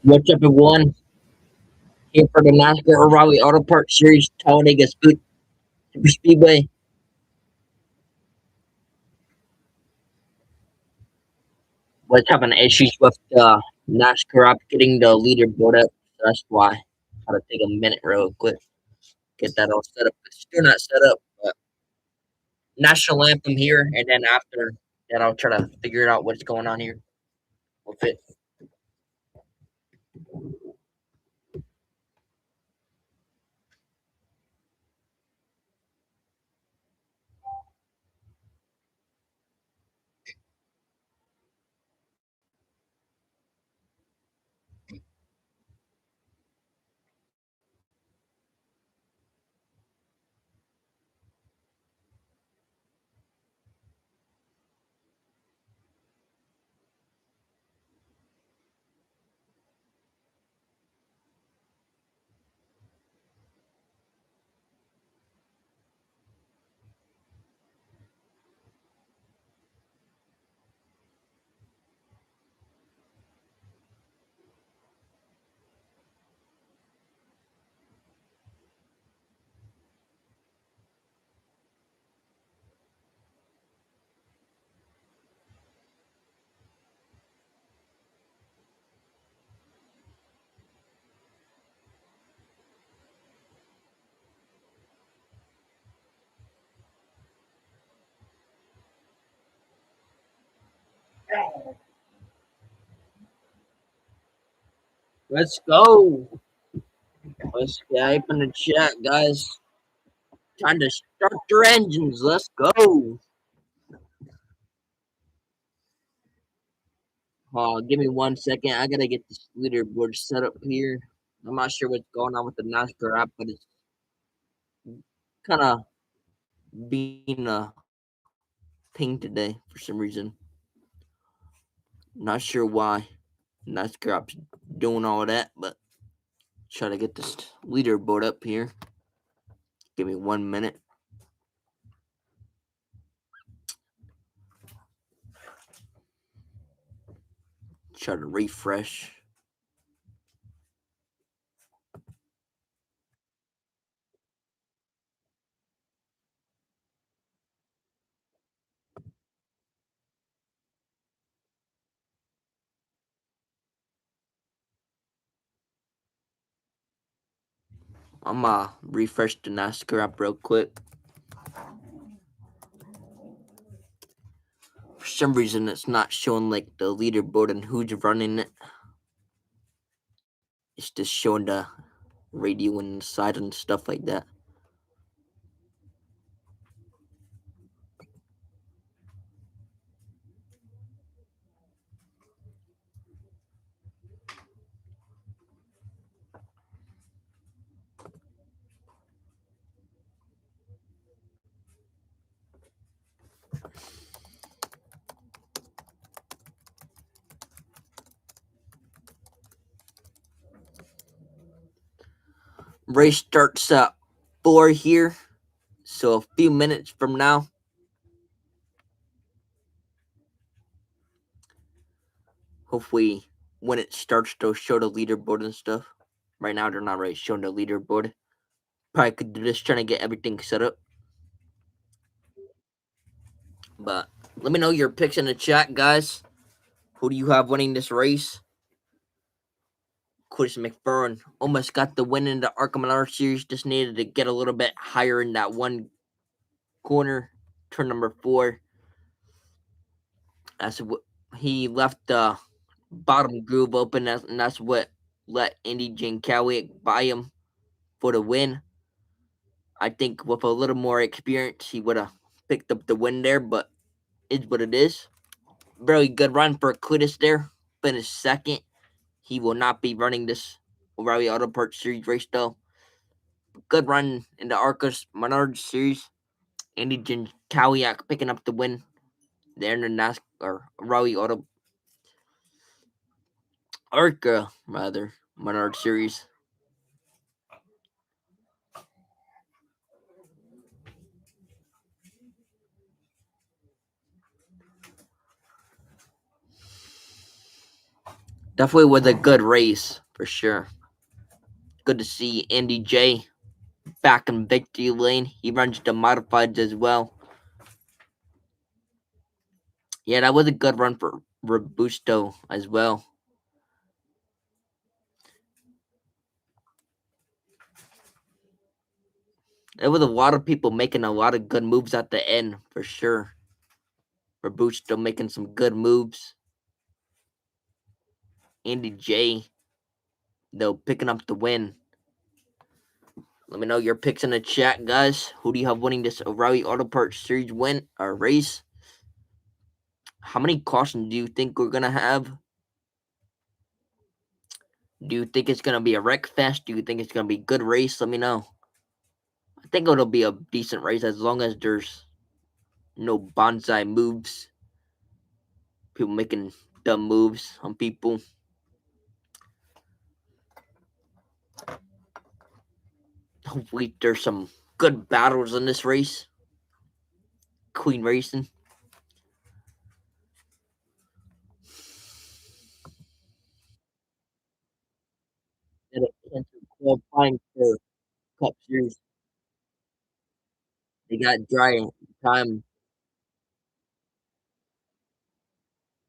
What's up, everyone? Here for the NASCAR Oreilly Auto Parts Series Talladega Superspeedway. Was having issues with the NASCAR app getting the leaderboard up. So that's why I had to take a minute real quick get that all set up. It's still not set up, but national anthem here, and then after that, I'll try to figure out what's going on here with it. Let's go. Let's type in the chat, guys. Time to start your engines. Let's go. Give me 1 second. I gotta get this leaderboard set up here. I'm not sure what's going on with the NASCAR app, but it's kind of being a ping today for some reason. Not sure why NASCAR app's doing all that, but try to get this leaderboard up here. Give me 1 minute. Try to refresh. I'm refresh the NASCAR app real quick. For some reason, it's not showing like the leaderboard and who's running it. It's just showing the radio inside and stuff like that. Race starts at 4 here, so a few minutes from now. Hopefully, when it starts, they'll show the leaderboard and stuff. Right now, they're not really showing the leaderboard. Probably could do this trying to get everything set up. But let me know your picks in the chat, guys. Who do you have winning this race? Chris McFerrin almost got the win in the Arkham Series. Just needed to get a little bit higher in that one corner, turn number 4. That's what he left the bottom groove open, and that's what let Andy Jankowiak buy him for the win. I think with a little more experience, he would have picked up the win there, but it's what it is. Very good run for Cletus there. Finished second. He will not be running this O'Reilly Auto Parts Series race, though. Good run in the Arcus Menard Series. Andy Jankowiak picking up the win there in the NASCAR or O'Reilly Auto Arca, rather, Menard Series. Definitely was a good race for sure. Good to see Andy J back in victory lane. He runs the modifieds as well. Yeah, that was a good run for Robusto as well. There was a lot of people making a lot of good moves at the end for sure. Robusto making some good moves. Andy J, though, picking up the win. Let me know your picks in the chat, guys. Who do you have winning this O'Reilly Auto Parts Series win or race? How many cautions do you think we're gonna have? Do you think it's gonna be a wreck fest? Do you think it's gonna be a good race? Let me know. I think it'll be a decent race as long as there's no bonsai moves. People making dumb moves on people. Hopefully there's some good battles in this race. Queen Racing. And a canceled qualifying for Cup Series. They got dry time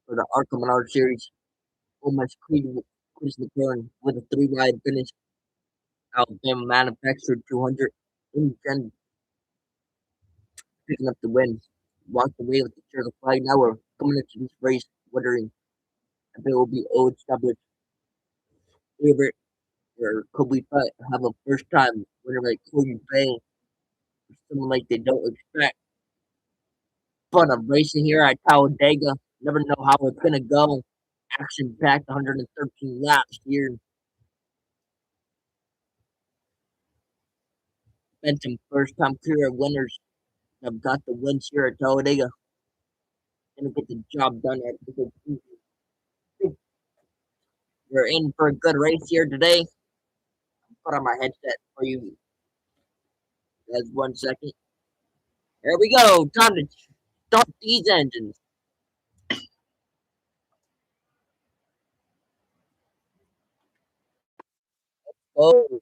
for the Arkham Menard Series. Almost Chris McLaren with a 3-wide finish. Alabama manufactured 200 in Jen picking up the win. Walked away with the shirt of flag. Now we're coming into this race wondering if it will be old established favorite or could we have a first time winner like Cody Bay or someone like they don't expect. Fun of racing here at Talladega. Never know how it's gonna go. Action packed 113 laps here. Been some first time career winners have got the wins here at Talladega. Gonna get the job done at the We're in for a good race here today. Put on my headset for you guys 1 second. Here we go. Time to start these engines. Oh,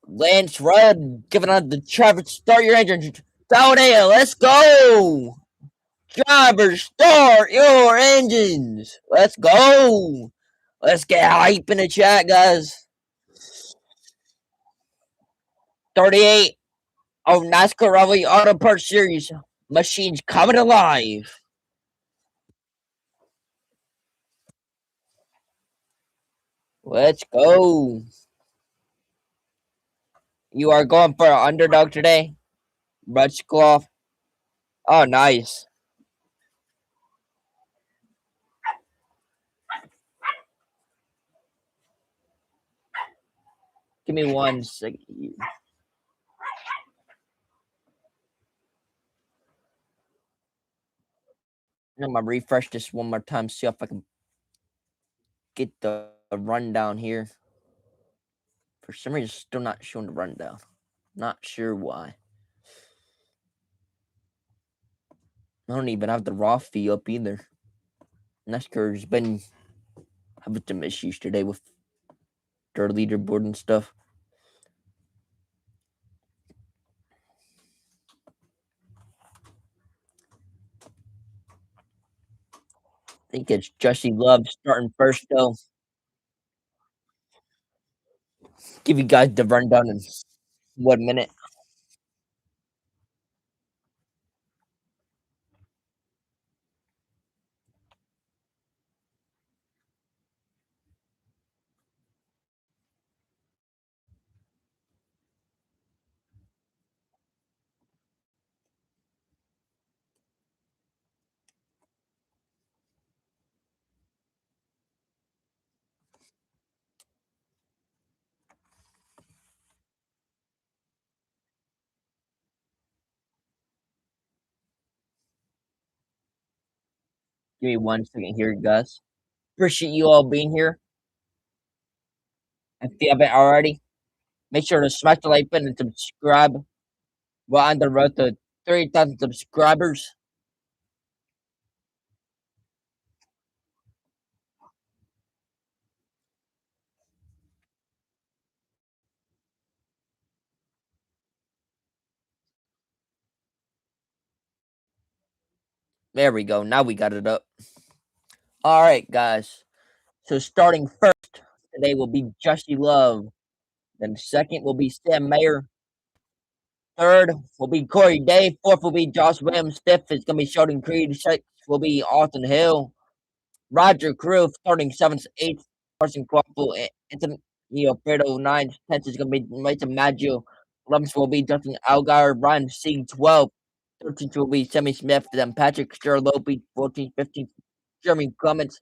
Lance Rudd giving out the traffic. Start your engines. Talladega, let's go. Drivers, start your engines. Let's go. Let's get hype in the chat, guys. 38 of NASCAR Rally Auto Parts Series machines coming alive. Let's go. You are going for an underdog today? Rutschkloff. Oh, nice. Give me 1 second. I'm gonna refresh this one more time, see if I can get the rundown here. For some reason, it's still not showing the rundown. Not sure why. I don't even have the raw fee up either. NASCAR's been having some issues today with their leaderboard and stuff. I think it's Jesse Love starting first, though. Give you guys the rundown in 1 minute. Give me 1 second here, guys. Appreciate you all being here. If you haven't already, make sure to smash the like button and subscribe. We're on the road to 30,000 subscribers. There we go. Now we got it up. All right, guys. So starting first today will be Jesse Love. Then second will be Sam Mayer. Third will be Corey Day. Fourth will be Josh Williams. Fifth is going to be Sheldon Creed. Sixth will be Austin Hill. Roger Crew starting seventh. Eighth, Carson Crawford. Anthony Alfredo. Ninth. Tenth is going to be Mason Maggio. 11th will be Justin Algar. Ryan C. 12th. 13th will be Sammy Smith. Then Patrick Sturlopey. 14th, 15th, Jeremy Clements.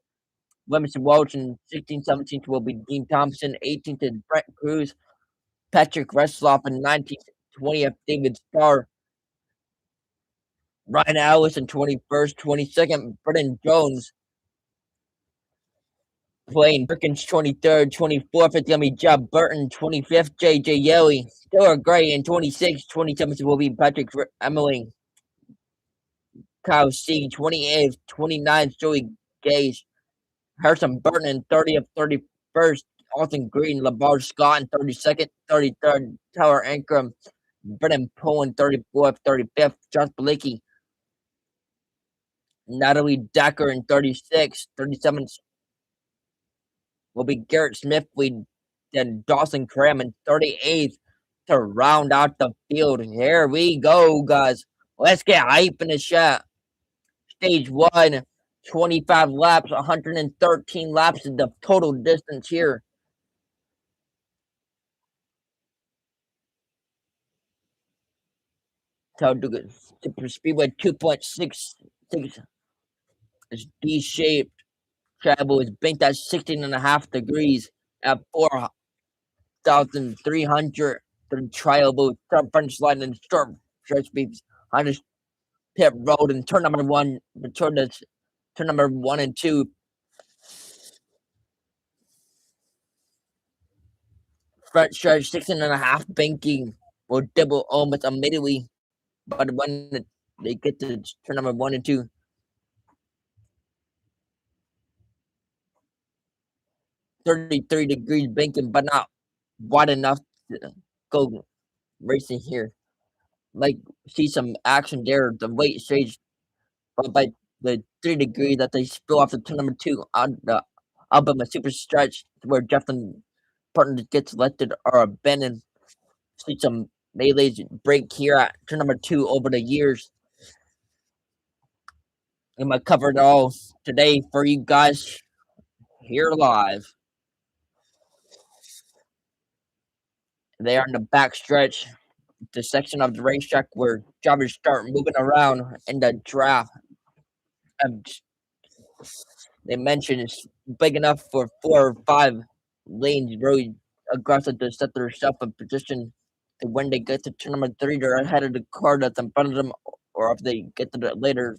Williamson Walsh. And 16th, 17th will be Dean Thompson. 18th is Brent Cruz. Patrick Resloff. And 19th, 20th, David Starr. Ryan Ellis in 21st, 22nd, Brendan Jones. Playing Perkins 23rd, 24th, it's going to be Job Burton, 25th, J.J. Yelly. Taylor Gray in 26th, 27th will be Patrick Emily. Kyle C, 28th, 29th, Joey Gage. Harrison Burton in 30th, 31st, Austin Green, LeVar Scott in 32nd, 33rd, Tyler Ankrum. Brendan Poe in 34th, 35th, Josh Blakey. Natalie Decker in 36th, 37th will be Garrett Smith. Then Dawson Cram in 38th to round out the field. Here we go, guys. Let's get hype in the shot. Stage one, 25 laps, 113 laps is the total distance here. Talladega Superspeedway 2.66 is D-shaped. Travel is banked at 16.5 degrees at 4,300. The trial boat, start finish line and start stretch speeds on the pit road and turn number one, turn number 1 and 2. Front stretch 16.5 banking will double almost immediately, but when they get to turn number 1 and 2, 33 degrees banking, but not wide enough to go racing here. Like, see some action there. The weight stage, but by the 3 degrees that they spill off the turn number 2 on the Alabama super stretch where Justin Partner gets selected or abandoned. See some melees break here at turn number 2 over the years. I'm gonna cover it all today for you guys here live. They are in the back stretch, the section of the racetrack where drivers start moving around in the draft. They mentioned it's big enough for 4 or 5 lanes really aggressive to set themselves in position to when they get to turn number 3, they're ahead of the car that's in front of them, or if they get to the later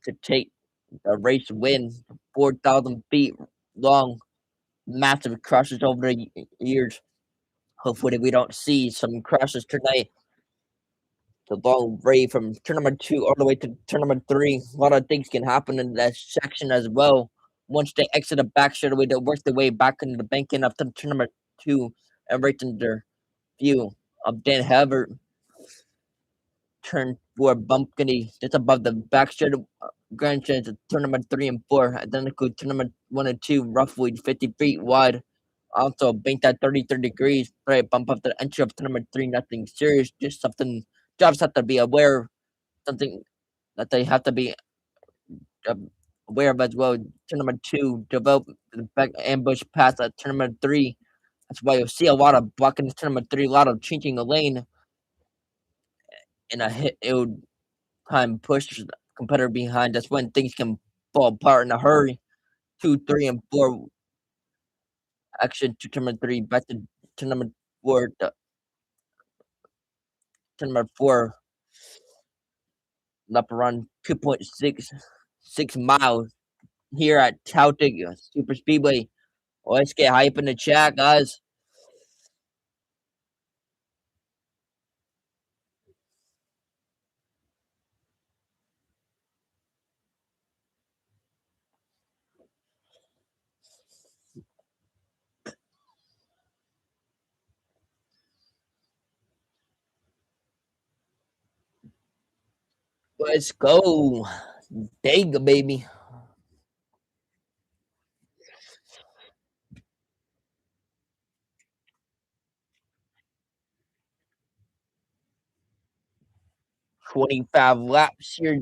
to take the race win. 4,000 feet long, massive crashes over the years. Hopefully, we don't see some crashes tonight. The long ray from turn number 2 all the way to turn number 3. A lot of things can happen in that section as well. Once they exit the back straightaway, they'll work their way back into the banking of turn number 2 and right into their view of Dan Havert. Turn 4 bumpkiny just above the back straight grand chance of turn number 3 and 4. Identical turn number 1 and 2, roughly 50 feet wide. Also, banked at 33 degrees. Right, bump up the entry of turn number 3. Nothing serious, just something drivers have to be aware. Something that they have to be aware of as well. Turn number 2, develop the back ambush pass at turn number 3. That's why you'll see a lot of blocking turn number 3, a lot of changing the lane in a hit. It would time push the competitor behind. That's when things can fall apart in a hurry. 2, 3, and 4 action to turn number 3. Back to turn number 4. Turn number 4. Lap around 2.66 miles here at Talladega Superspeedway. Let's get hype in the chat, guys. Let's go. Dega, baby. 25 laps here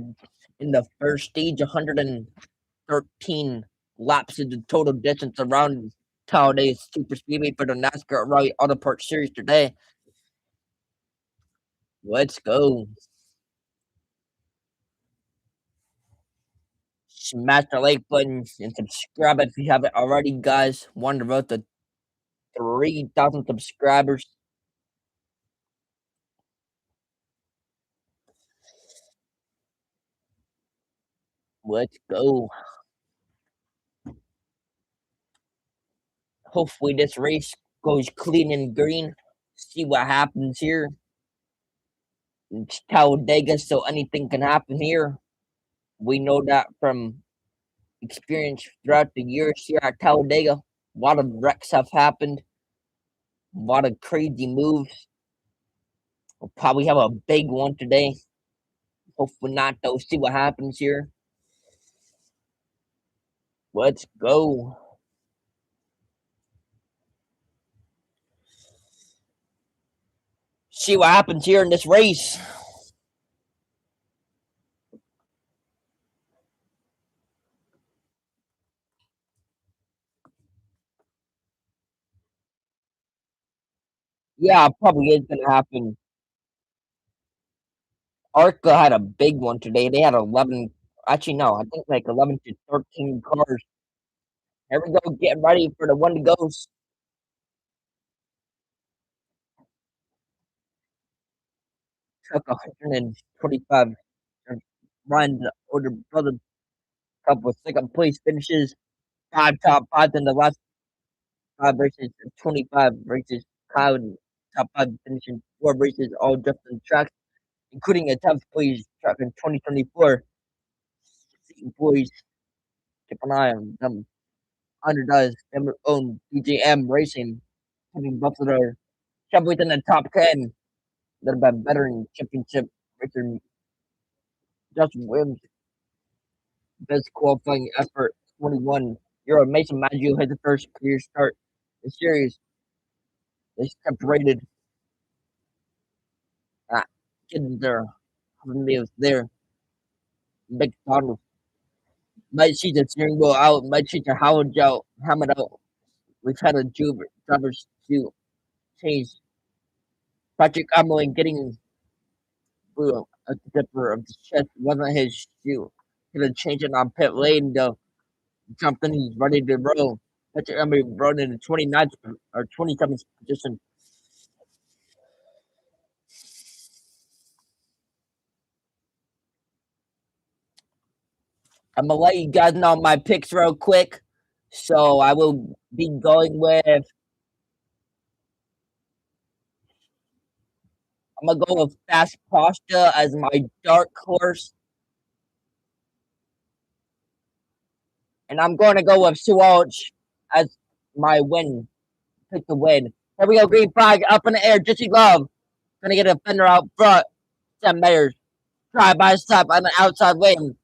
in the first stage, 113 laps in the total distance around Talladega Superspeedway for the NASCAR Oreilly Auto Parts Series today. Let's go. Smash the like button and subscribe if you haven't already, guys. Want to road to 3,000 subscribers. Let's go. Hopefully this race goes clean and green. See what happens here. It's Talladega, so anything can happen here. We know that from experience throughout the years here at Talladega. A lot of wrecks have happened. A lot of crazy moves. We'll probably have a big one today. Hopefully not, though. See what happens here. Let's go. See what happens here in this race. Yeah, probably is going to happen. ARCA had a big one today. They had 11, actually, no, I think like 11 to 13 cars. Here we go, getting ready for the one to go. Took 125. Ryan, the older brother, couple of second place finishes. Five top five in the last five races, 25 races. Kyle top five finishing four races, all just on tracks, including a 10th place track in 2024. Boys, keep an eye on them. Underdoes them own M.E.Racing, having Buffalo kept within the top 10. Led by veteran championship Richard Justin Williams, best qualifying effort, 21-year-old Mason Maggio had the first career start in the series. They separated. Kids there, was there. Big Donald might see the steering wheel out, might see the Howard out, hammer out. We've had a drivers to change. Patrick Amelin getting through a dipper of the chest wasn't his shoe. He had to change it on pit lane though. Jumped in, he's ready to roll. Patrick Amelin rode in the 29th or 27th position. I'm gonna let you guys know my picks real quick. So I will be going with. I'm gonna go with Fast Pasta as my dark horse, and I'm going to go with Swatch as my win. Pick the win. Here we go. Green flag up in the air. Jesse Love gonna get a fender out front. Sam Mayers try by stop on the outside lane.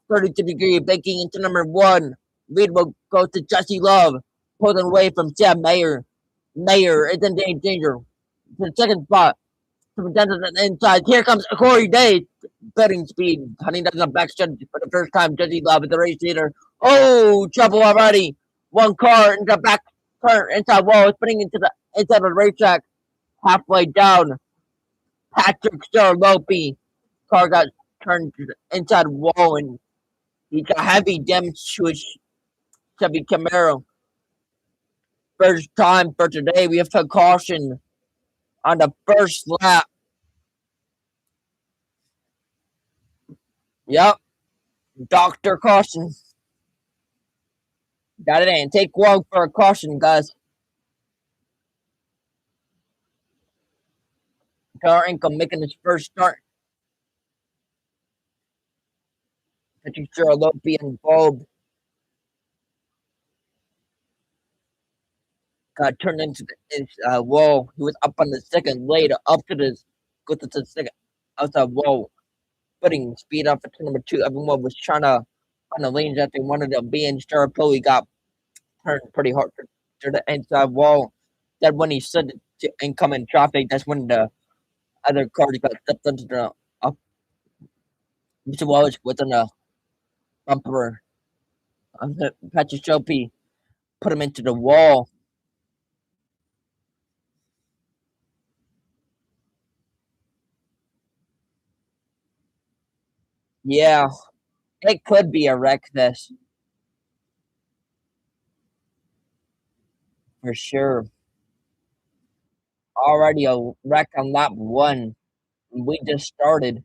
32-degree baking into number one. Lead will go to Jesse Love, pulling away from Sam Mayer. Mayer is in danger. To the second spot. From down to the inside. Here comes Corey Day. Betting speed. Hunting does a backstretch for the first time. Jesse Love is the race leader. Oh, trouble already. One car in the back turn inside wall, spinning into the inside of the racetrack. Halfway down. Patrick Starlopi. Car got turned to the inside wall and he got heavy damage to his Chevy Camaro. First time for today, we have to caution on the first lap. Yep. Dr. Caution. Got it in. Take one for a caution, guys. Car Income making his first start. Patrick Starlopi involved. Got turned into the wall. He was up on the second lane, up to the go to the second outside wall. putting speed up to number two. Everyone was trying to find the lanes that they wanted to be in. Sharapoli got turned pretty hard to the inside wall. That when he stood to incoming traffic, that's when the other cars got stepped into the up. Mr. Wallace within the bumper. Patrick Shelby put him into the wall. Yeah, it could be a wreck this for sure. Already a wreck on lap one. We just started.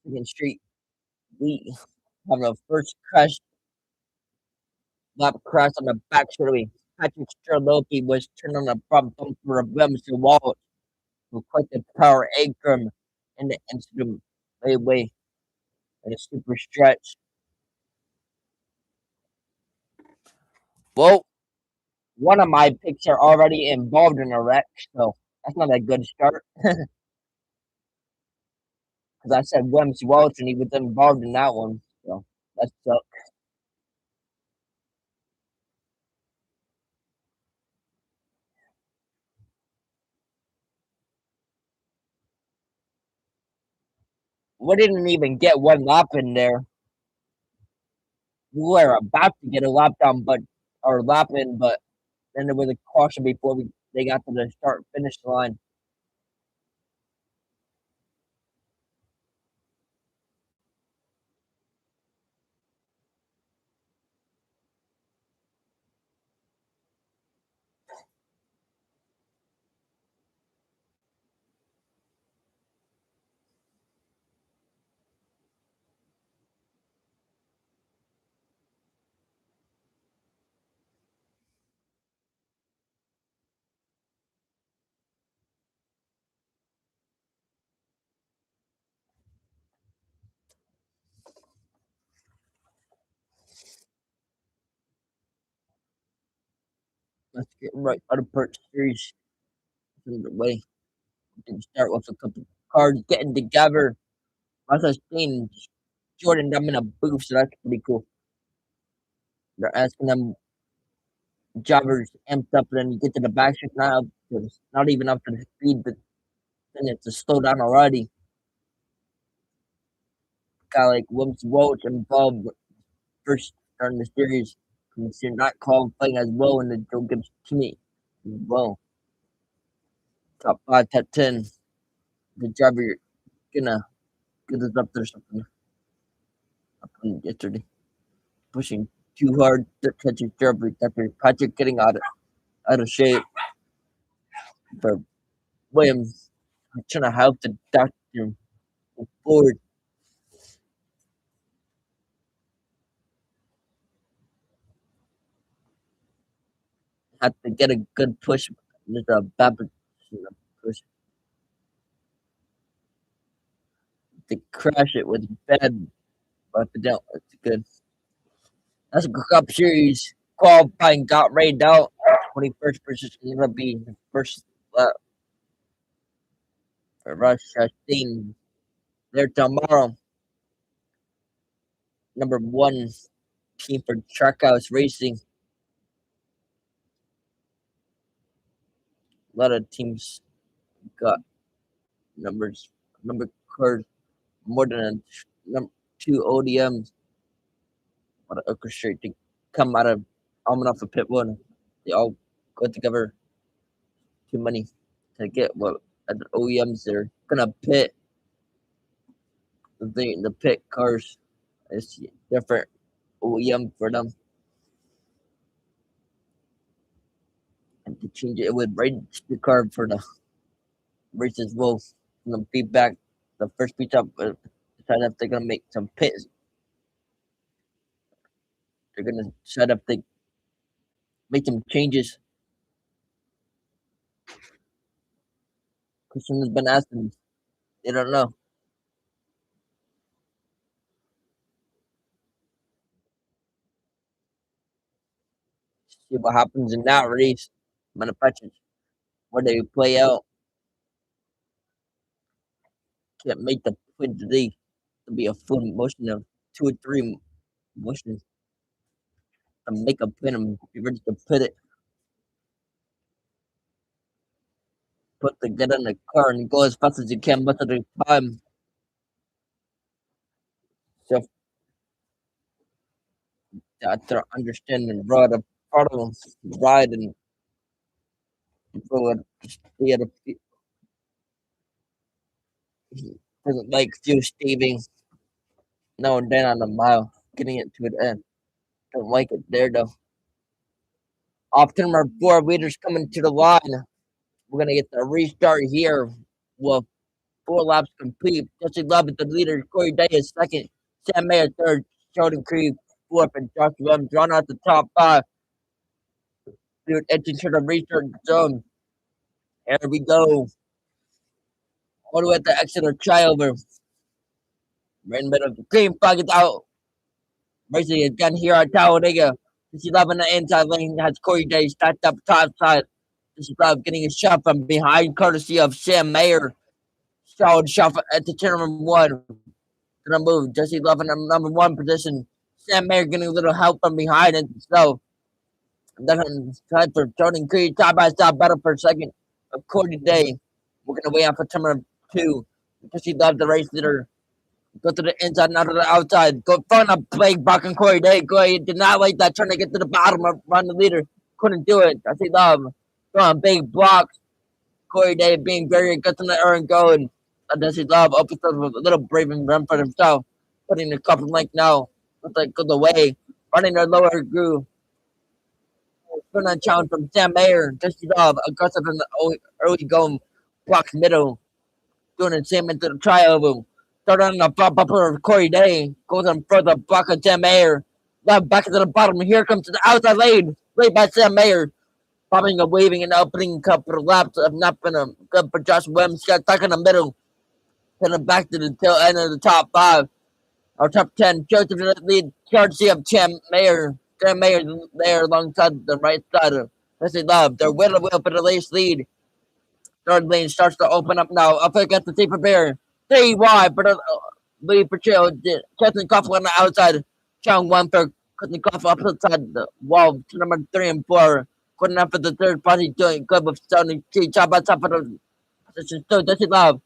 Second Street. We have a first crash lap crash on the back straightaway. Patrick Strelowski was turned on the front bumper of Webster Wall with quite the power acorn in the instant way and a super stretch. Well, one of my picks are already involved in a wreck, so that's not a good start. Because I said Wemsy Walsh and he was involved in that one, so that sucks. We didn't even get one lap in there. We were about to get a lap down, but or lap in, but then there was a caution before they got to the start finish line. Let's get right out of Perch Series underway. We can start with a couple cars getting together. Also seeing Jordan them in a booth, so that's pretty cool. They're asking them jobbers amped up, and then you get to the back straight, not even up to the speed, but then it's a slow down already. Guy like Wimps Welch involved first starting the series. Since you're not qualifying as well in the Joe Gibbs teammate as well. Top five, top 10. The driver you're gonna get us up there something up yesterday. Pushing too hard to catch his driver after Patrick getting out of shape. But Williams trying to help the doctor move forward. Had to get a good push. There's a bad push to crash it with bad, but it's good. That's a Cup Series qualifying got rained out. 21st position gonna be the first lap for Rush Chastain. There tomorrow. Number one team for Trackhouse Racing. A lot of teams got numbers, number cars more than two ODMs. What a orchestrate to come out of almond off of pit one. They all go together too money to get what the OEMs they're gonna pit the pit cars. It's different OEM for them. to change it. It would raise the card for the races will the feedback. The first pit stop decide if they're gonna make some pits. They're gonna decide if they make some changes. Christian has been asking. They don't know. See what happens in that race. Manufacturers where they play out. Can't make the point today to be a full motion of two or three motions to make a pin and be ready to put it. Put the get in the car and go as fast as you can most of the time. So after understanding ride a part of ride and people be at a doesn't like fuel staving now and then on a mile, getting it to the end. Don't like it there though. Off turn number four, leaders coming to the line. We're gonna get the restart here. Well, four laps complete. Jesse Love is the leader. Corey Day is second. Sam Mayer third. Sheldon Creed fourth. And Josh Webb drawn out the top five. Dude, entering to the restart zone. Here we go. All the way at the exit of tryover. Right in the middle of the green flag is out. Racing again here at Talladega. Jesse Love in the inside lane has Corey Day stacked up top side. Jesse Love getting a shot from behind, courtesy of Sam Mayer. Solid shot at the turn number one. Gonna move. Jesse Love in the number one position. Sam Mayer getting a little help from behind it. So then time for Jordan Creed side by side battle for second. Corey Day. We're gonna wait out for turn number two. Jesse Love the race leader. Go to the inside, not to the outside. Go front up, play back on Corey Day. Corey did not like that, trying to get to the bottom or run the leader. Couldn't do it. Jesse Love. Going big blocks. Corey Day being very good in the air and going. Jesse Love opens up with a little brave and run for himself. Putting the couple length now. Looks like good away. Running the lower groove. Putting on challenge from Sam Mayer. Jesse Love aggressive in the early going. Blocks middle. Doing the same into the trioval. Start on the front bumper of Corey Day. Goes on further block of Sam Mayer. Love back to the bottom. Here comes to the outside lane. Played by Sam Mayer. Bobbing and waving and opening a couple laps have not been a good for Josh Williams. Got stuck in the middle. Send back to the tail end of the top five. Our top 10. Shows the lead. Courtesy of Sam Mayer. Sam Mayer there alongside the right side of Jesse Love. They're wheel to wheel for the race lead. Third lane starts to open up now. Up against the Taper Bear. 3 wide for the lead for Chill. Justin Coughlin on the outside. Chong 1 for Justin Coughlin up inside the wall to number 3 and 4. Good enough for the third party doing good with Sony T. Top by top of the position. Still Jesse Love.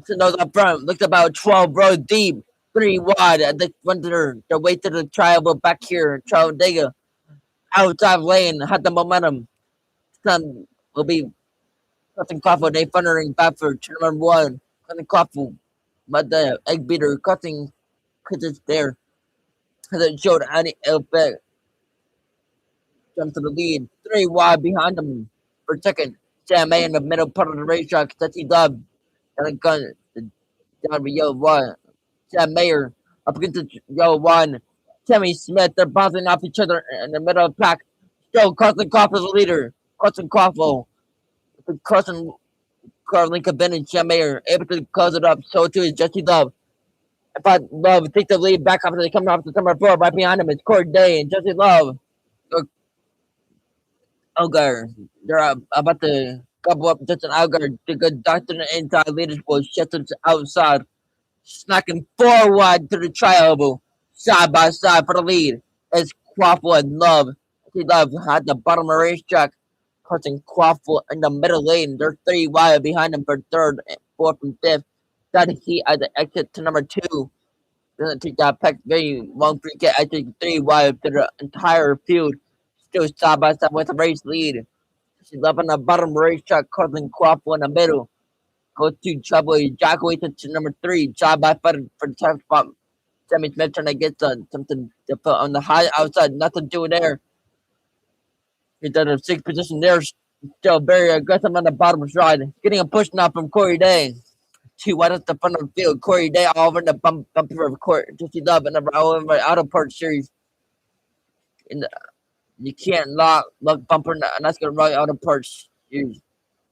Nose up front. Looks about 12 rows deep. 3 wide at the winter. The way to the tribal back here. Talladega. Outside lane. Had the momentum. Sun will be cutting Coughlin. They thundering back for turn number 1. Cutting Coughlin. But the egg beater cutting because it's there. Hasn't showed any effect. Jump to the lead. 3 wide behind him for second. Sam May in the middle part of the racetrack. Jesse Love. And a gun. Down to yellow one. Sam Mayer up against the yellow one. Timmy Smith. They're bouncing off each other in the middle of the pack. Still Carson Koff is the leader. Carson Koffel. Carson Lincoln Ben and Sam Mayer able to close it up. So too is Jesse Love. If I Love take the lead back after they come off the number 4, right behind him is Corey Day and Jesse Love. Algar. They're about to couple up Justin Algar. The good doctor and inside leaders will shut to the outside. Snacking 4 wide to the tri-elbow. Side by side for the lead. As Quaffle and Love. Jesse Love had the bottom of the racetrack. Carson Quaffle in the middle lane. They're 3 wide behind him for third, fourth, and fifth. That he at the exit to number 2. Doesn't take that pack very long free get. I think 3 wide to the entire field. Still side by side with the race lead. She's up on the bottom racetrack, Carson Quaffle in the middle. Goes to trouble. Jack away to number 3. Side by side for the top spot. Sammy Smith trying to get something to put on the high outside. Nothing to do there. He's at a 6th position there. Still very aggressive on the bottom side. Getting a push now from Corey Day. Two wide at the front of the field. Corey Day all over the bumper of court. Just love in the auto part series. And you can't lock bumper, and that's gonna run auto parts. You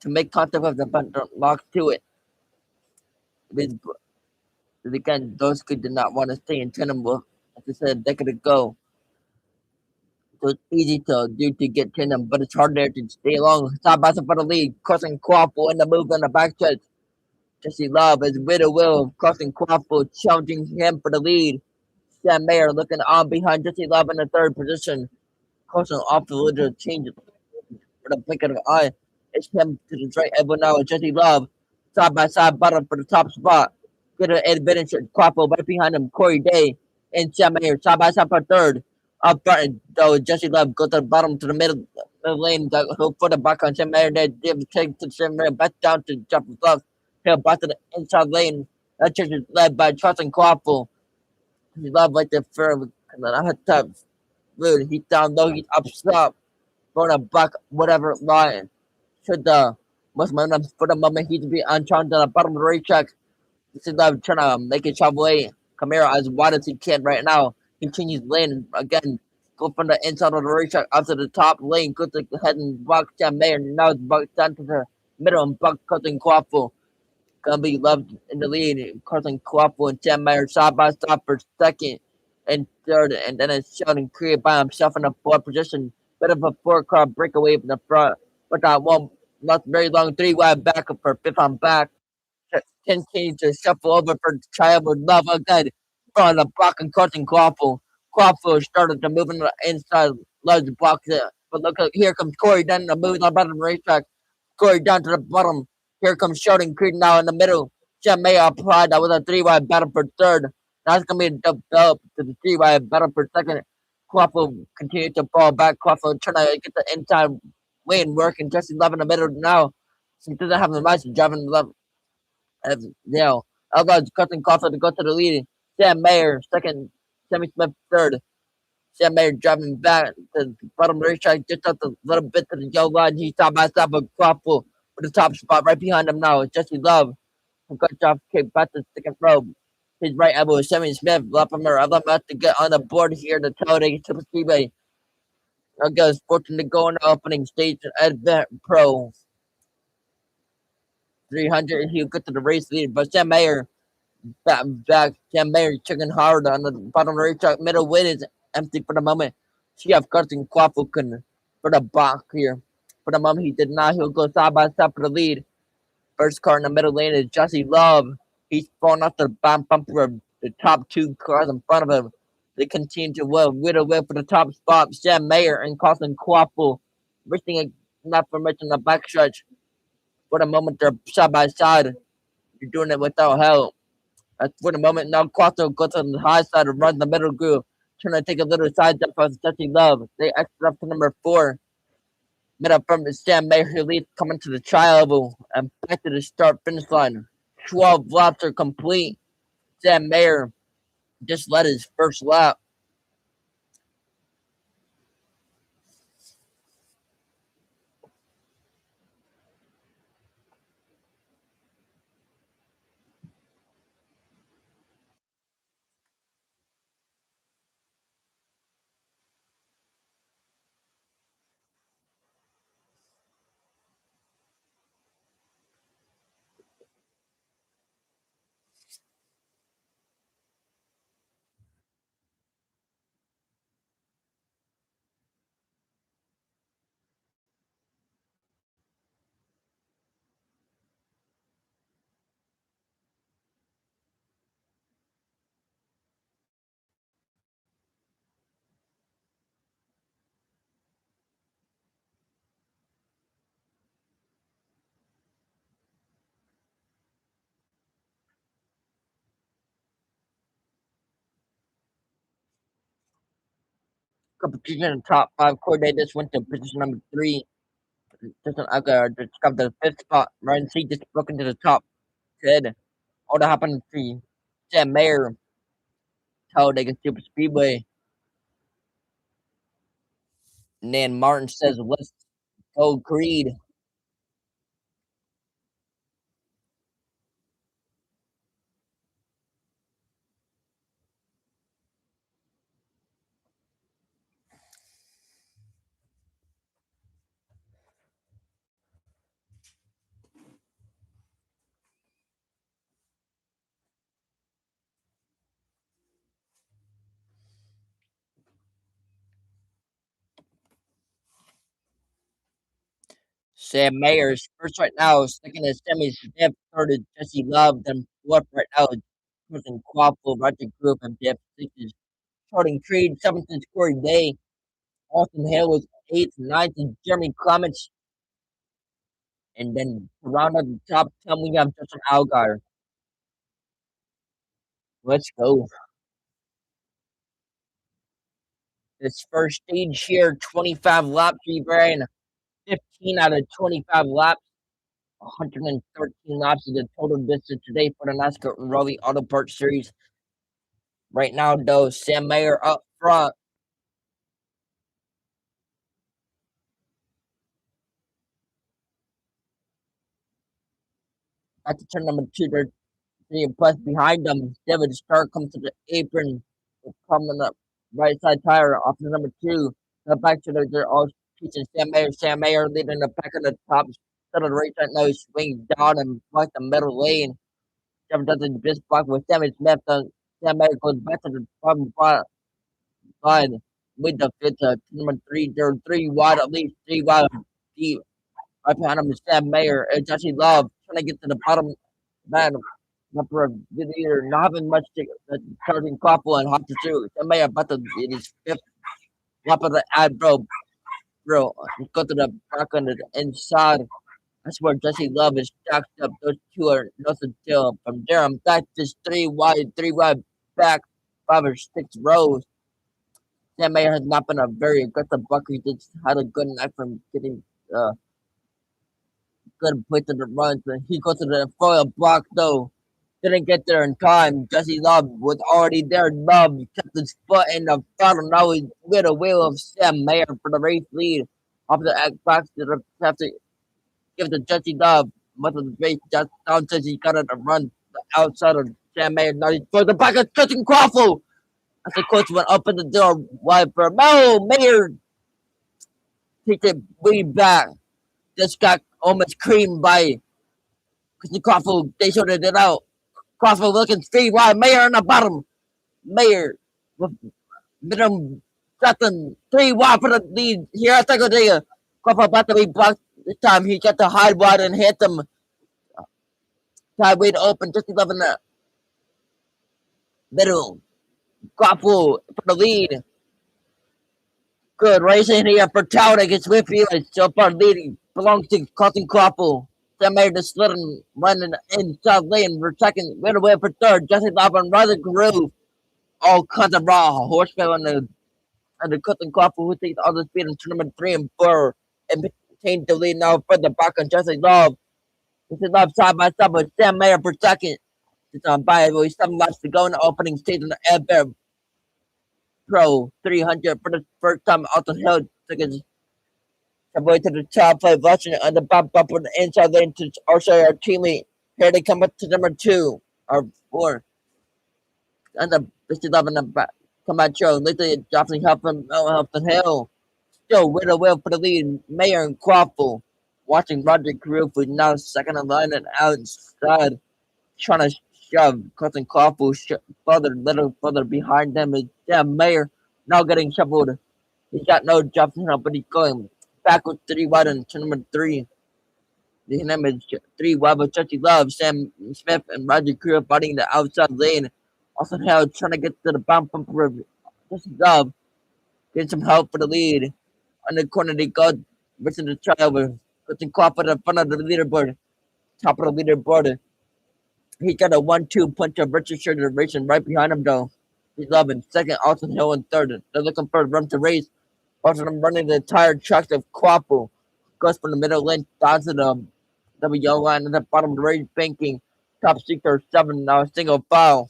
to make contact with the bumper, lock to it. Because again, those kids did not want to stay in Tennessee. As I said a decade ago, so it's easy to do to get to them, but it's hard there to stay along. Side by side for the lead, crossing Quaffle in the move on the back stretch. Jesse Love is with a will, crossing Quaffle, challenging him for the lead. Sam Mayer looking on behind Jesse Love in the third position, crossing off the little change for the blink of an eye. It's him to the right elbow now with Jesse Love, side by side bottom for the top spot. Get an advantage at Quaffle right behind him, Corey Day and Sam Mayer, side by side for third. Up front, though, Jesse Love go to the bottom to the middle lane. He'll put it back on Sam Mayer. Then give take to Sam Mayer back down to Jeffrey Love. He'll back to the inside lane. That church is led by Charleston Quaffle. He love like the firm. And then I had to rude. He's down low. He's up top. Going to back whatever line. Should the most momentum for the moment he's be on trying to the bottom of the racetrack. This is love trying to make it travel away. Camaro as wide as he can right now. Continues lane again. Go from the inside of the racetrack up to the top lane. Go to the head and block Sam Mayer. Now it's buck down to the middle and buck cutting Quaffle. Gonna be loved in the lead. Carson Quaffle and Sam Mayer side by side for second and third. And then it's Sheldon Creed by himself in the fourth position. Bit of a four-car breakaway from the front. But that one not very long three-wide backup for fifth on back. Continue to shuffle over for Childhood Love again. From the block and Carson Quaffle. Quaffle started to move in the inside. Loves block it. But look, here comes Corey. Then the move on the bottom of the racetrack. Corey down to the bottom. Here comes Sheldon Creed now in the middle. Sam Mayer applied. That was a three-wide battle for third. Now it's going to be a develop to the three-wide battle for second. Quaffle continued to fall back. Quaffle trying to get the inside lane working. Jesse Love in the middle now. He doesn't have the match driving love as now. Outlaws cutting Quaffle to go to the lead. Sam Mayer second. Sammy Smith third. Sam Mayer driving back to the bottom of the racetrack, just up a little bit to the yellow line. He's side by side with Quaffle for the top spot right behind him now. It's Jesse Love. Good job, kick back to the second row. His right elbow is Sammy Smith. Left him about to get on the board here. The Talladega Superspeedway. Goes fortunate to go in the opening stage at Advent Pro 300. He'll get to the race lead, but Sam Mayer back. Sam Mayer checking hard on the bottom of the racetrack. Middle win is empty for the moment. She have Carson Quaffle for the box here. For the moment, he did not. He'll go side by side for the lead. First car in the middle lane is Jesse Love. He's falling off the bumper of the top two cars in front of him. They continue to whittle away for the top spot. Sam Mayer and Carson Quaffle racing not for much in the backstretch. For the moment, they're side by side. You're doing it without help. For the moment, now Quattro goes on the high side and runs the middle groove, trying to take a little side jump on Jesse Love. They exit up to number 4. Middle from the Sam Mayer who leads coming to the tri-oval and back to the start finish line. 12 laps are complete. Sam Mayer just led his first lap. Competition in the top 5 coordinators went to position number 3. Just got the 5th spot. Ryan C just broke into the top 10. All that happened to Sam Mayer, Talladega Super Speedway. And then Martin says, let's go Creed. Sam Mayer's first right now. Second is Sammy Smith. Third is Jesse Love. Then fourth right now is Jordan Quaffle, Roger Group, and fifth. Sixth is Jordan Creed. Seventh is Corey Day. Austin Hill was eighth. Ninth is Jeremy Clements. And then to round out the top 10, we have Justin Allgaier. Let's go. This first stage here, 25 laps. We ran 15 out of 25 laps. 113 laps is the total distance today for the NASCAR Oreilly Auto Parts Series. Right now, though, Sam Mayer up front. At the turn number 2, they're 3 plus behind them. David Starr comes to the apron, coming up right side tire off the number 2. The back to they're all teaching Sam Mayer. Sam Mayer leading the pack at the top. To the right side now, he swings down and block the middle lane. Jeff does a just block with Sammy Smith. Sam Mayer goes back to the bottom side with the fifth number 3. They're 3 wide, at least 3 wide deep. Right behind him is Sam Mayer. It's Jesse Love trying to get to the bottom. Man, number of either not having much to charging couple and hot to shoot. Sam Mayer about to it is fifth lap of the ad, bro. Go to the back on the inside. That's where Jesse Love is stacked up. Those two are nothing till from there. I'm back just 3 wide back, 5 or 6 rows. Sam Mayer has not been a very aggressive bucker. He just had a good night from getting good point to the runs. And he goes to the foil block though. Didn't get there in time. Jesse Love was already there. Love kept his foot in the throttle. Now he's with a wheel of Sam Mayer for the race lead. Off the Xbox, to have to give it to Jesse Love. Much of the race just down since he got it to run the outside of Sam Mayer. Now he's for the back of Justin Crawford. As the coach went up in the door wide for Mayer. Takes it way back. Just got almost creamed by Justin Crawford. They sorted it out. Crawford looking straight wide. Mayer on the bottom. Mayer with minimum Justin 3 wide for the lead here at Talladega. Crawford about to be blocked this time. He got the high wide and hit them. Sideway to open. Just 11 middle. Crawford for the lead. Good racing here for Talladega Superspeedway. So far leading belongs to Colton Crawford. Sam Mayer just slid and running inside lane for second. Right away for third. Jesse Love and Ryder Groove. All kinds of raw horsepower on the Colton Crawford who takes all the speed in tournament 3 and 4 and maintained the lead now for the back on Jesse Love. Jesse Love side by side with Sam Mayer for second. It's on by 7 laps to go in the opening stage on the Air Pro 300 for the first time. Austin Hill took his way to the top, play watching it on the bump up on the inside lane to also our teammate. Here they come up to number 2 or 4. And the Mr. Love in the back. Come out, Joe. Literally, definitely helping Hill. Still with a wheel for the lead. Mayer and Crawford watching Roger Group who's now second in line and outside. Trying to shove Colton Crawford little further behind them is Mayer now getting shuffled. He's got no jump now, but he's going back with 3 wide on turn number 3. The name is 3 wide with Jesse Love, Sam Smith, and Roger Crew fighting the outside lane. Also now trying to get to the bumper of Jesse Love. Getting some help for the lead. On the corner they go versus the trailer. Colton Crawford in front of the leaderboard. Top of the leaderboard. He got a 1-2 punch of Richard Scherzer racing right behind him though. He's loving second, Austin Hill in third. They're looking for a run to race. Also, I'm running the entire truck of Crawford. Goes from the middle lane down to the yellow line at the bottom of the race banking. Top 6 or 7 now, single foul.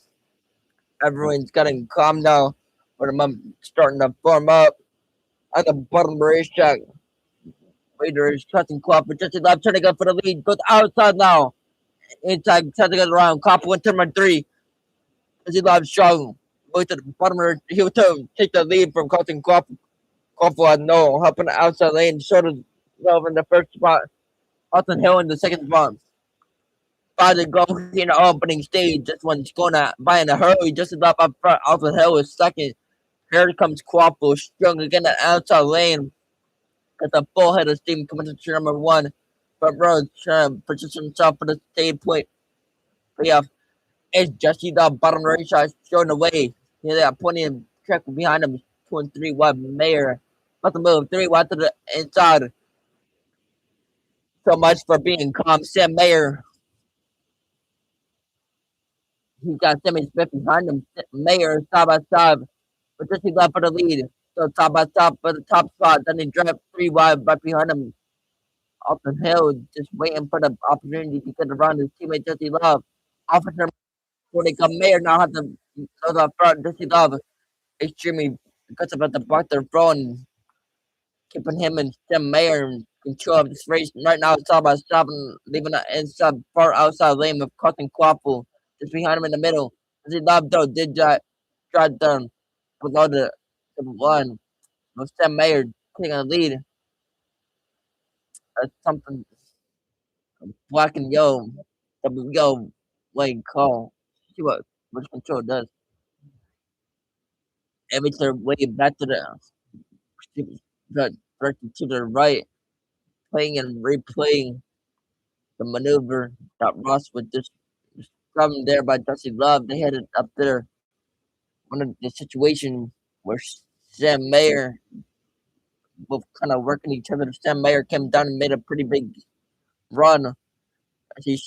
Everyone's getting calm now. But I'm starting to form up at the bottom of the racetrack. Raider is trusting Crawford. Just left, trying to go for the lead. Goes outside now. Inside, trying to get around. Crawford went to number 3. Jesse Love strong. Going to the bottom of the hill to take the lead from Colton Crawford. Crawford no help in the outside lane. Short of Love in the first spot. Austin Hill in the second spot. By the go in the opening stage. This one's going to buy in a hurry. Just up front. Austin Hill is second. Here comes Crawford strong again in the outside lane. It's a full head of steam coming to turn number 1. front row trying to position himself for the stage point playoff. It's Jesse the bottom right side showing the way. He got plenty of track behind him. 2 and 3 wide Mayer. About to move 3 wide to the inside. So much for being calm. Sam Mayer. He got Sammy Smith behind him. Mayer side by side. But Jesse left for the lead. So top by top for the top spot. Then he dropped 3 wide right behind him. Off the hill, just waiting for the opportunity to get around his teammate Jesse Love. Officer when they come Mayer now have to go to the front. Jesse Love extremely because about the block they're throwing, keeping him and Tim Mayer in control of this race. Right now, it's all about stopping, leaving the inside far outside lane with Cotton Quaffle just behind him in the middle. Jesse Love though did drive down below the one with Tim Mayer taking a lead. Something black and yellow, double yellow lane call. See what which control does. It makes their way back to the direction to the right, playing and replaying the maneuver that Ross was just from there by Dusty Love. They headed up there. One of the situation where Sam Mayer both kind of working each other. Sam Mayer came down and made a pretty big run. As he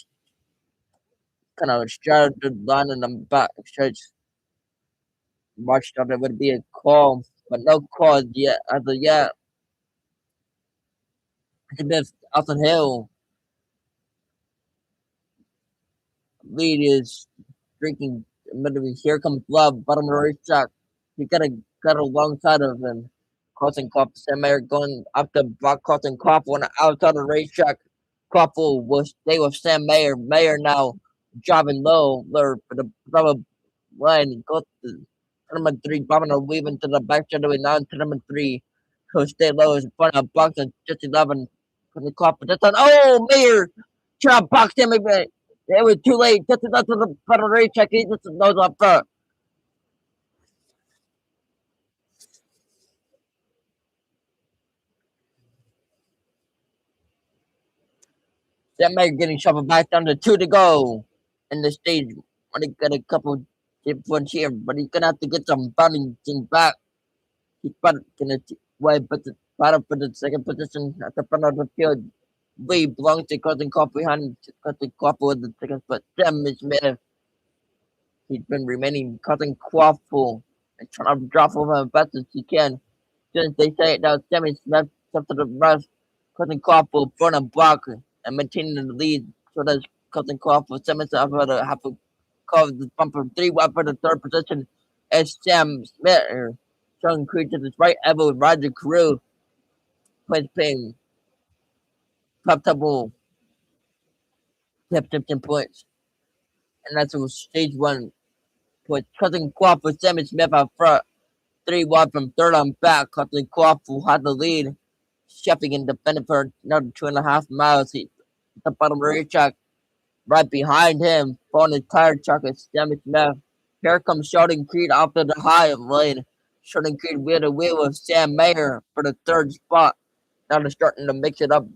kind of straddled the line in the back stretch. Marched up, there would be a call, but no call yet. As of yet, Smith off the hill. Lead is drinking. Here comes Love, bottom of the racetrack. He got alongside of him. Carlton Kopp, Sam Mayer going up the block. Carlton Kopp on the outside of the racetrack. Koppel will stay with Sam Mayer. Mayer now driving low for the double line. Go to tournament 3, bombing or weaving to the back straightaway now in tournament 3. He'll stay low in front of box and just 11. From the Kopp, that's on. Oh, Mayer! Try to box him again. It was too late. Just enough to the front of the racetrack. He just knows up front. Sam Mayer getting shuffled back down to 2 to go in the stage. Want to get a couple points here, but he's gonna have to get some bouncing back. He's gonna way, but the battle for the second position at the front of the field. We belongs to Cousin Cop behind Cousin Cop with the second spot. Sam Smith. He's been remaining Cousin Quaffle and trying to drop over as best as he can. Since they say it now, Sammy Smith up to the rest. Cousin Quaffle front and block and maintaining the lead. So that's Cousin Quaffle. Sammy Smith about to have to cover the bumper 3 wide for the third position. As Sam Smith, Sean Creed to his right elbow with Roger Carew. Plays ping. Top double. Tip 10 points. And that's what stage 1 points. Cousin Quaffle, Sammy Smith out front. 3 wide from third on back. Cousin Quaffle had the lead. Sheffing and defending for another 2.5 miles. He at the bottom of the racetrack. Right behind him, on his tire truck is Sammy Smith. Here comes Sheldon Creed off to the high lane. Sheldon Creed wheel to wheel with Sam Mayer for the third spot. Now they're starting to mix it up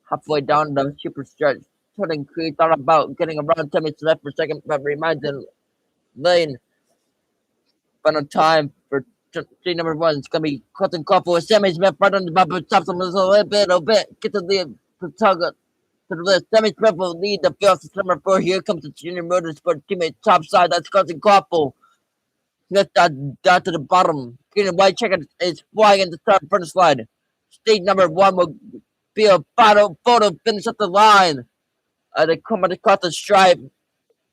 halfway down the super stretch. Sheldon Creed thought about getting around Sammy Smith for second, but reminds him lane. Final time for three number 1. It's gonna be Cotton Couple with Sammy Smith right on the bumper, stops him a little bit, get the lead to tug it to the list. Sammy Smith will lead the field to number 4. Here comes the Junior Motorsport teammate top side. That's Cotton Couple. Smith down to the bottom. Green and white checker is flying in the start finish line. Stage number 1 will be a photo finish at the line. They come across the stripe.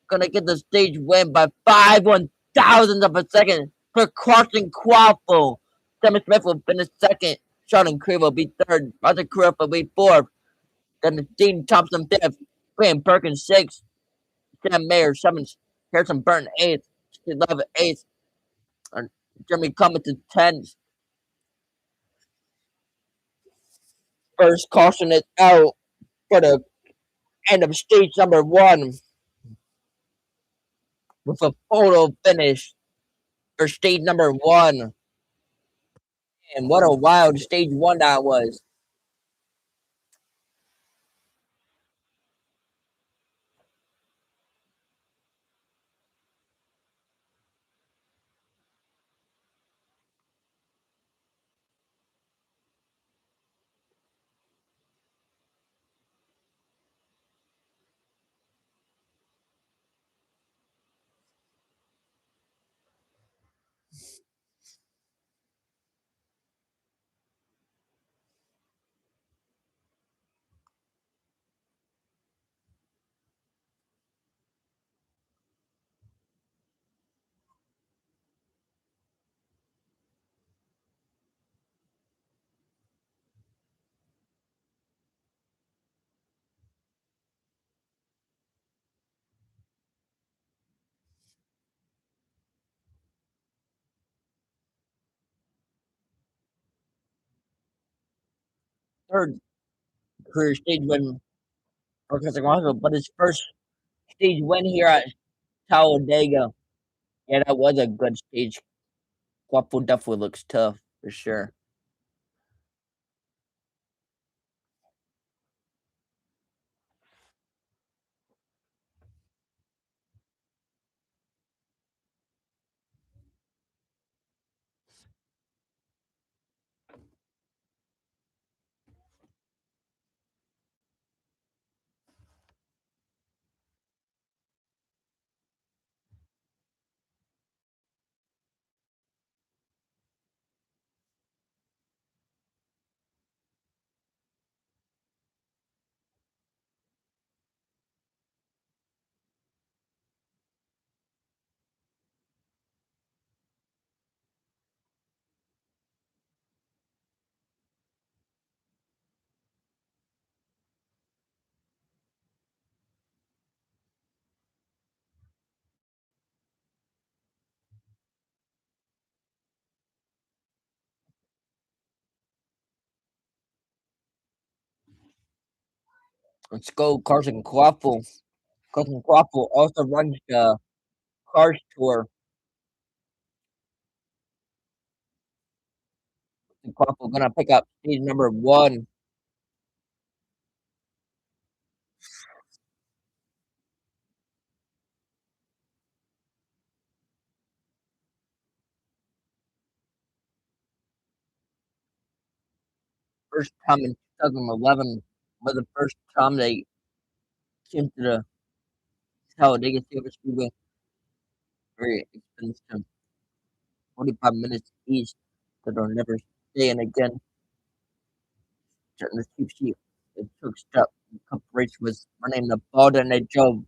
Gonna get the stage win by 5/1000 of a second for Carson Quaffle. Sammy Smith will finish second. Sheldon Creed will be third. Roger Crew will be fourth. Then Dean Thompson fifth. Graham Perkins sixth. Sam Mayer seventh. Harrison Burton eighth. Steve Love eighth. And Jeremy Cummins is 10th. First caution is out for the end of stage number 1 with a photo finish for stage number 1. And what a wild stage 1 that was. third career stage win for Cousin, but his first stage win here at Talladega. Yeah, that was a good stage. Guapo definitely looks tough for sure. Let's go, Carson Guapo. Carson Guapo also runs the Cars Tour. Guapo gonna pick up stage number one. First time in 2011 was the first time they came to the Talladega Superspeedway. Very expensive, 45 minutes east. So they'll never stay in again. Starting the cheap sheet. It took step. The cup race was running the ball and they drove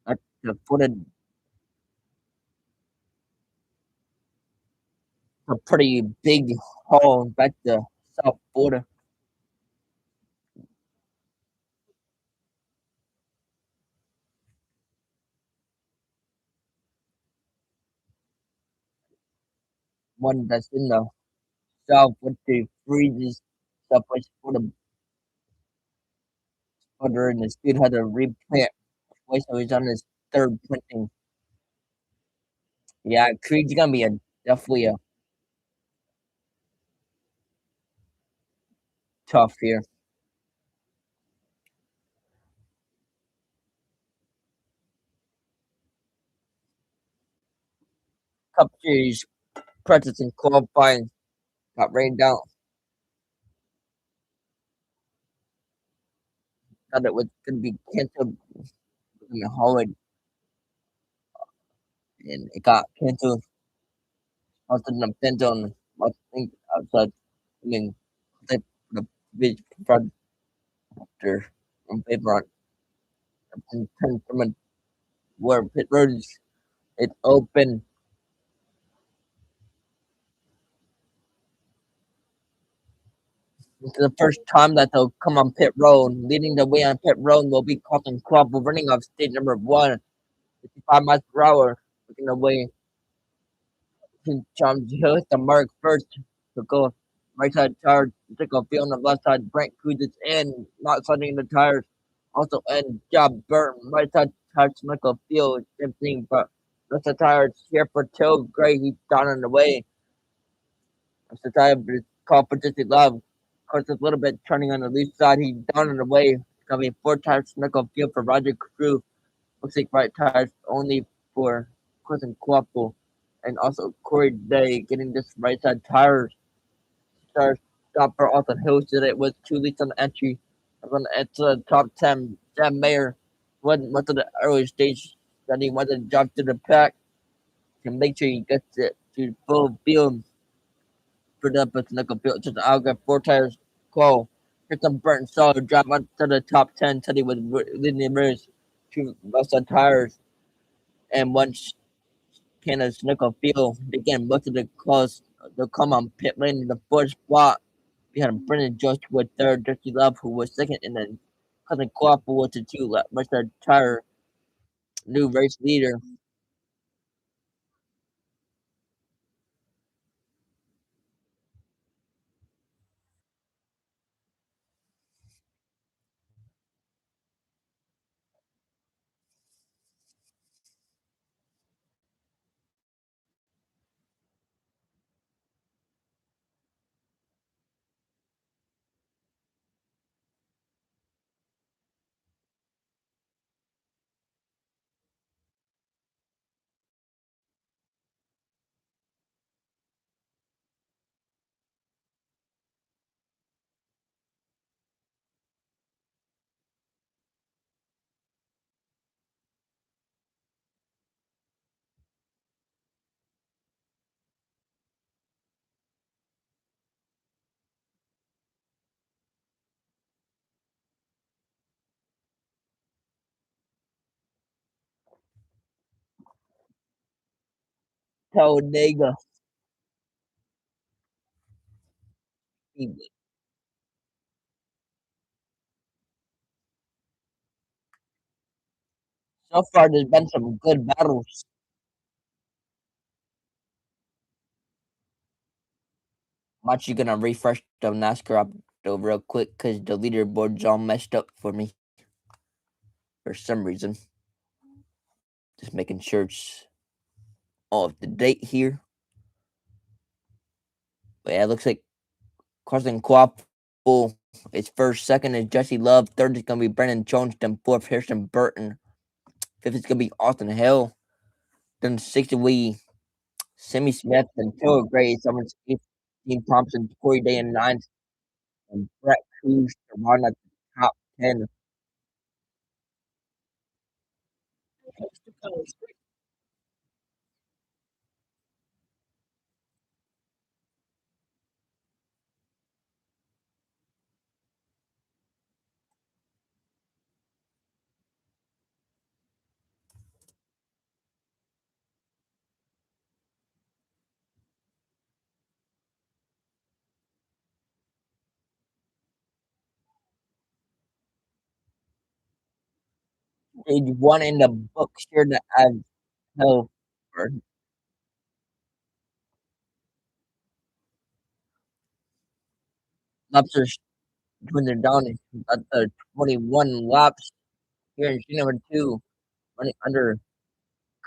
at the footed a pretty big hole back to South Florida. One that's in the south with the freezes someplace for the butter and the dude had to replant twice so he's on his third printing. Yeah, Creed's gonna be a definitely a tough here. Cup Series practice and qualifying got rained out. Thought it was gonna be canceled in the holiday and it got canceled. I was in the Pentagon. I think outside. I mean, they put a big projector on paper on and turned from a, where pit road is. It's open. This is the first time that they'll come on pit road. Leading the way on pit road will be Colton Club. We're running off stage number one, 55 miles per hour. Looking away. John Hill hit the mark first to go right side tire. Take a field on the left side. Brent Cruz is in, not sliding the tires. Also in Job Burton, right side tire to Michael Field. Same thing, but left side tires here for Till Gray. He's down on the way. Left side tire, but it's called for Jesse Love. Of course, a little bit turning on the lead side. He's down on the way. It's gonna be four tires to Michael Field for Roger Crew. Looks like right tires only for Cousin Quapo and also Corey Day getting this right side tires. Start stop for Austin Hill did it with two leads on the entry. I'm gonna enter the top 10. Sam Mayer went to the early stage that he wanted to jump to the pack to make sure he gets it to full field for the Pacific field. Just I'll get four tires call. Kristen Burton saw her drop up to the top 10 till he was leading the race. Two left side tires and once Canada's nickel field began most of the close the come on pit lane in the fourth spot. We had Brendan Jost with third, Jesse Love who was second, and then Cousin Quapo was the two left. But the entire new race leader. Talladega Speedway. So far, there's been some good battles. I'm actually gonna refresh the NASCAR up though real quick because the leaderboard's all messed up for me for some reason. Just making sure it's all up to date here. But yeah, it looks like Carson Quapple is first. Second is Jesse Love. Third is gonna be Brennan Jones. Then fourth, Harrison Burton. Fifth is gonna be Austin Hill. Then sixth will be Sammy Smith and Taylor Gray. Seventh, eighth, Dean Thompson, Corey Day, and ninth, and Brett Cruz to run at the top 10. Stage one in the books here that I've held for laps are dwindling down at the 21 laps here in sheet number two, running under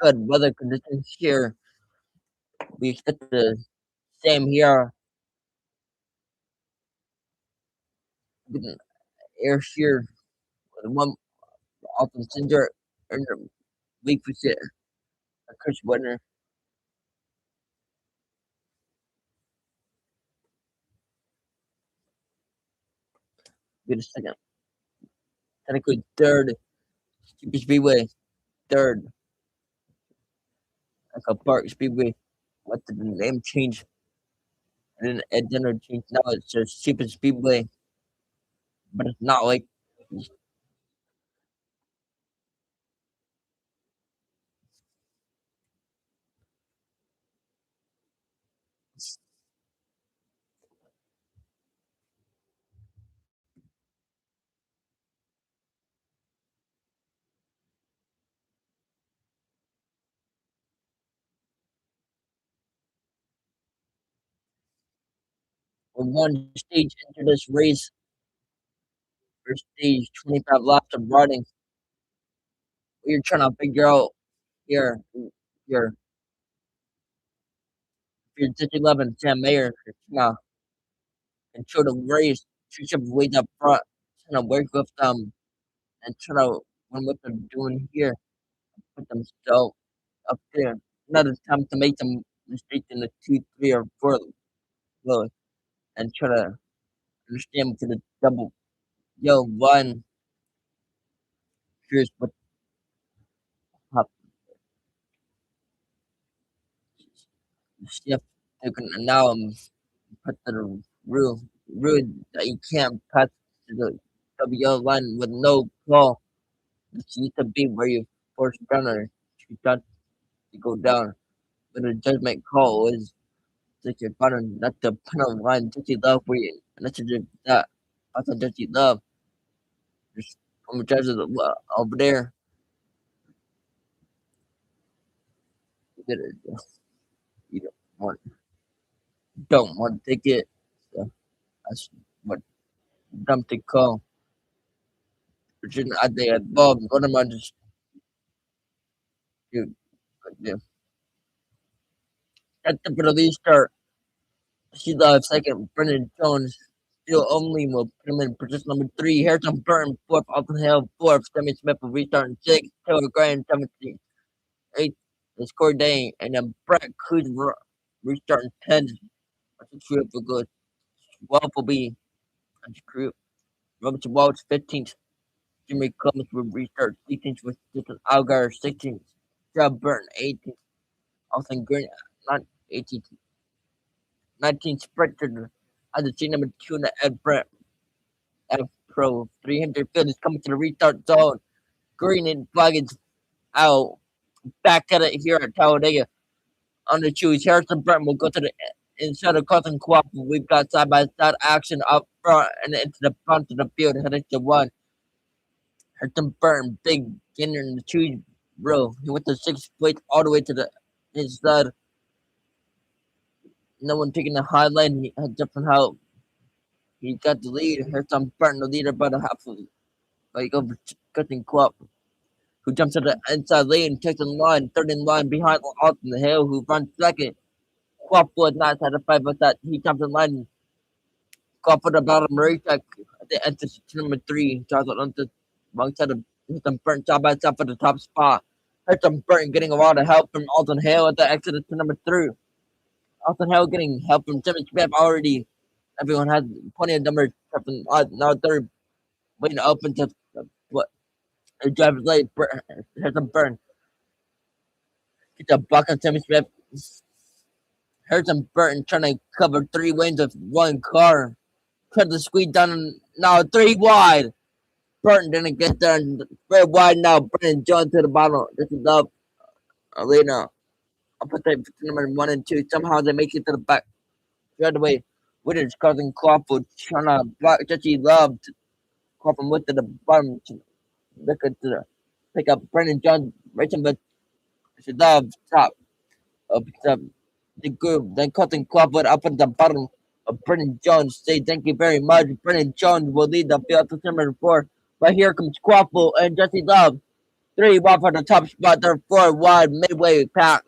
good weather conditions here. We expect the same here with an air shear, one Alton Cinder in the week we sit a Chris Winner. Get a second. Technically third, Speedway, third, Echo Park Speedway. What the name change? And then Ed Dinner changed now it's just Super Speedway, but it's not like one stage into this race. First stage, 25 laps of riding. What you're trying to figure out here, here, if you're just 11, Sam Mayer, you're trying to control the race, shoot your way up front, trying to work with them, and try to win what they're doing here, put themselves up there. Another time to make them mistake in the 2, 3, or 4 row, and try to understand to the double. Yo, one, here's what happened. Shift, you can now put the rule that you can't pass to the WO line with no call. This used to be where you force runner to start to go down. But a judgment call is such a button, not the penalty line that you love where you and that's just that. Also that you love. Just from the judges over there. You gotta you don't want to take it. So that's what dumb to call. But you know, I think involved one of my just you yeah. At the release start she loves second. Brendan Jones still only will put him in position number three. Harrison Burton fourth. Alton Hill fourth. Sammy Smith will restart in sixth. Taylor Graham 17th. Eighth is Corey Day. And then Brett Cruz restart in 10th. That's a true for good. 12th will be a crew. Robert Walsh 15th. Jimmy Clemens will restart 16th with Justin Algar 16th. Job Burton 18th. Austin Green not 18th. 19th sprinter at the team number two in the Ed Brett F Pro 300 field is coming to the restart zone. Green and flag is out. Back at it here at Talladega. on the choose. Harrison Burton will go to the inside of Carson Cooperative. We've got side by side action up front and into the front of the field, heading to one. Harrison Burton, big gainer in the choose row. He went to 6th place all the way to the inside. No one taking the high line. He had different help. He got the lead. Harrison Burton, the leader, about a half of like over Carson Cooperative, who jumps to the inside lane, takes in line, third in line behind Austin Hill, who runs second. Crawford not satisfied with that. He jumps in line. Crawford about a racetrack at the entrance to number 3. Charles on the wrong side of Harrison Burton, side by side for the top spot. Harrison Burton getting a lot of help from Alton Hill at the exit to number 3. Alton Hill getting help from Jimmy Smith already. Everyone has plenty of numbers from now third waiting to open to what the driver's late. Harrison Burton get the block on Jimmy Smith. Harrison Burton trying to cover 3 lanes with one car. Tried to squeeze down now 3 wide. Burton didn't get there. Very wide now. Brennan Jones to the bottom. This is up. Elena. I'll put that number 1 and 2. Somehow they make it to the back. Right away. Winners causing Crawford trying to block Jesse Love. Crawford went to the bottom. Look at the pick up Brennan Jones. Racing but Jesse Love top of the group. Then cutting Crawford up at the bottom of Brennan Jones. Say thank you very much. Brennan Jones will lead the field to number 4. But here comes Crawford and Jesse Love. 3 wide for the top spot. They're 4 wide midway pack.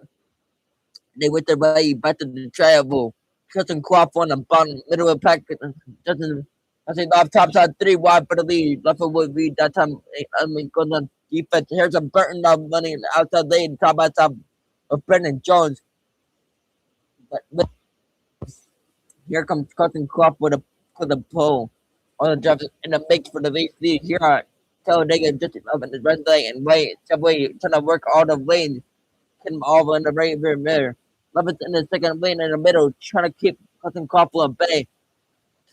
They went their way back to the travel. Justin Crawford on the bottom middle of the pack. Justin Jesse Love top side 3 wide for the lead. Left would lead that time. I mean, going on defense. Here's a Burton now running outside lane top by top of Brennan Jones. But here comes Justin Crawford with the pole on the drive in the mix for the race lead. Here are Talladega just up in the red lane and wait. Subway trying to work all the lanes. Get them all in the right rear mirror. Levin's in the second lane in the middle, trying to keep Justin Crawford at bay.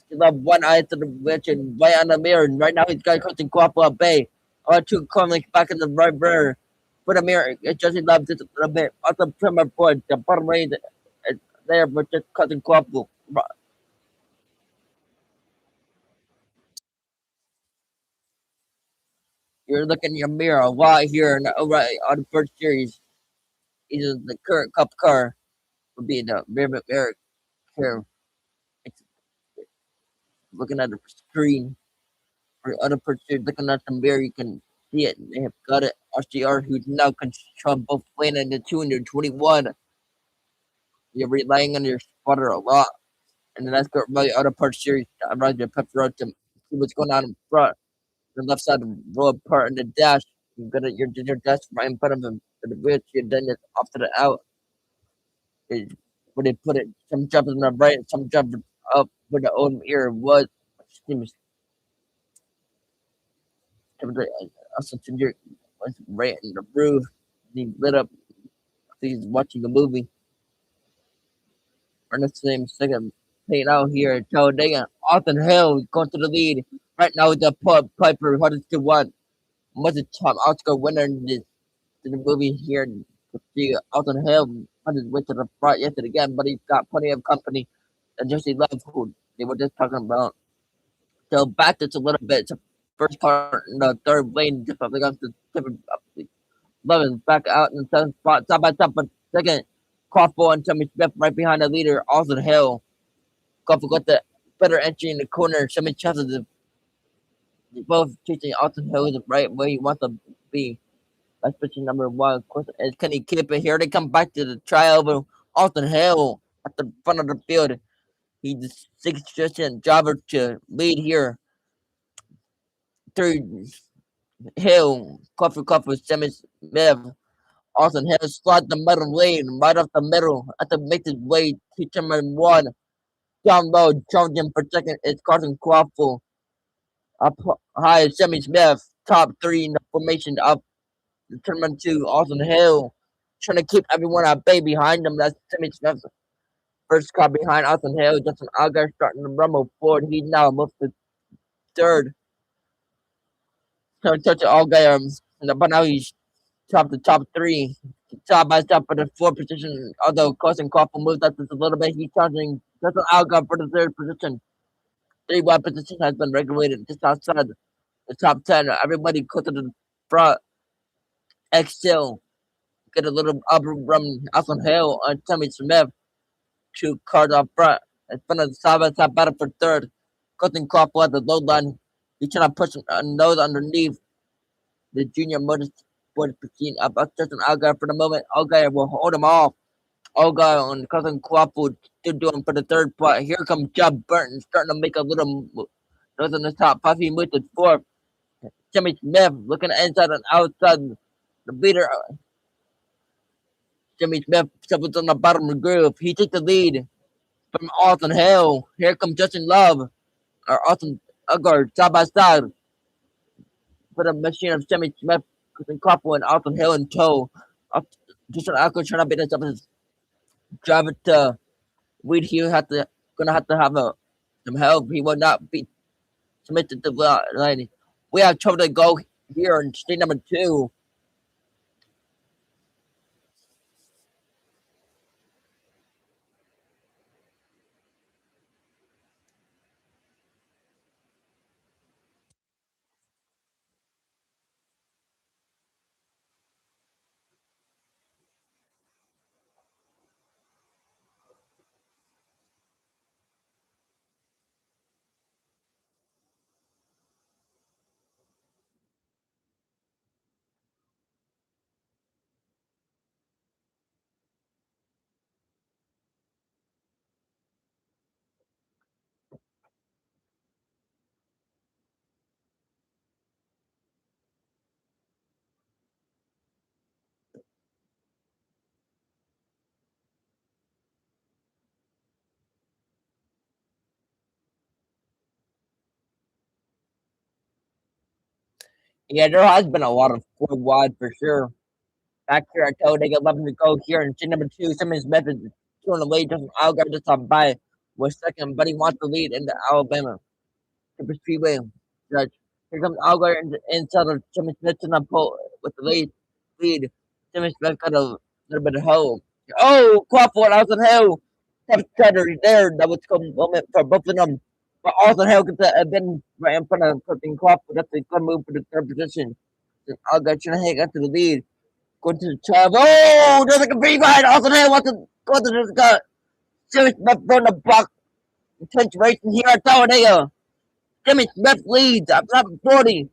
Still have one eye to the witch and right on the mirror. And right now he's got Justin Crawford at bay. All 2 corners back in the right rear. For the mirror, it's Justin Love just a little bit. Also, trimmer board, the bottom range there, but just Justin Crawford. You're looking in your mirror a lot here in the Oreilly on the first series. Either the current cup car would be the rear mirror here. It's looking at the screen. For the other person looking at the mirror, you can see it. They have got it. RCR, who's now controlling both lane and the 221. You're relying on your spotter a lot. And then that's got really other part series. I'm running the pep road to see what's going on in front. The left side of the road part in the dash. You got your dash right in front of him to the bridge. You're done it off to the out. Where they put it, some jumping on the right, some jumping up where the old ear was. Seems also Ginger was right in the roof. He lit up. He's watching a movie. Or the same second playing out here at Talladega. Austin Hill going to the lead. Right now with the Piper 100-1. Was the top Oscar winner in the movie here. See Austin Hill on his way to the front yet again, but he's got plenty of company. And Jesse Love, who they were just talking about. So back just a little bit. So first car in the third lane, just up against the different. Love is back out in the 7th spot, top by top, but second. Crawford and Tommy Smith right behind the leader, Austin Hill. Crawford got the better entry in the corner. Tommy chances both chasing Austin Hill the right where he wants to be. That's pitching number 1. Of course, is can he keep it here? They come back to the tryover. Austin Hill at the front of the field. He's the 6th position driver to lead here. 3rd Hill, Crawford, Sammy Smith. Austin Hill slot the middle lane, right off the middle, at the make his way to turn 1. Down low, charging for second is Carson Crawford. Up high, Sammy Smith, top 3 in the formation up the turn 2, Austin Hill. Trying to keep everyone at bay behind them. That's Sammy Smith's first car behind Austin Hill. Justin Allgaier starting to rumble forward. He's now moved to 3rd. So touch Allgaier, but now he's the top 3. Side by side for the fourth position. Although Carson Crawford moved up just a little bit, he's charging Justin Algar for the third position. 3 wide position has been regulated just outside the top 10. Everybody close to the front. Excel get a little upper run out on Hill on Tommy Smith. 2 cars up front. In front of the side by side battle for third. Carson Crawford at the low line. He's trying to push a nose underneath the junior motorsport machine up Justin Algar for the moment. Algar will hold him off. Olga and Cousin Crawford still doing for the third spot. Here comes Job Burton starting to make a little noise in the top 5. He moved to fourth. Jimmy Smith looking inside and outside. The leader, Jimmy Smith, was on the bottom of the groove. He takes the lead from Austin Hill. Here comes Justin Love, or Austin Uggar, side by side for the machine of Jimmy Smith, Cousin Crawford, and Austin Hill in tow. Justin Uggar trying to beat us up his driver to Weed. He gonna have to have some help. He will not be submitted to the line. We have trouble to go here in state number 2. Yeah, there has been a lot of 4 wide for sure. Back here at Talladega, 11 to go here in state number 2. Simmons Smith is 2 on the lead. Justin Algar just on by with second, but he wants the lead in the Alabama Superspeedway. Judge. Here comes Algar inside of Simmons Smith in the pole with the lead. Simmons Smith got a little bit of hope. Oh, Crawford, Austin Hill. Step cutter there. That was a good moment for both of them. But Austin Hill gets a been right in front of Clifton Crawford. That's a good move for the third position. Algar trying to hang on to the lead. Going to the 12. Oh, there's like a free ride. Austin Hill wants to go to this guy. Jimmy Smith from the block. Twitch racing here at Talladega. Jimmy Smith leads. I'm top 40.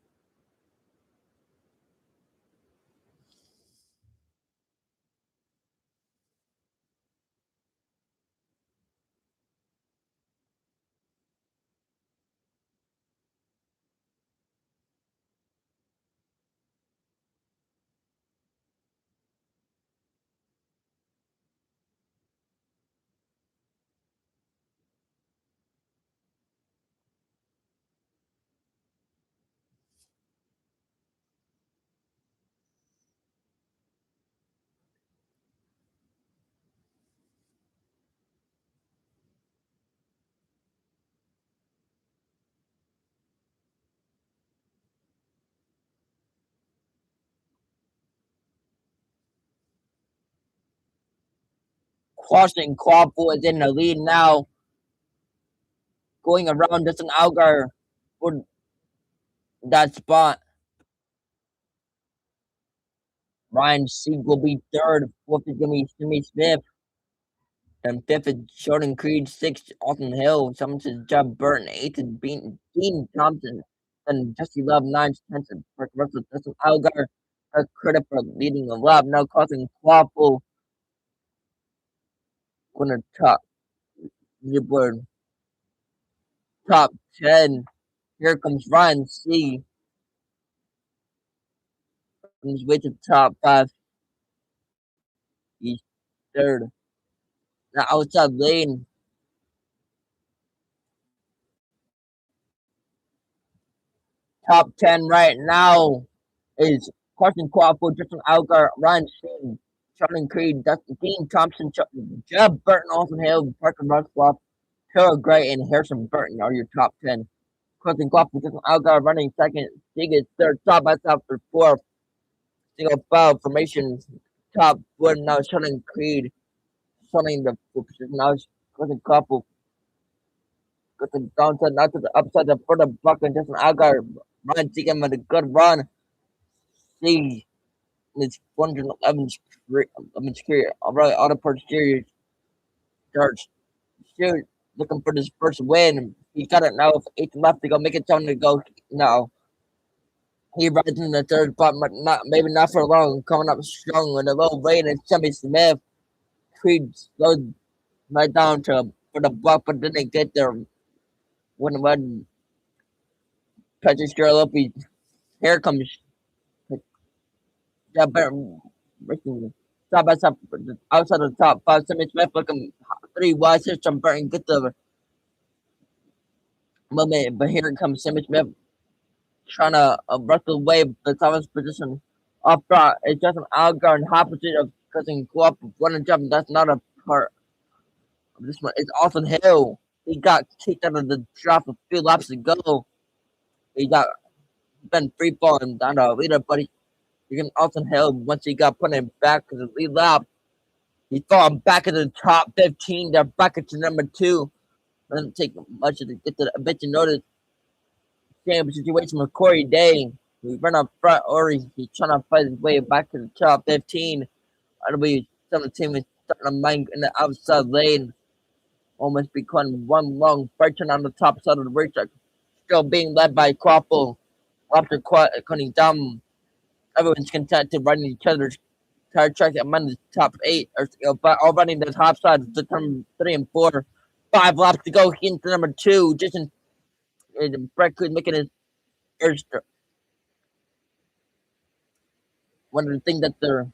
Crossing Crawford is in the lead now. Going around Justin Algar for that spot. Ryan Sieg will be third. Fourth is going to be Jimmy Smith. Then fifth is Jordan Creed. Sixth, Austin Hill. Seventh is Jeff Burton. Eighth is Dean Thompson. Then Jesse Love. Ninth, tenth is Russell. Justin Algar. Credit for leading the lap. Now crossing Crawford. Going to top 10. Here comes Ryan C. On his way to the top 5. He's third. Now outside lane. Top 10 right now is Carson Crawford, Justin Algar, Ryan Sheen, Sheldon Creed, Dustin Dean Thompson, Jeb Burton, Austin Hill, Parker Russell, Taylor Gray, and Harrison Burton are your top 10. Carson Crawford, Justin Algar running second. Sig is third. Top by top for fourth. Single foul formation top one now, Sheldon Creed, shutting the position now, causing couple, got the downside, now to the upside, the further block, and just an Agar, Ryan Seacom with a good run, see, it's 111's career, alright, auto parts series, starts, shoot, looking for this first win, he got it now with 8 left to go, make it time to go now. He rides in the third spot, but not maybe not for long. Coming up strong with a low rate and Sammy Smith. Creed slowed right down to for the block, but didn't get there when Patrick Scarlopi here comes yeah, but side by side outside of the top five. Sammy Smith looking 3 wide system Burton get the moment, but here comes Sammy Smith trying to wrestle away the Thomas position up front. It's just an outguard and opposite of cutting go up one and jump. That's not a part of this one. It's Austin Hill. He got kicked out of the draft a few laps ago. He got been free falling down the leader, but you can Austin Hill once he got put in back to the lead lap. He fell back in the top 15. They're back into number 2. Doesn't take much to get to the, I bet you notice same situation with Corey Day. He ran up front, or he's trying to fight his way back to the top 15. I believe some of the team is starting to mind in the outside lane. Almost becoming one long fighting on the top side of the racetrack. Still being led by Quaffle. After cutting down, everyone's content to running each other's tire track among the top 8, or all running the top side of the turn 3 and 4. 5 laps to go into number 2. Just in Brett Could making his first. One of the things that they're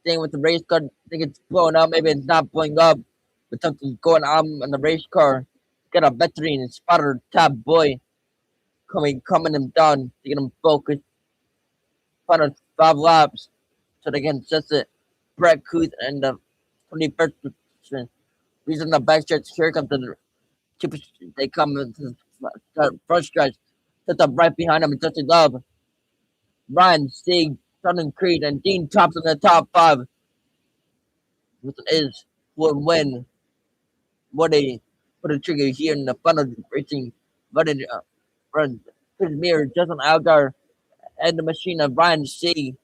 saying with the race car, I think it's blowing up. Maybe it's not blowing up, but something's going on in the race car. Got a veteran spotter top boy coming him down to get him focused. Final 5 laps so they can assess it. Brett Kuth and the 21st position. Reason the back stretch here comes the they come into the front stretch. Set up right behind him and Justin Love. Ryan Sieg, Sheldon Creed, and Dean Thompson in the top 5. This is will win. What they put a trigger here in the final racing running run. Chris Mir, Justin Algar, and the machine of Ryan C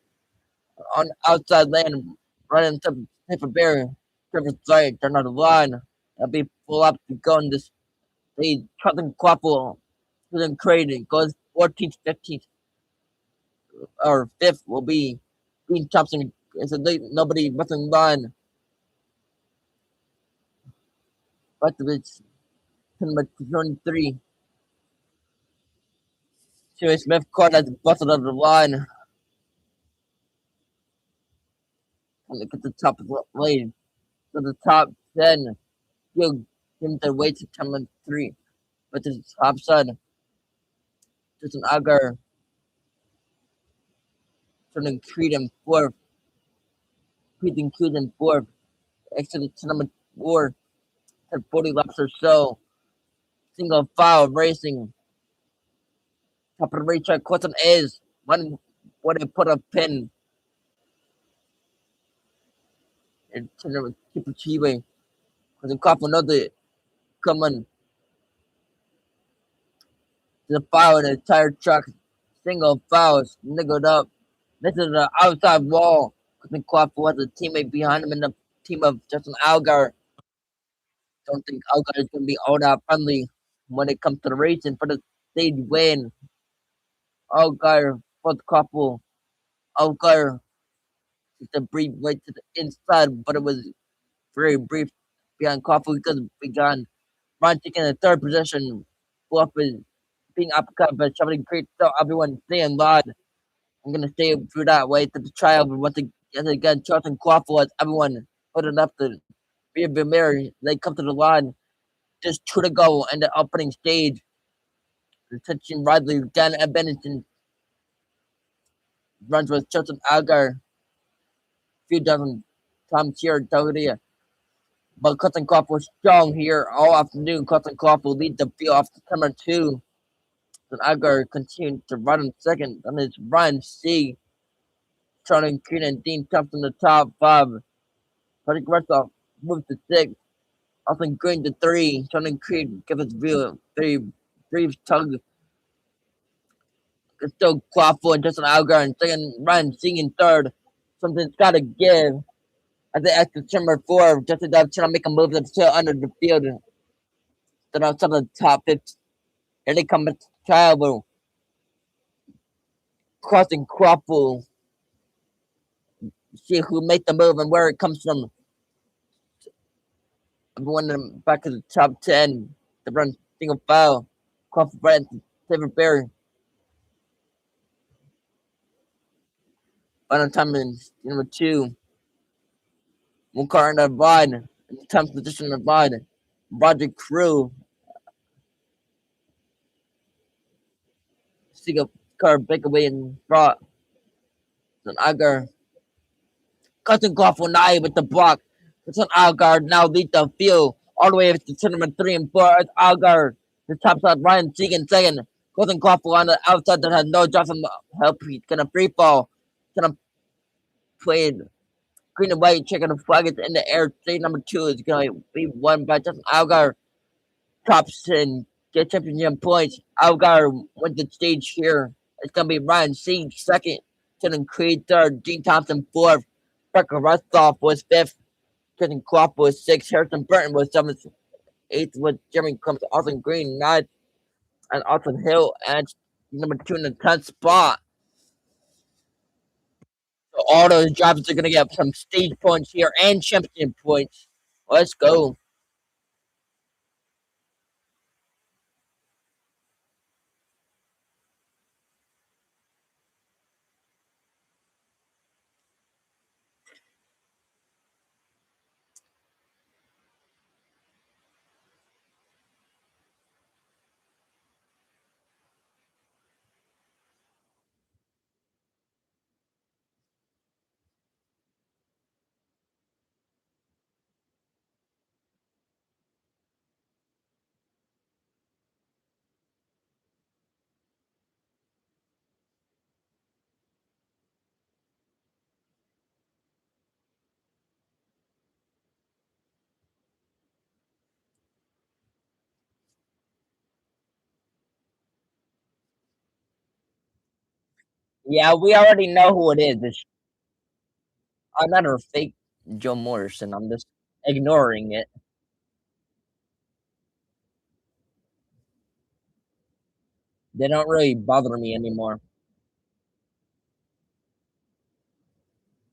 on outside lane running to Paper Bear. Trevor Slide, turn on the line. That'll be full up to go in this lead. Charlton Quapple, Susan Creighton goes 14th, 15th, or 5th will be Dean Thompson. It's a late, nobody wasn't line. But it's number 23. Sherry Smith caught at the bottom of the line. And look at the top of the lane. So the top 10 will him their way to number 3. But the top side, there's an Agar turning Creed in 4th. Creed in 4th. Exit to number 4. At 40 laps or so. Single file racing. Top of the racetrack question is when would they put a pin into the Superspeedway? Because the cop another coming to the file in the entire truck. Single files niggled up. This is the outside wall. Because the cop was a teammate behind him in the team of Justin Algar. Don't think Algar is going to be all that friendly when it comes to the racing for the stage win. Algar for the couple. Algar just a brief way to the inside, but it was very brief behind Coffee because it began. Ron taking the 3rd position. Fluff is being upcut by Sheldon Creek, so everyone staying live. I'm gonna stay through that way to the trial, but once again, Charlton Quaffle as everyone putting up the rear view mirror. They come to the line, just 2 to go in the opening stage. Touching Ridley, Dan and Bennington runs with Charlton Algar. Few dozen times here in Talladega. But Cotton Clough was strong here all afternoon. Cotton Clough will lead the field off September 2. And Agar continued to run in second. And it's Ryan C. Charlie Green and Dean Thompson the top five. Patrick Russell moved to six. Austin Green to three. Charlie Creed gives us very brief tug. It's still Crawford and Justin Algar and second. Ryan Singh in third. Something's got to give. As they exit number four, Justin Dove trying to make a move that's still under the field. Then outside of the top 50. Here they come at Travel. Crossing Crawford. See who made the move and where it comes from. Everyone in the back of the top 10. The run single foul. Crawford Brand, David Berry. Final time in number two. One car in the ride. In the 10th position in the ride. Roger Crew. Single car breakaway in front. Then Agar. Cutting Crawford now with the block. It's on Algar now lead the field all the way to tournament 3 and 4. It's Algar. The top side Ryan Segan second. Cutting Crawford on the outside that has no drop from help. He's gonna free fall. Gonna play green and white, checking the flag is in the air. Stage number two is gonna be won by Justin Algar. Thompson get championship points. Algar went the stage here. It's gonna be Ryan Segan second. Shannon Creed third. Gene Thompson fourth. Parker Rustolph was fifth. Tristan Klopp was sixth. Harrison Burton was seventh. Eighth was Jeremy Combs. Austin Green ninth. And Austin Hill and number two in the 10th spot. So all those drivers are going to get some stage points here and championship points. Let's go. Yeah, we already know who it is. It's another fake Joe Morrison. I'm just ignoring it. They don't really bother me anymore.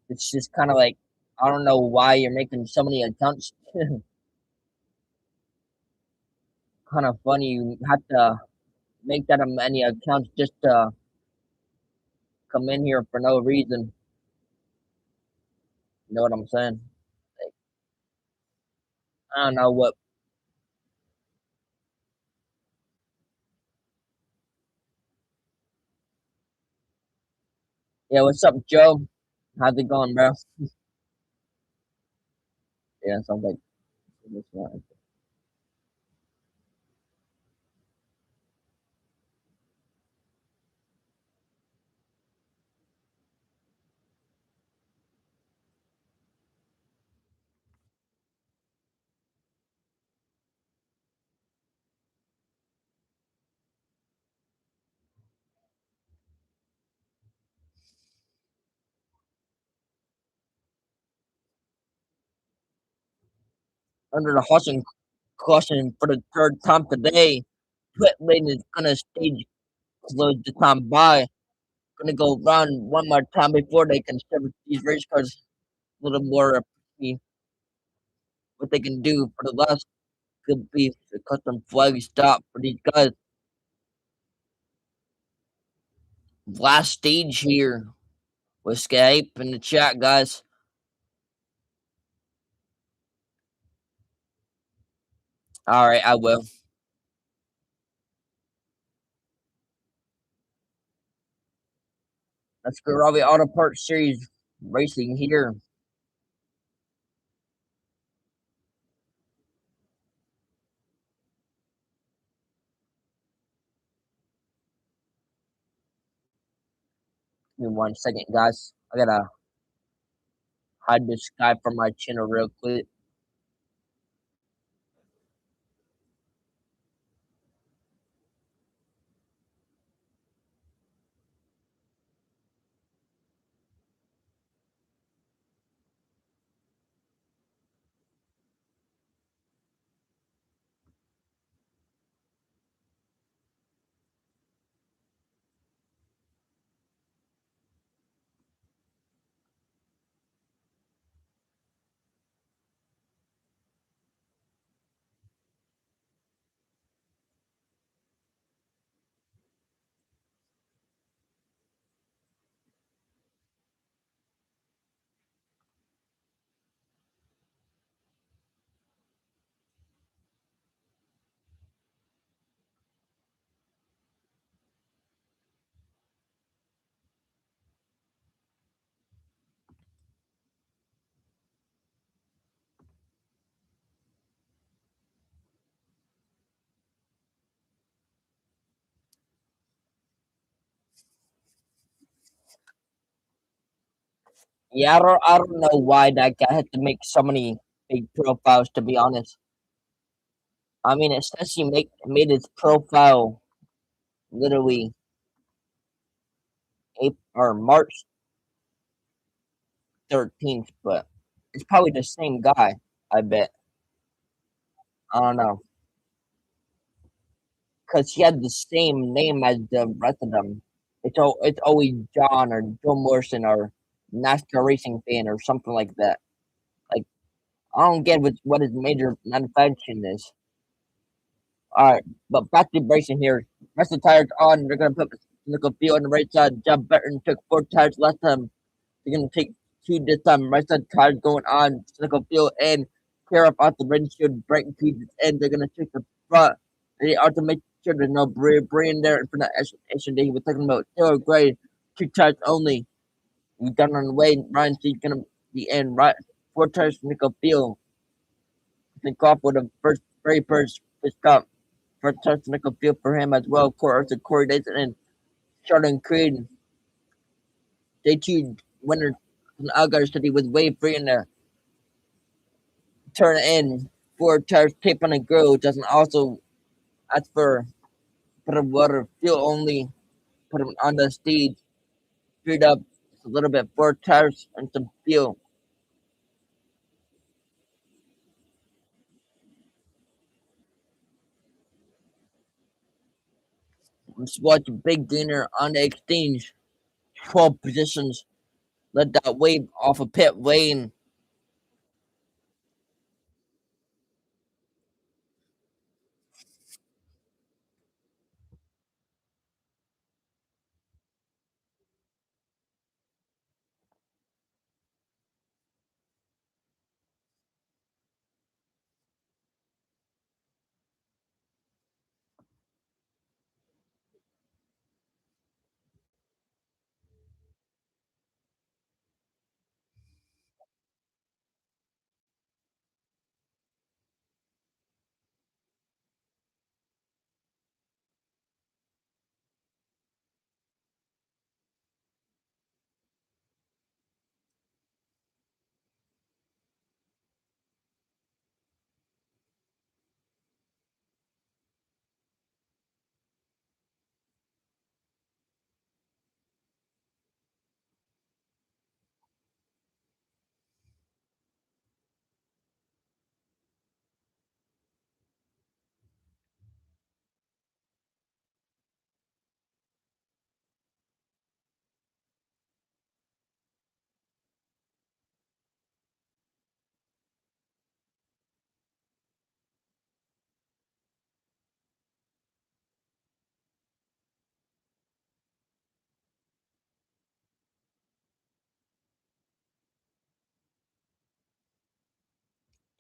It's just kind of like, I don't know why you're making so many accounts. Kind of funny. You have to make that many accounts just to come in here for no reason. You know what I'm saying? Like, I don't know what. Yeah, what's up, Joe? How's it going, bro? Yeah, sounds like this one. Under the Hawson caution for the third time today. Pit lane is gonna stage close the time by. Gonna go round one more time before they can service these race cars a little more. See what they can do for the last could be the custom flag stop for these guys. Last stage here. Escape in the chat, guys. All right, I will. Let's go, Robbie Auto Parts Series racing here. Give me 1 second, guys. I gotta hide this guy from my channel real quick. Yeah, I don't know why that guy had to make so many big profiles. To be honest, I mean, it says he made his profile literally April or March 13th, but it's probably the same guy. I bet. I don't know, cause he had the same name as the rest of them. It's always John or Joe Morrison or NASCAR racing fan or something like that. Like I don't get what his major manufacturing is. All right, but back to racing here. Rest of the tires on. They're gonna put Nickel Field on the right side. John Burton took 4 tires last time. They're gonna take 2 this time. Right side tires going on. Nickel Field and clear up out the windshield. Brighton Peter's and they're gonna check the front. They also make sure there's no debris in there for that action that he was talking about. Taylor Gray, 2 tires only. He's done on the way. Ryan C's gonna be in right. 4 tires for Nickel Field. Think off with the very first pit stop. First touch nickel field for him as well. Corey Dayton and Sheldon Creed. Day two winner from Algar said he was way free in the turn in. 4 tires tape on the grill. Doesn't also ask for put of water, fuel only. Put him on the stage. Speed up a little bit. 4 tires and some fuel. Just watch Big Dinner on the exchange. 12 positions. Let that wave off a pit lane.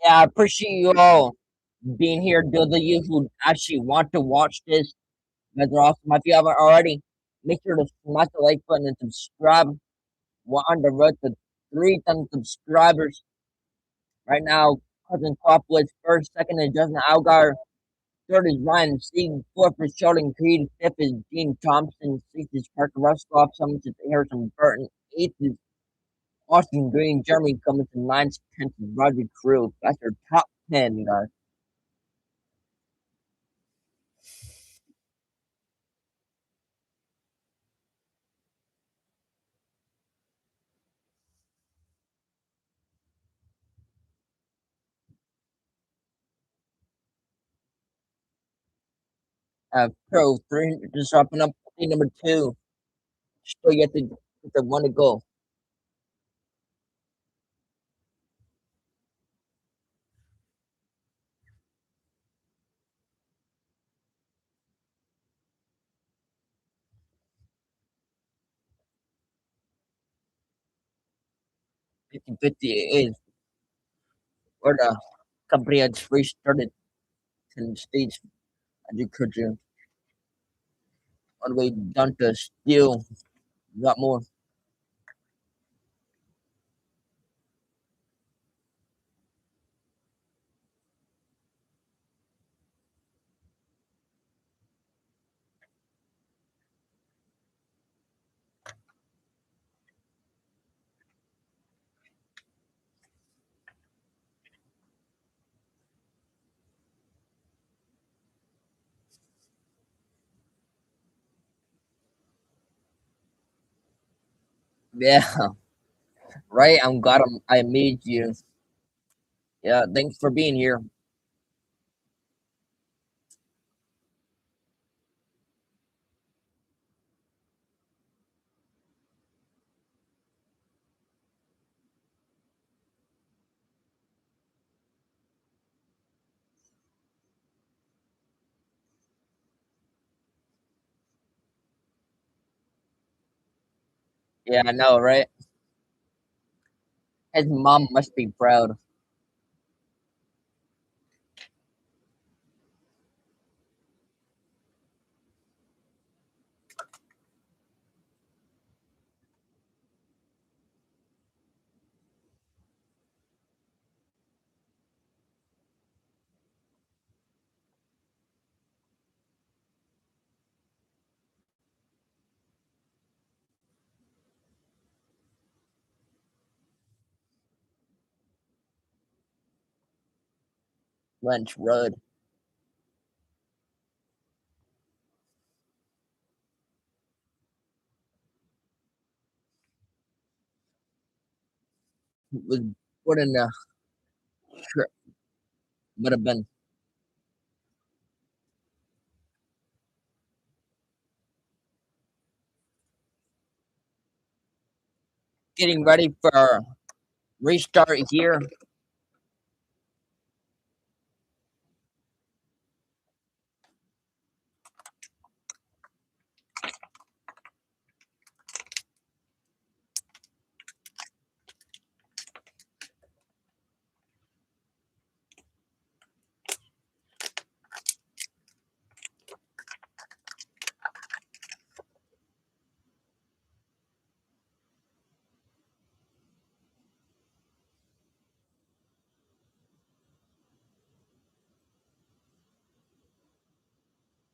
Yeah, I appreciate you all being here. Those of you who actually want to watch this, you guys are awesome. If you haven't already, make sure to smash the like button and subscribe. We're on the road to 3,000 subscribers right now. Cousin Cropwood first, second is Justin Algar, third is Ryan Seaton, fourth is Sheldon Creed, fifth is Gene Thompson, sixth is Parker Rushcroft, seventh is Harrison Burton, eighth is Austin Green, Germany coming to ninth, 10th, Roger Crew. That's your top 10, guys. Pro 300 just wrapping up number 2. Still yet to get the one to go. 50-50 is where the company has restarted in the States agriculture all the way down to steel, a lot more. Yeah, right. I'm glad I made you. Yeah, thanks for being here. Yeah, I know, right? His mom must be proud. Lynch Road was put in the script, would have been getting ready for restart here.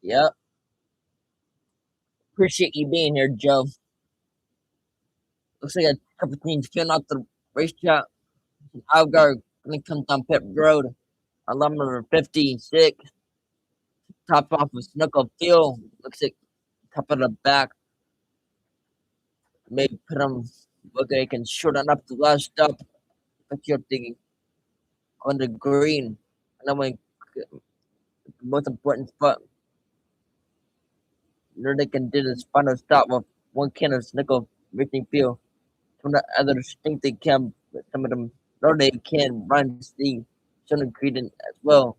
Yep. Appreciate you being here, Joe. Looks like a couple teams filling out the racetrack. Algar gonna come down pit road. Alarm number 56. Top off with Snuckle Field. Looks like top of the back. Maybe put them look they can shorten up the last stop. But you're thinking on the green. And then when the most important spot where they can do this final stop with one can of Snuckle Racing Field. Some of the others think they can, but some of them know they can run the Southern Creedon as well.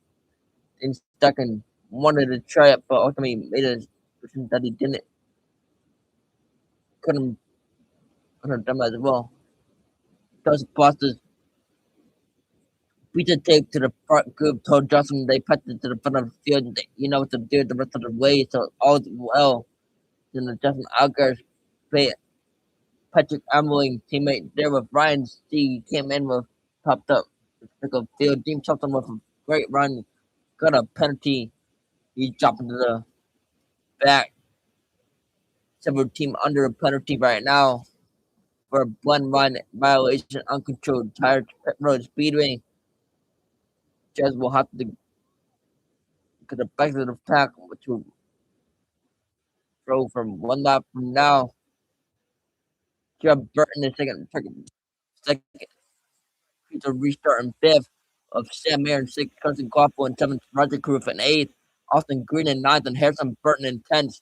And stuck and wanted to try it, but ultimately made a decision that he didn't. Couldn't done as well. Those bosses beat the tape to the front group, told Justin they put it to the front of the field. And you know what to do the rest of the way, so all well. Then the Justin Algar's Patrick Ameling teammate there with Ryan C came in with popped up. The field team chopped him with a great run, got a penalty. He dropped into the back. Several team under a penalty right now. for a blend run violation, uncontrolled tire pit road speedway. Judge will have to get the back of the pack to throw from one lap from now. Jeb Burton is second to restart in fifth of Sam Mayer in sixth, Carson Guapo in seventh, Roger Cruz in eighth, Austin Green in ninth, and Harrison Burton in 10th.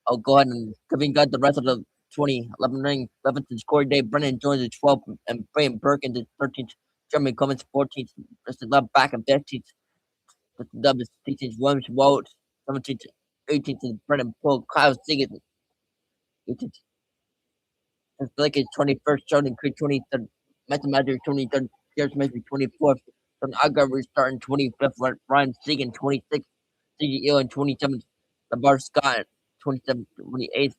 I'll go ahead and Kevin got the rest of the 2011 ring. 11th is Corey Day, Brennan Jones is 12th, and Brian Perkins is 13th, Jeremy Cummins 14th, Justin Love back in 15th, Justin Dub is 16th, Williams Walt 17th, 18th is Brennan Poole, Kyle Siggins 18th, and Blake is 21st, Jordan Creek 23rd, Matthew Magic 23rd, Pierce Mason 24th, John Agar restarting 25th, Ryan Segan 26th, CEO in 27th, LeVar Scott 27th, 28th,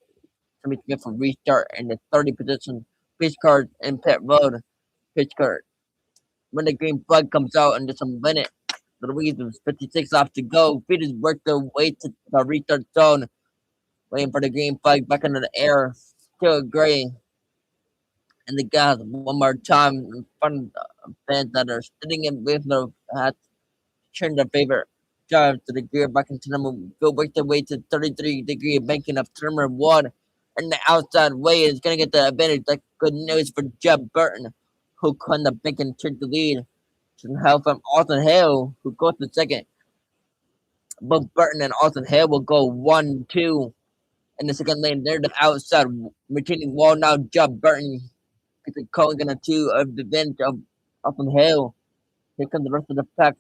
Timmy Smith for restart in the 30th position, pitch card in pit road, pitch card. When the green flag comes out in just a minute, the reasons 56 laps to go, Peters worked their way to the restart zone, waiting for the green flag back into the air, still gray. And the gas one more time in front of fans that are sitting in with their hats turn their favor. Drive to the gear back into number go work their way to 33-degree banking of number one. And the outside way is gonna get the advantage. That's good news for Jeb Burton, who can the bank and took the lead. Some help from Austin Hale, who goes to second. Both Burton and Austin Hale will go 1-2 in the second lane. They're the outside retaining wall now. Jeb Burton calling on a two of the bench of Austin Hale. Here comes the rest of the pack.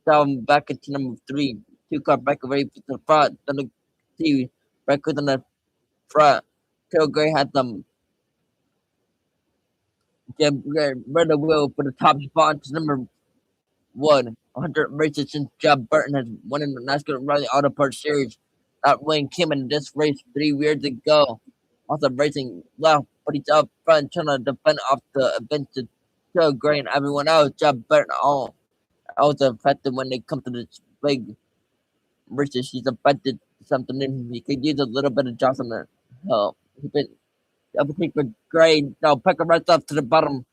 Down back into number three. Two car back away to the front. Then the two back on the front. Tail Gray had them. Jeb Red Wheel for the top spot to number one. 100 races since Jeb Burton has won in the NASCAR Rally Auto Parts Series. That win came in this race 3 years ago. Also racing left, but he's up front trying to defend off the event to Tail Gray and everyone else. Jeb Burton all also affected when they come to this big races. He's affected something and he could use a little bit of adjustment help. He been everything for Gray. Now pick a right up to the bottom.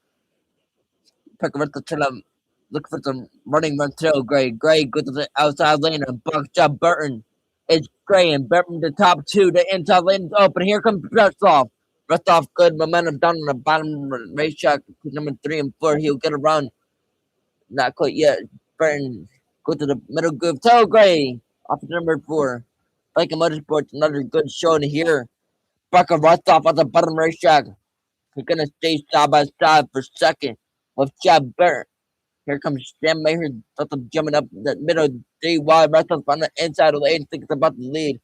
Pick a right up to the look for some running run through Gray. Gray go to the outside lane and box job Burton. It's Gray and Burton the top two. The inside lane is open. Here comes Restoff. Restoff good momentum down on the bottom racetrack. Number 3 and 4. He'll get around. Not quite yet. Burton go to the middle groove. Tail Gray off to number 4. Viking Motorsports, another good showing here. Barker Restoff on the bottom racetrack. He's gonna stay side by side for second with Chad Burton. Here comes Sam Mayer, jumping up the middle, 3 wide, Restoff on the inside of the lane, thinks about the lead.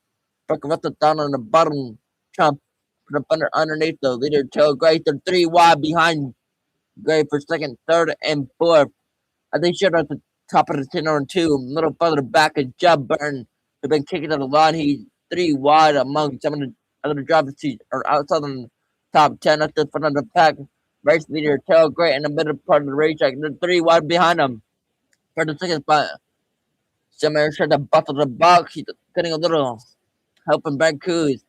Barker Restoff down on the bottom, trying to put up underneath the leader. Tail Gray to 3 wide behind Gray for second, third, and fourth. I think should at the top of the 10 on 2, a little further back is Jeb Burton, who's been kicking to the line. He's 3 wide among some of the other drivers who are outside on the top 10 at the front of the pack. Race leader Tail Gray in the middle part of the racetrack. They're 3 wide behind him for the second spot. Samir tried to buffle the box. He's getting a little help from Brad Cruz.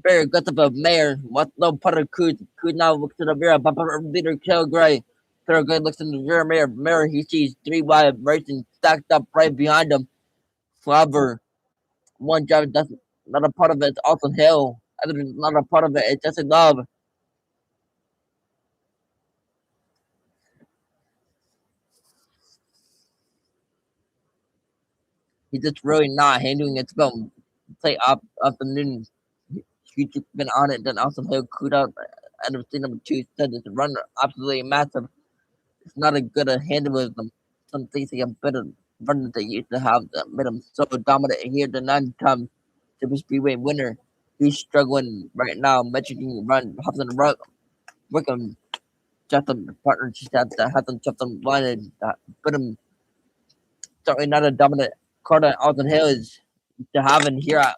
Very aggressive of Mayer. What's low part of Cruz? Cruz now looks to the rear. Bumper leader Tail Gray. Tail Gray looks in the rear mirror. He sees 3 wide racing stacked up right behind him. However, one driver that's not a part of it is Austin Hill. Other than not a part of it, it's Justin Love. He's just really not handling it. Well, play up afternoon. He's just been on it. Then Austin Hill cooled out. NFC number 2 said this run absolutely massive. It's not a good handle with them. Some things they have better runners they used to have that made him so dominant here. The 9-time Superspeedway winner. He's struggling right now. Mentioning run, hops on the run, working just on the partner. She had to have them jump on the line and put him certainly not a dominant car that Austin Hill is to having here at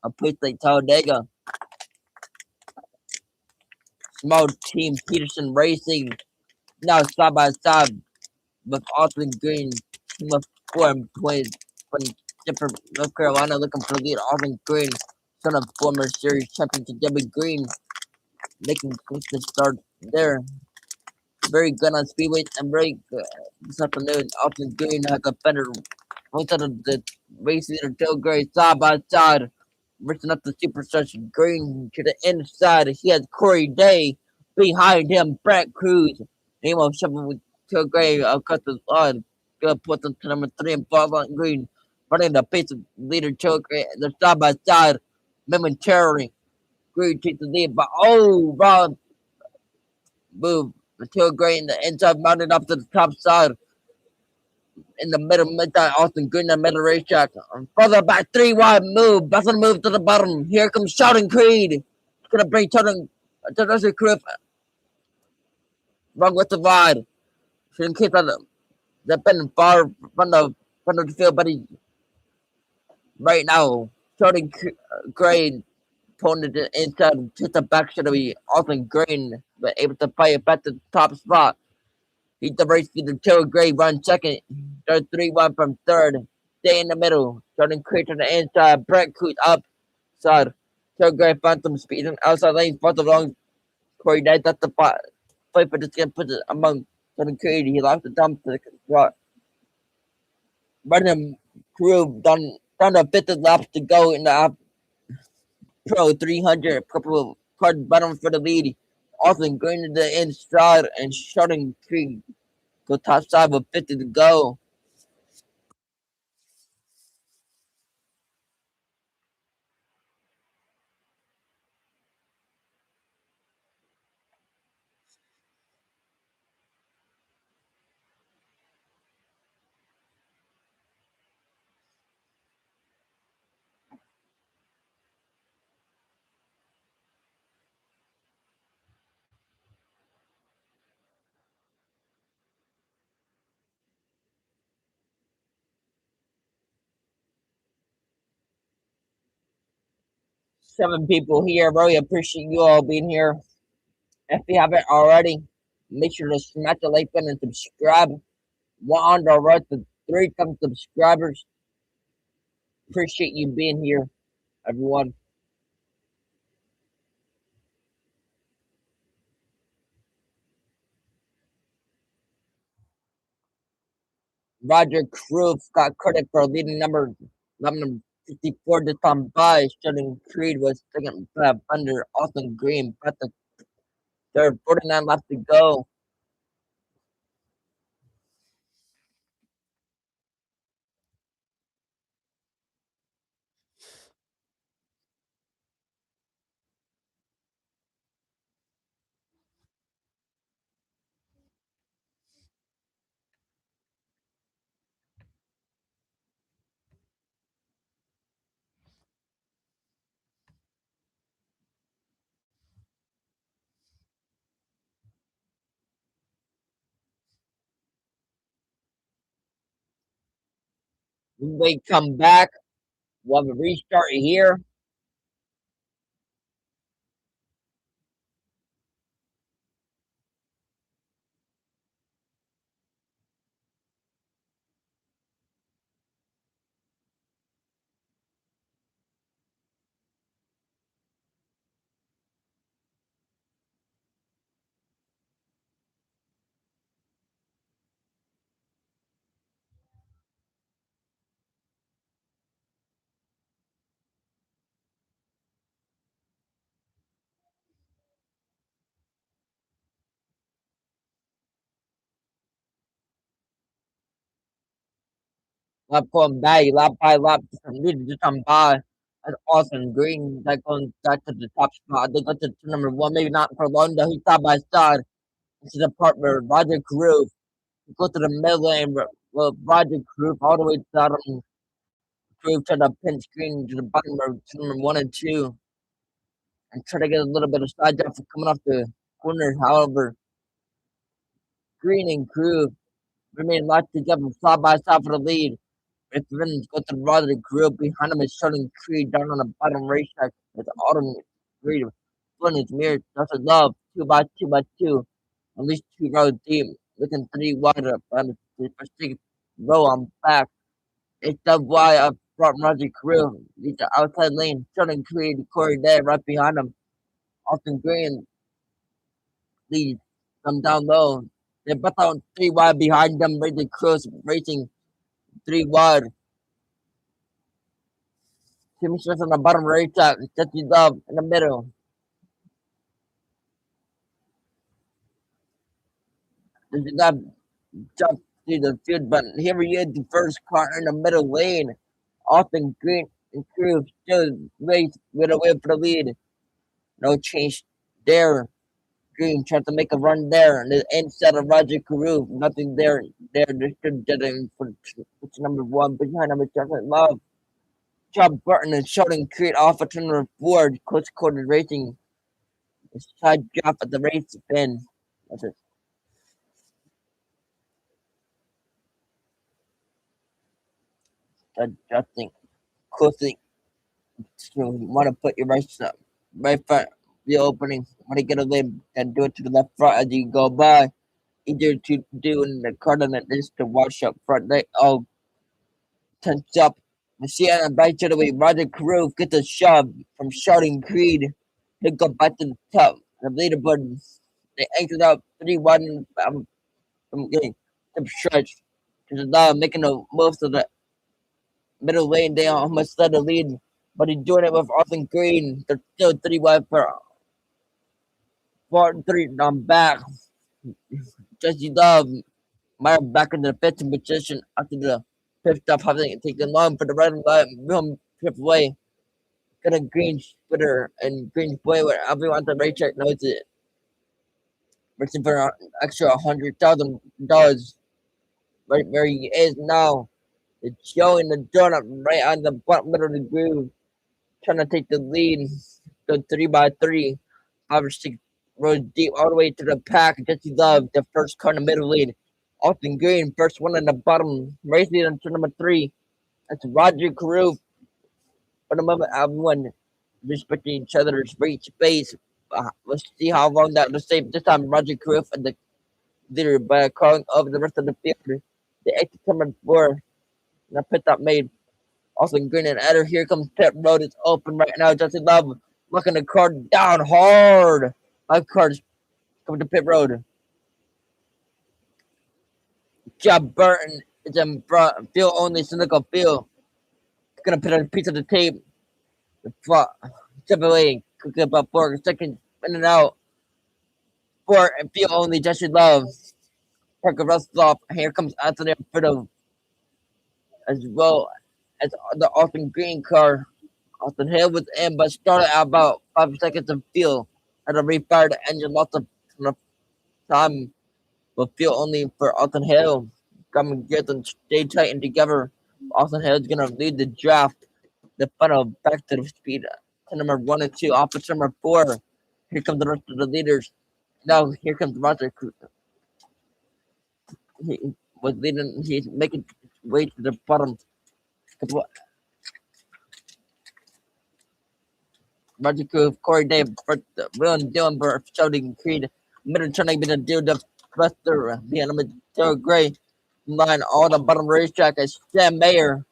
a place like Talladega. Small team Peterson Racing now side by side with Austin Green, team of 4 employees from different North Carolina looking for lead. Austin Green, son of former series champion Debbie Green, making constant start there. Very good on speedway and very good this afternoon. Austin Green has a better one side of the race leader Joe Gray side by side. Reaching up the superstars Green to the inside. He has Corey Day behind him. Brett Cruz. Nemo shuffling with Joe Gray across the line. Good puts them to number 3 and 4 on Green. Running the pace of leader Joe Gray. They're side by side. Momentarily. Green takes the lead, but oh, wrong move. Joe Gray in the inside, mounted up to the top side. In the middle, midnight, Austin Green, the middle racetrack. Further back, 3 wide move. Doesn't move to the bottom. Here comes Sheldon Creed. It's going to bring Sheldon to the crew. Wrong with the wide. Shouldn't keep that. They've been far from the field, but he, right now, Sheldon Green pulling it inside to the back. Should be Austin Green, but able to fight it back to the top spot. He's the race leader. Joe Gray run second. Third 3 1 from third. Stay in the middle. Jordan Creed to the inside. Brett Cruz upside. Joe Gray finds some speed in outside lane. Falls along. Corey Day at the fight for this game. Puts it among Jordan Creed. He lost the dump to the spot. Running crew down the fifth lap to go in the Pro 300. Purple card bottom for the lead. Austin Green to the inside and Jordan Creed go top side with 50 to go. Seven people here. Really appreciate you all being here. If you haven't already, make sure to smash the like button and subscribe. We're on the road to 3,000 subscribers. Appreciate you being here, everyone. Roger Cruz got credit for leading number 54 this time by. Sheldon Creed was second under Austin Green. But the third 49 laps to go. When they come back, we'll have a restart here. Lap going by, lap by lap, leading to come by. That's awesome. Green that going back to the top spot. They got to number one, maybe not for long though. He's side by side. This is the part where Roger Cruz go to the middle lane. Well, Roger Cruz all the way to the bottom. Cruz to the pinch screen to the bottom of number 1 and 2 and try to get a little bit of side drive for coming off the corner. However, Green and Cruz remain locked together side by side for the lead. If Vince got the Roderick Grill behind him is Sheldon Creed down on the bottom racetrack with Autumn Creed. Flynn is mirrored. That's a love. 2 by 2 by 2. At least 2 rows deep. Looking 3 wide up on the first row on back. It's the wide up front Roger Grill. Leads the outside lane. Sheldon Creed, Corey Day right behind him. Austin Green lead them down low. They both out 3 wide behind them, Racing Cruz racing 3 wide. Team Smith on the bottom racetrack, Jesse Love in the middle. Jesse Love jumped through the field, but here he is, the first car in the middle lane. Austin Green and Cruz still race with a win for the lead. No change there. Green tried to make a run there, and the inside of Roger Carew, nothing there. They're still getting for number 1 behind number 7. Love. John Burton and Sheldon Creed off a turn of board. Close quarter racing. Side drop at the race fin. That's it. Adjusting closely. So you want to put your right front the opening. Want to get a lid and do it to the left front as you go by. Easier to do in the car than it is to wash up front. They all tense up. Messiah and right to the way. Roger Carew gets a shove from Sheldon Creed. He'll go back to the top. The leaderboard. They exit out 3-1 from getting the stretch. Just making the most of the middle lane. They almost led the lead, but he's doing it with Austin Green. They're still 3 wide for 4-3 on back. Jesse Love might have back in the 5th position after the 5th stop having taken long for the red light room trip away. Got a green splitter and green boy where everyone at the racetrack knows it. Racing for an extra $100,000 right where he is now. It's showing the donut right on the bottom middle of the groove, trying to take the lead. Go 3-3, 5 or 6 rows deep, all the way to the pack. Jesse Love, the first car in the middle lead. Austin Green, first one in the bottom, racing on turn number 3. That's Roger Carew. For the moment, everyone respecting each other's race space. Let's see how long that will stay. This time, Roger Carew and the leader by calling over the rest of the field. The exit number 4. The pit stop made. Austin Green and Eder. Here comes pit road. It's open right now. Jesse Love looking the car down hard. 5 cars coming to pit road. John Burton is in front. Field only. Cynical field. Gonna put a piece of the tape. The front. Step away. Could get about 4 seconds. In and out. 4 and field only. Jesse Love. Parker Rustloff. Here comes Anthony Alfredo. As well as the Austin Green car. Austin Hill was in, but started at about 5 seconds of fuel. Had to refire the engine lots of time, but fuel only for Austin Hill. Coming get them stay tight and together. Austin Hill is gonna lead the draft. The final back to the speed to number 1 and 2, officer number 4. Here comes the rest of the leaders. Now here comes Roger. He was leading. He's making his way to the bottom. Roger Crew, Corey Dave, Will and Dylan Burr, Sheldon Creed, middle turning been a deal the Buster, being a Joe Gray, line all the bottom racetrack as Sam Mayer.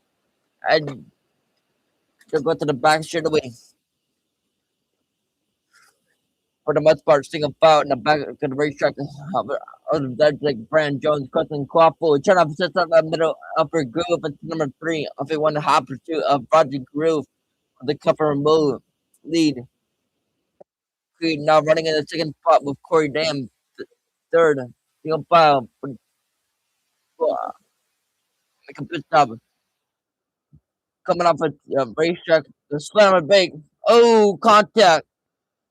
And they'll go to the back straight away. For the most part, single file in the back of the racetrack. That's like Brand Jones, Cousin Quaffle, trying to set up the middle upper groove at number 3. If it won the hop pursuit of Roger Groove, the cover move lead. Creed now running in the second spot with Corey Dam third. Single file for make a pit stop. Coming off a racetrack, the slammer bake. Oh, contact.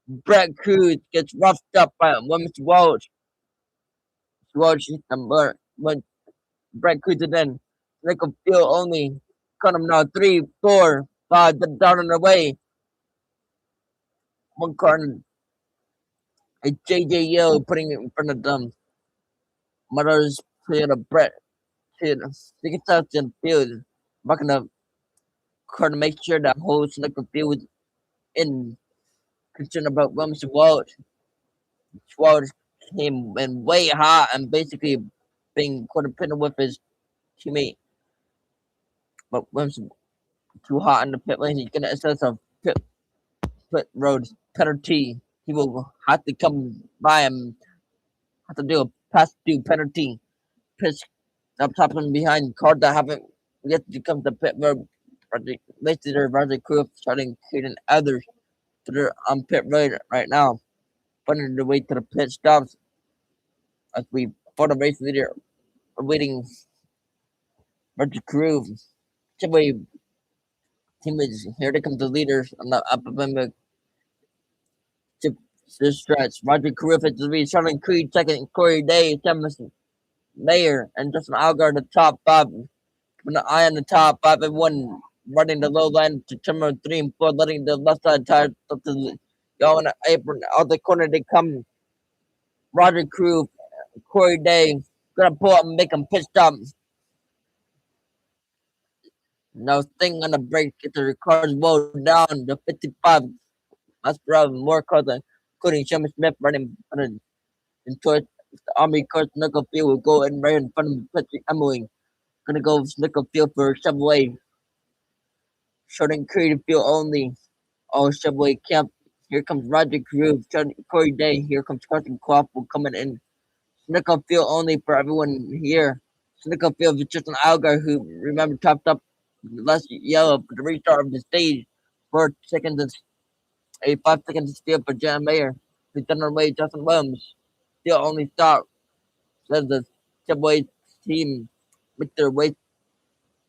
Brett Cruz gets roughed up by Women's Walsh. Walsh number when Brett Cruz and then like a field only. Cut him now 3, 4, 5 down and away. One car a JJ Yale putting it in front of them. Mother's playing a Brett. They can touch in the field. Back in the car to make sure that whole snicker field was in concern about Williams Walsh. Walsh came in way hot and basically being codependent with his teammate. But Williams too hot in the pit lane. He's gonna assess a pit road penalty. He will have to come by him have to do a pass due penalty. Pitch up top and behind. Car that haven't yet to come to pit road. Basically, they're Roger Crew starting creating others that are on pit road right now, finding their way to the pit stops as we for the race leader awaiting Roger Crew. Subway teammates here to come the leaders on the up and to this stretch. Roger Crew at the lead, Charlie Creed second, Corey Day, Thomas Mayer, and Justin Algar the top five. From the eye on the top, 5 and 1, running the low line to terminal 3 and 4, letting the left side tire up to go in the apron. Out the corner, they come Roger Crew, Corey Day, gonna pull up and make him pit stop. Now, thing on the brake, get the cars roll down the 55. That's probably more cars, including Sherman Smith running towards the Army cars. Nickel Field will go in right in front of Patrick Emily. Gonna go Nickel Field for Chevrolet. Shorting creative field only. Oh, Chevrolet Camp. Here comes Roger Groove. Corey Day. Here comes Carson Quaffle coming in. Snickle field only for everyone here. Snickle field with just an Algar who, remember, topped up less yellow for the restart of the stage. 4 seconds and 5 seconds steal for John Mayer. Who's done away Justin Williams. Still only stop. Says the Chevrolet team with their way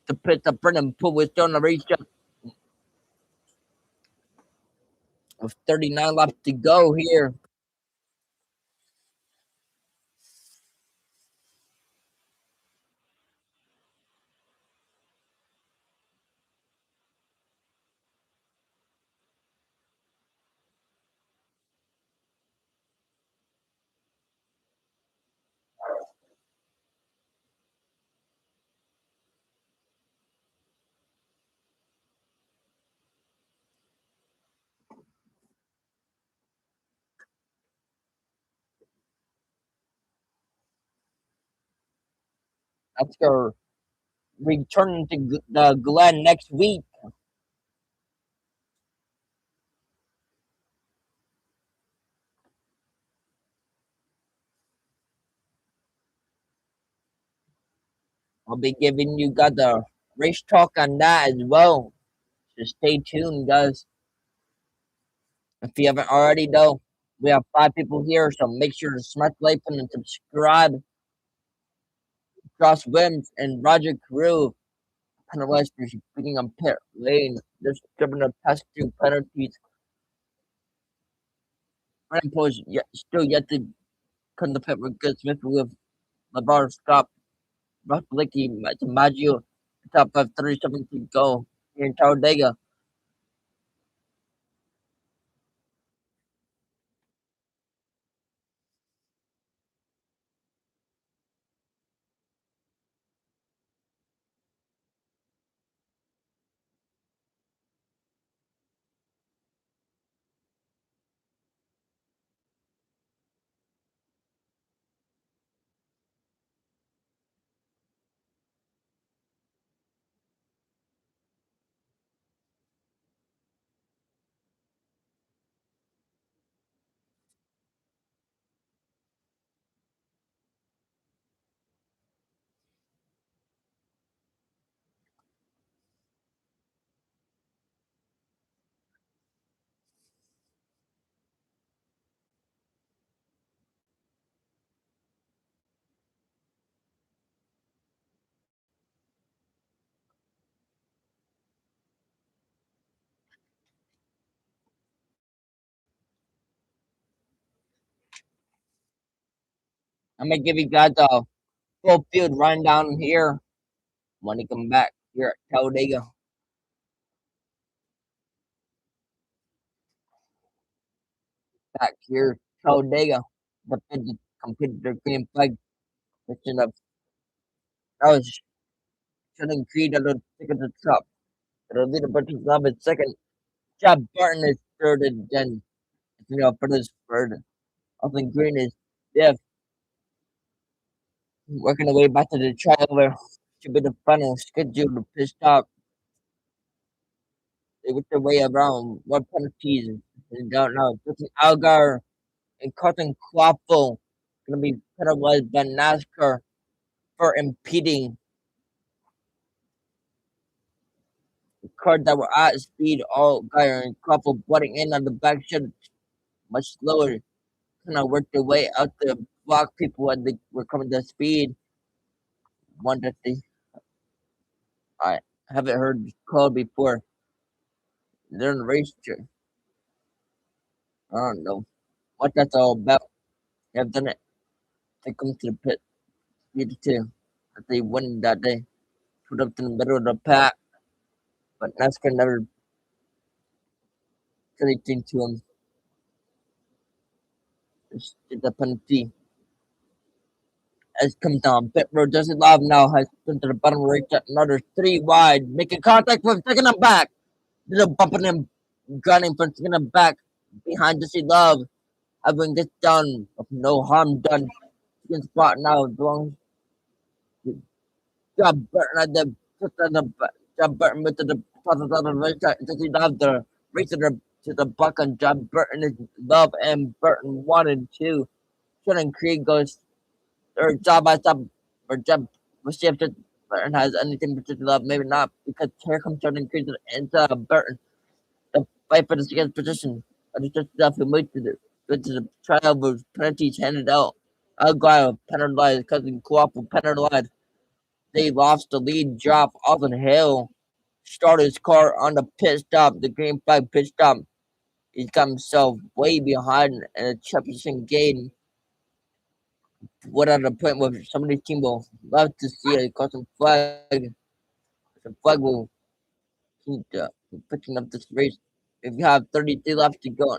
to pit to Brennan Pool with still on the racetrack with 39 laps to go here. After returning to the Glen next week, I'll be giving you guys the race talk on that as well. So stay tuned, guys. If you haven't already, though, we have 5 people here, so make sure to smash the like button and subscribe. Josh Wims and Roger Carew penalized for speeding on pit lane. They're driven the past 2 penalties. Ryan Poe's still yet to come to pit with Good Smith with LeVar Scott, Ross Blicky, Maggio, top 5:37 to go here in Talladega. I'm gonna give you guys a full field rundown here when they come back here at Talladega. Back here, Talladega, the Fed completed their green flag mission of that was shutting Creed a little ticket to the top. The leader Burton's love is second. Chad Barton is third, and then for this third. Austin Green is fifth, working their way back to the trailer to be the final scheduled pit stop. They work their way around what penalties and don't know. Justin Algar and Carton Quaffle gonna be penalized by NASCAR for impeding cars that were at speed. All guy and couple butting in on the back shed much slower. Kind of worked their way out to block people when they were coming to speed. One that I haven't heard called before. They're in the race track. I don't know what that's all about. They've done it. They come to the pit speed too. That they won that day. Put up in the middle of the pack. But NASCAR never said anything to him. Just did the penalty. As comes down pit road, Jesse Love now has come to the bottom right at another 3 wide, making contact with taking him back. There's a bumping him, gunning for taking him back behind Jesse Love. Everyone gets done with no harm done. Second spot now belongs to John Burton at John Burton with the top of the race track. Jesse Love the race to the buck on John Burton is Love and Burton 1 and 2. Jordan Creed goes or job by job or job. We'll see if Burton has anything particular. Maybe not because here comes Jordan Creed and Burton. The fight for the second position. I just definitely went to the trial with penalties handed out. Aguayo penalized, cousin Coopel penalized. They lost the lead, drop off in Hill. Started his car on the pit stop, the green flag pit stop. He's got himself way behind and a championship game. What at a point where somebody team will love to see a custom flag. The flag will keep picking up this race. If you have 33 laps to go,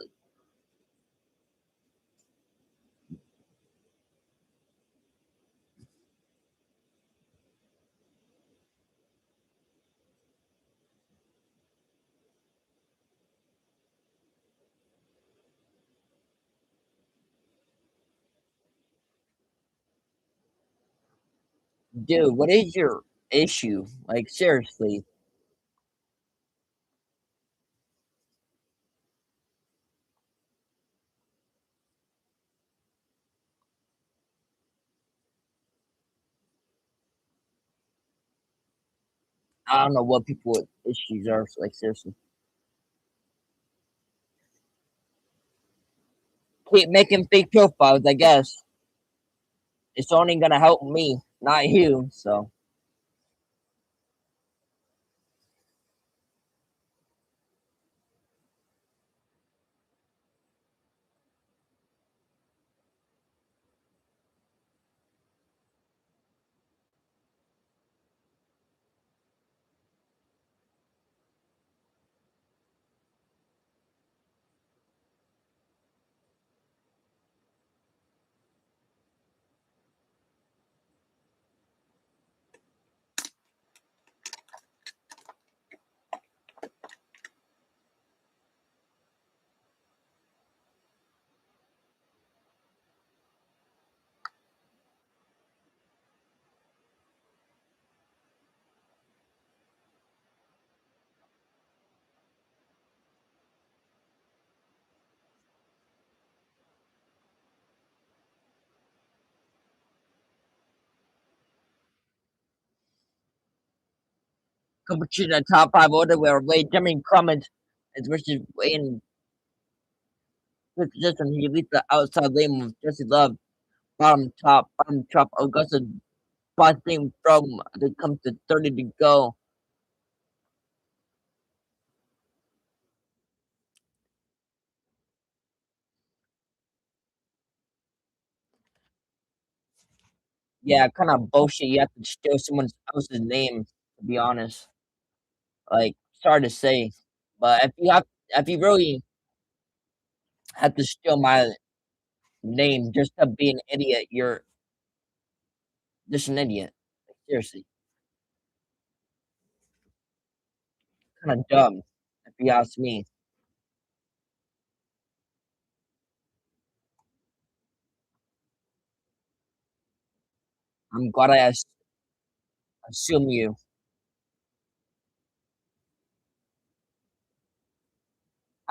dude, what is your issue? Like seriously, I don't know what people issues are. Like seriously, keep making fake profiles. I guess it's only gonna help me, not you. So competition at top five order where Wade Jimmy Crummins is versus in fifth position. He leads the outside lane with Jesse Love, bottom top. Augusta busting from it comes to 30 to go. Yeah, kind of bullshit. You have to steal someone else's name, to be honest. Like, sorry to say, but if you really have to steal my name just to be an idiot, you're just an idiot. Like, seriously, kind of dumb. If you ask me, I'm glad assume you.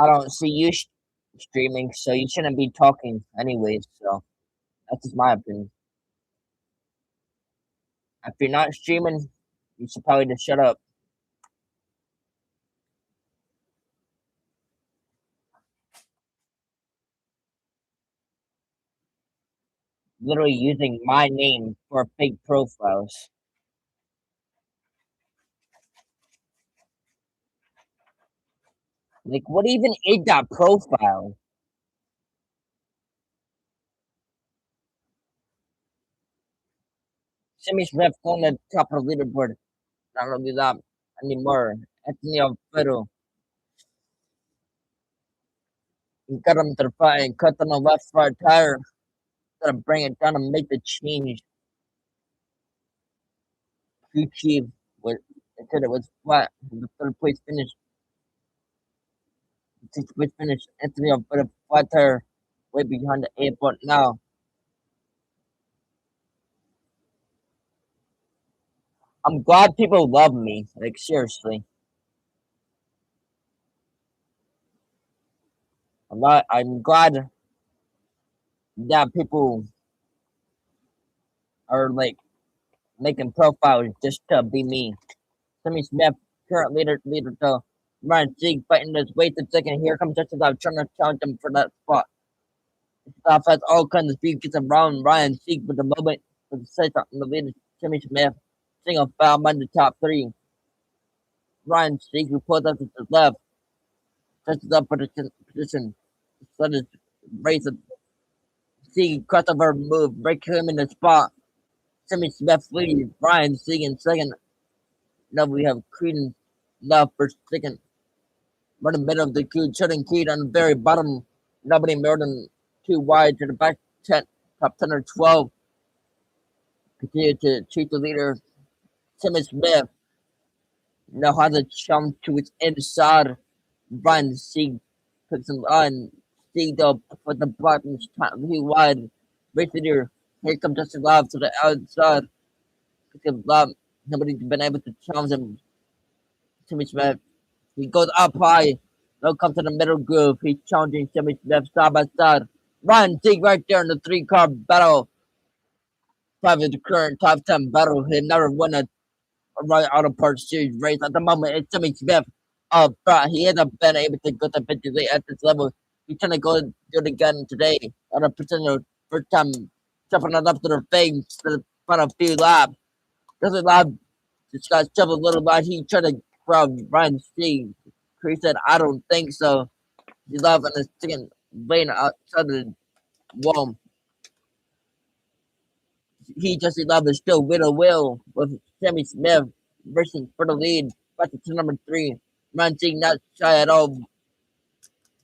I don't see you streaming, so you shouldn't be talking anyways. So That's just my opinion. If you're not streaming, you should probably just shut up. Literally using my name for fake profiles. Like, what even is that profile? Semi Smith on the top of the leaderboard. Not really that anymore. Anthony Alfredo. He got him to the front and cut on the left front tire. Gotta bring it down and make the change. Gucci was it said it was flat. The third place finish. Sixth place finish. Anthony Alfredo flat tire way behind the airport now. I'm glad people love me. Like seriously. I'm glad that people are like making profiles just to be me. Semi Smith, current leader to Ryan Sieg fighting his way to second. Here comes Justin Dove trying to challenge him for that spot. Stuff has all kinds of speed, gets around Ryan Sieg with the moment to say something. The leader, Semi Smith, single foul by the top three. Ryan Sieg, who pulls up to the left, touches up for the position. Let his race a Sieg crossover move, break him in the spot. Semi Smith leads Ryan Sieg in second. Now we have Creedon Love for second. Right in the middle of the queue, shutting Creed on the very bottom. Nobody more than two wide to the back 10, top 10 or 12. Continue to cheat the leader. Timmy Smith now has a jump to its inside. Brian Sieg puts him on. Sieg up for the bottom, too wide. Race leader. Here comes Justin Love to the outside. Because Love, nobody's been able to challenge him. Timmy Smith. He goes up high. Now comes to the middle groove. He's challenging Timmy Smith side by side. Ryan Sieg right there in the three-car battle. Probably the current top 10 battle. He never won a right auto parts series race. At the moment, it's Timmy Smith. He hasn't been able to go to 58 at this level. He's trying to go do it again today. On a potential first time jumping it up to the face to the final few laps. Doesn't lap just got shoved a little bit. He tried to grab Ryan Sieg. He said, I don't think so. He's off in the second lane outside the wall. He just love is still with a will with Sammy Smith racing for the lead. Back to number three. Ryan Sieg not shy at all.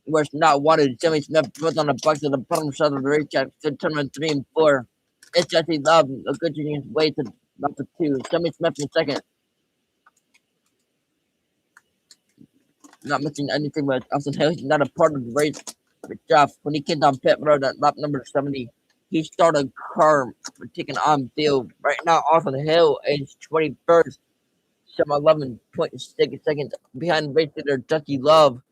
Was not wanted. Sammy Smith put on the box at the bottom side of the racetrack to turn number 3 and 4. It's Jesse Love, a good his way to number 2. Sammy Smith in second. Not missing anything but Austin Hill. He's not a part of the race with Jeff. When he came down pit road at lap number 70, he started a car taking on field. Right now, Austin Hill is 21st. 11.6 seconds behind race leader Jesse Love.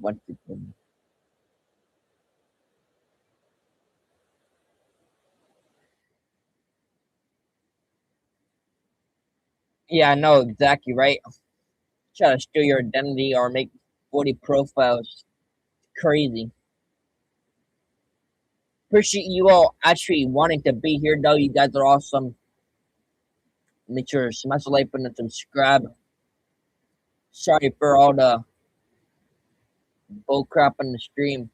Once again. Yeah, I know exactly right. Try to steal your identity or make 40 profiles. Crazy. Appreciate you all actually wanting to be here, though. You guys are awesome. Make sure to smash the like button and subscribe. Sorry for all the bull crap on the stream.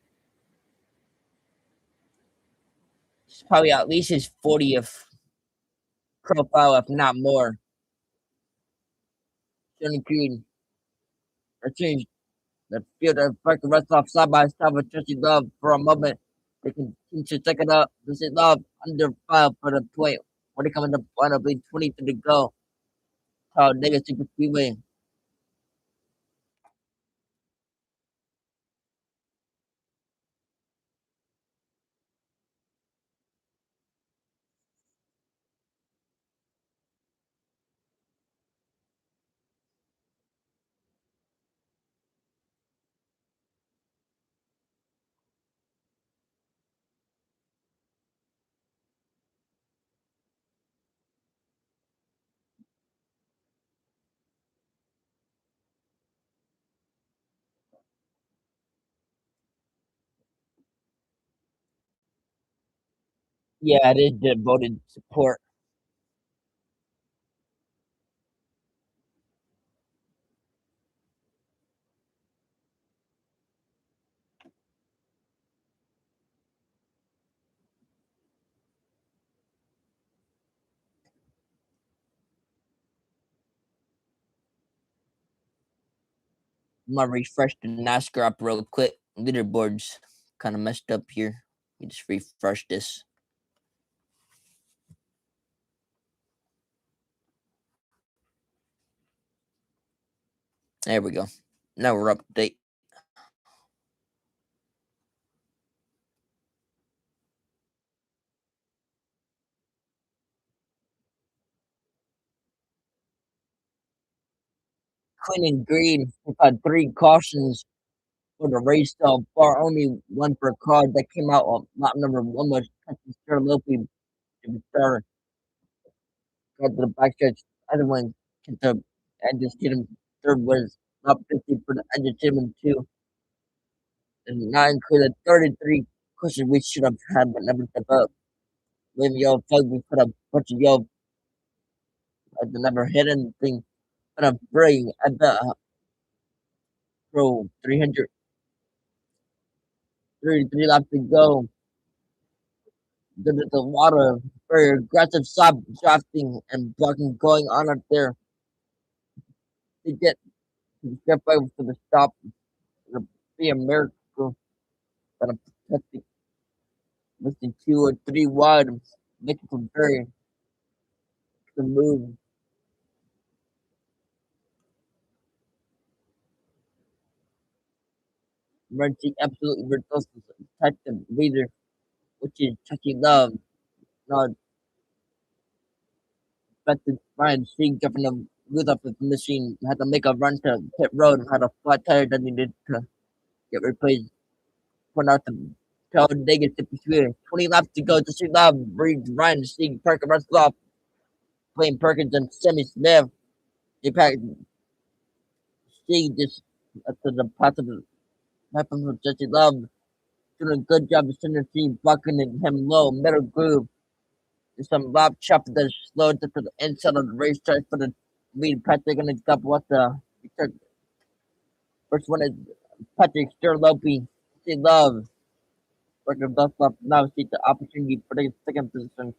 It's probably at least his 40th profile, if not more. Johnny Green. I changed the field and fuck the rest off side by side with Jesse Love for a moment. They continue to check it up. Jesse Love under 5 for the point. When they come in the final, 20 to go. Talladega Superspeedway. Yeah, it is devoted support. I'm gonna refresh the NASCAR up real quick. Leaderboards kind of messed up here. We just refresh this. There we go. Now we're up to date. Clean and green. We've had three cautions for the race so far. Only one per car that came out on lap number one was Lopi to start got to the backstretch. Other one to the engine team. Third was lap 50 for the engine team and two. And not included 33 cushions we should have had but never stepped up. With yo fuck we put a bunch of yo never hit anything. But I'm bring at the pro 333 laps to go. The water very aggressive stop drafting and blocking going on up there to get by for the stop. It'll be a miracle. But I'm protecting missing two or three wide, making some very to move. Emergency absolutely ridiculous type of leader, which is Chucky Love. Not expected Ryan Singh from the with up with the machine had to make a run to pit road and had a flat tire that needed to get replaced. Point out the Talladega Superspeedway. 20 laps to go. Chucky Love breathes Ryan Singh Perkins runs off playing Perkins and Sammy Smith. They packed Singh just to the possible weapon for Jesse Love. Doing a good job of sending the team bucking him low, middle groove. There's some Bob Chopper that slowed to the inside of the racetrack for the lead. Patrick gonna stop what the first one is Patrick Sturlopy. See love. Working bus up now see the opportunity for the second position.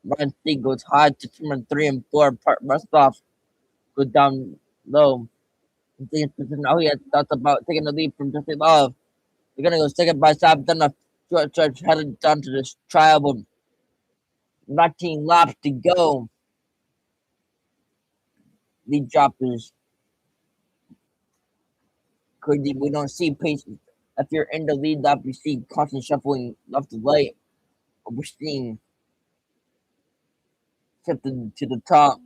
Ryan C goes high to turn three and four. Part rust off. Go down low. Now he has thoughts about taking the lead from Jesse Love. They're gonna go second by side. Done a short stretch headed down to this trial. 19 laps to go. Lead droppers crazy. We don't see pace. If you're in the lead lap, you see constant shuffling left to right. But we're seeing shifting to the top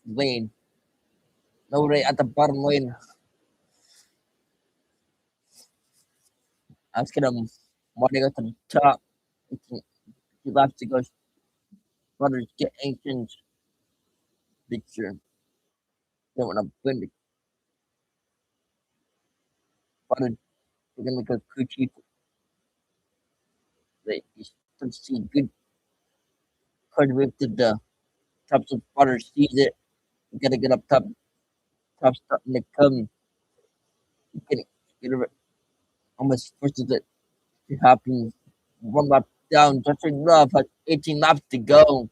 lane. Nobody at the bottom lane. Asking them why they go to the top. 2 laps to go. Brothers get ancient picture. They want to win the brothers. They're gonna go coochie. They still see good card whip to the top. So brothers sees it. You gotta get up top. Top starting to come. You get it almost forces it to happen. One lap down, Jeffrey Love has 18 laps to go.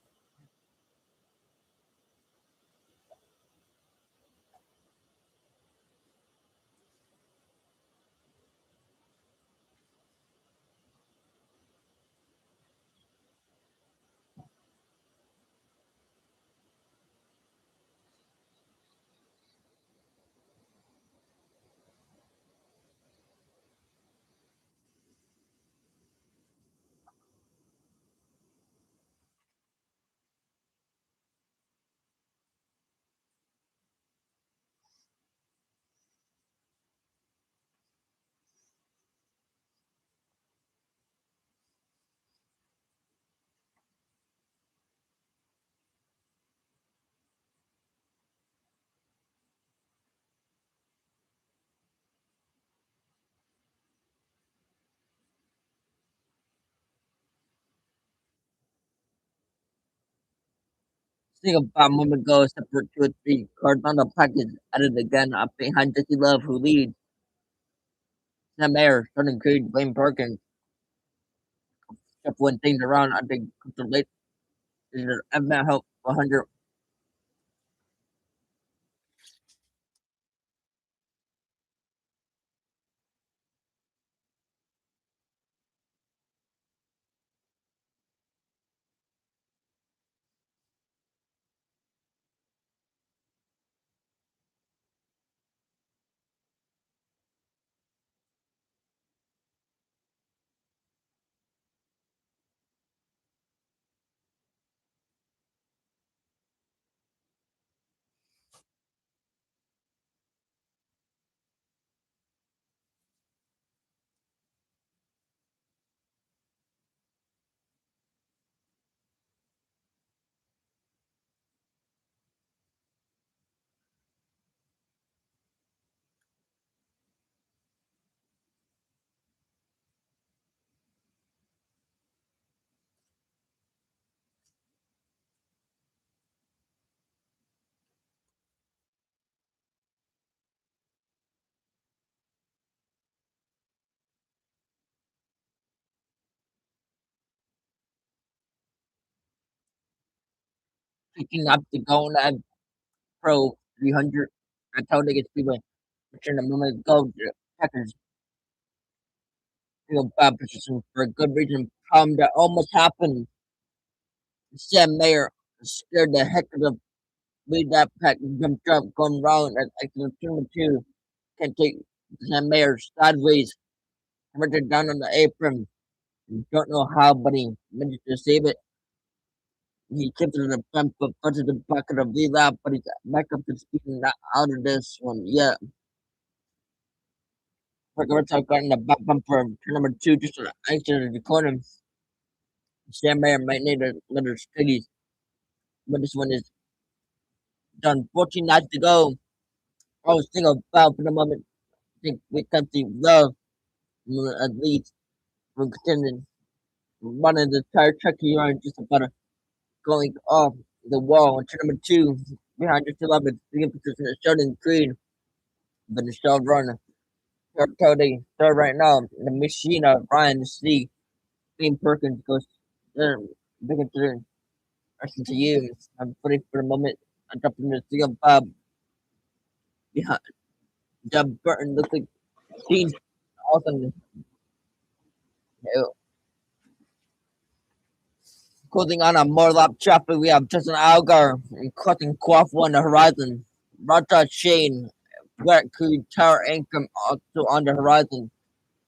think about a moment ago, separate 2 or 3 cars on the package added again up behind Jesse Love, who leads. Sam Mayer, starting Creed, Blaine Perkins, shuffling things around. I think the late is the Event Help 100. Picking up the Golden Pro 300 at Talladega Speedway. Return a moment ago, the Packers feel bad position for a good reason. Problem that almost happened. Sam Mayer scared the heck of the lead that pack jumped up going round at exit number 2. Can take Sam Mayer sideways, hammered it down on the apron. Don't know how, but he managed to save it. He kept it in the front foot, got to the back of the lead lap, but he's back up to speed and not out of this one yet. Parker got in the back bumper, turn number 2, just on the exit of the corner. Sam Mayer might need a little steady, but this one is done. 14 laps to go. I was thinking about for the moment. I think we can see love at least from contending. One of the tire truck here just about going off the wall. And turn number 2 behind just 11, three position is Sheldon Green, but the shell runner. Cody third right now. The machine of Ryan C. Dean Perkins goes there. Big into listen to you. I'm putting for the moment. I'm dropping the single Bob behind. Jeb Burton looks like Dean awesome. Closing on a more lap traffic, we have Justin Algar and cutting Quaff on the horizon. Roger Shane, Black Creed, Tower Anchor also on the horizon.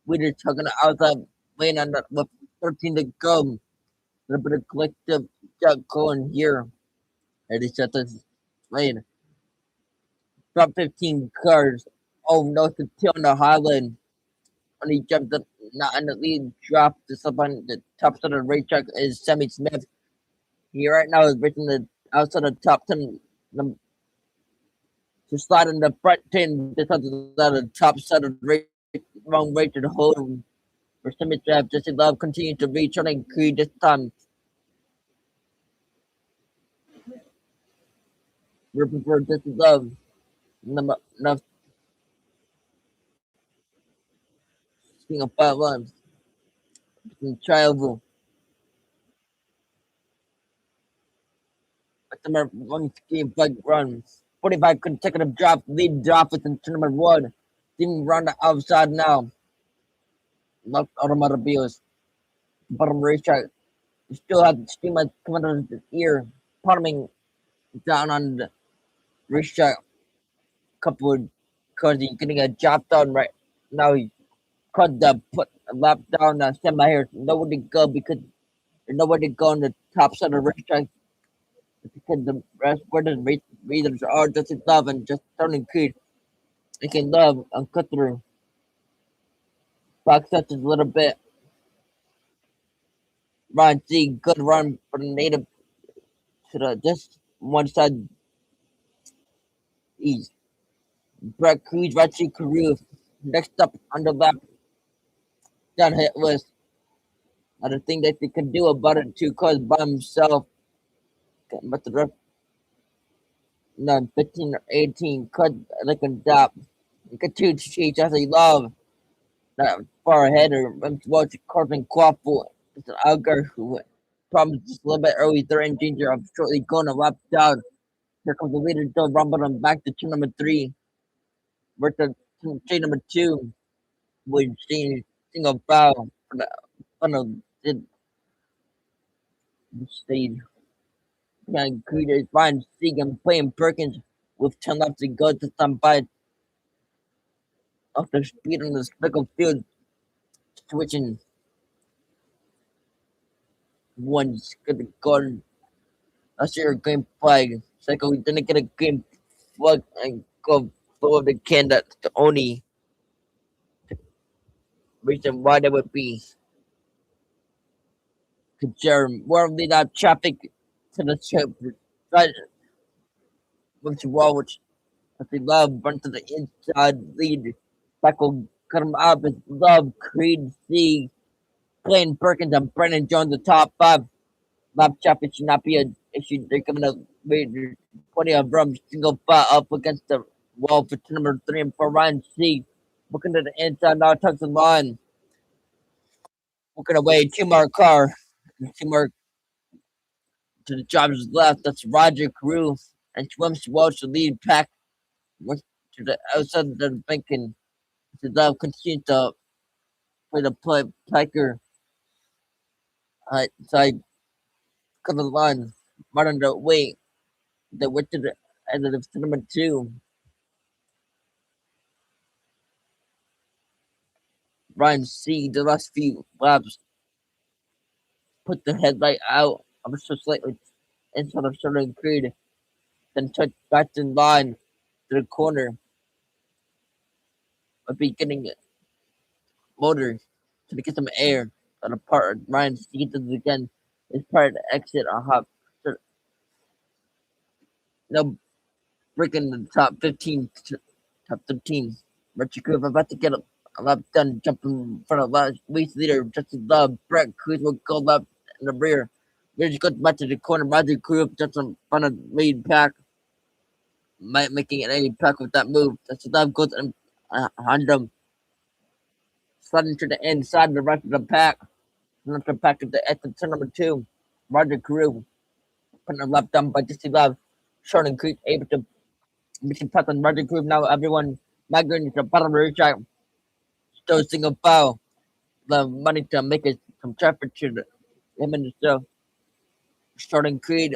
We just tugging outside lane on the, with 13 to go. A little bit of collective jump going here. It is just this lane. Drop 15 cars. Oh no, to two on the highland. When he jumped up, not in the lead, dropped this up on the top side of the racetrack is Sammy Smith. He right now is reaching the outside of the top 10 to slide in the front 10 because of the top side of the race, wrong way to the hole. For Sammy Smith, Jesse Love continues to reach on and Creed this time. Ripping for Jesse Love. Number speaking of 5 runs, travel. Number 1 game bug runs. 45 consecutive drops, lead drop is into number 1. Team run the outside now. Left automobiles. Bottom racetrack. Still have the steam coming out of his ear. Bottoming down on the racetrack. Couple of cars he's getting a job done right now. He cut the put a lap down semi here. Nowhere to go because there's nowhere to go on the top side of the racetrack because the rest where the race leaders are just in love and just turning Creed. They can love and cut through. Box touches a little bit. Ryan C. Good run for the native to the just one side east. Brett Cruz, Richie Carew. Next up on the lap, down hit list. Another thing that they can do about it, 2 cars by himself. But the ref none 15 or 18 cut like a dap. You could two cheats as they love that far ahead or watch Corbin Quaffle. It's an Algar who probably just a little bit early. They're in danger of shortly going a lap down. Here comes the leader, Joe Rumble them back to turn number 3. We're to chain number 2 with single foul for the funnel did stage. Behind Creeders, Ryan Segan playing Perkins with 10 laps to go to stand by off the speed on the speckled field, switching one's good to go. Last year, green flag. Second, we didn't get a green flag and go below the can. That's the only reason why there would be concern. More of that traffic to the ship, right, which wall, which if they love, run to the inside lead. Tackle cut him up. It's Love, Creed, C, Clayton Perkins, and Brennan Jones, the top 5. Lap traffic should not be an issue. They're coming up with plenty of room. Single file up against the wall for number 3 and 4. Ryan C. Looking to the inside now, touch the line. Looking away, 2 more car. 2 more to the driver's left. That's Roger Carew and Swims Welch, the lead pack. Went to the outside of the banking. To the continue to play the Piker side. Cut the line. Martin the way. They went to the end of the number 2. Ryan C. The last few laps put the headlight out. I'm so slightly inside of Southern Creed. Then touch back in line to the corner. I'll be getting motor to get some air on the part. Ryan C. does it again. It's part of the exit. I'll have no breaking the top 15, top 15. Richard Crew about to get a lap done, jumping in front of last race leader, Justin Love. Brett Cruz will go left in the rear. We just got back to the corner. Roger Crew just in front of the lead pack. Might making an any pack with that move. Justin Love goes and behind them. Sliding to the inside of the rest of the pack. Not the pack at the exit to number 2. Roger Crew putting a lap done by Justin Love. Short and Creek able to mission pass on Roger Crew. Now everyone migrating to the bottom of the track. Still single foul. The money to make it some traffic to him and the starting Creed.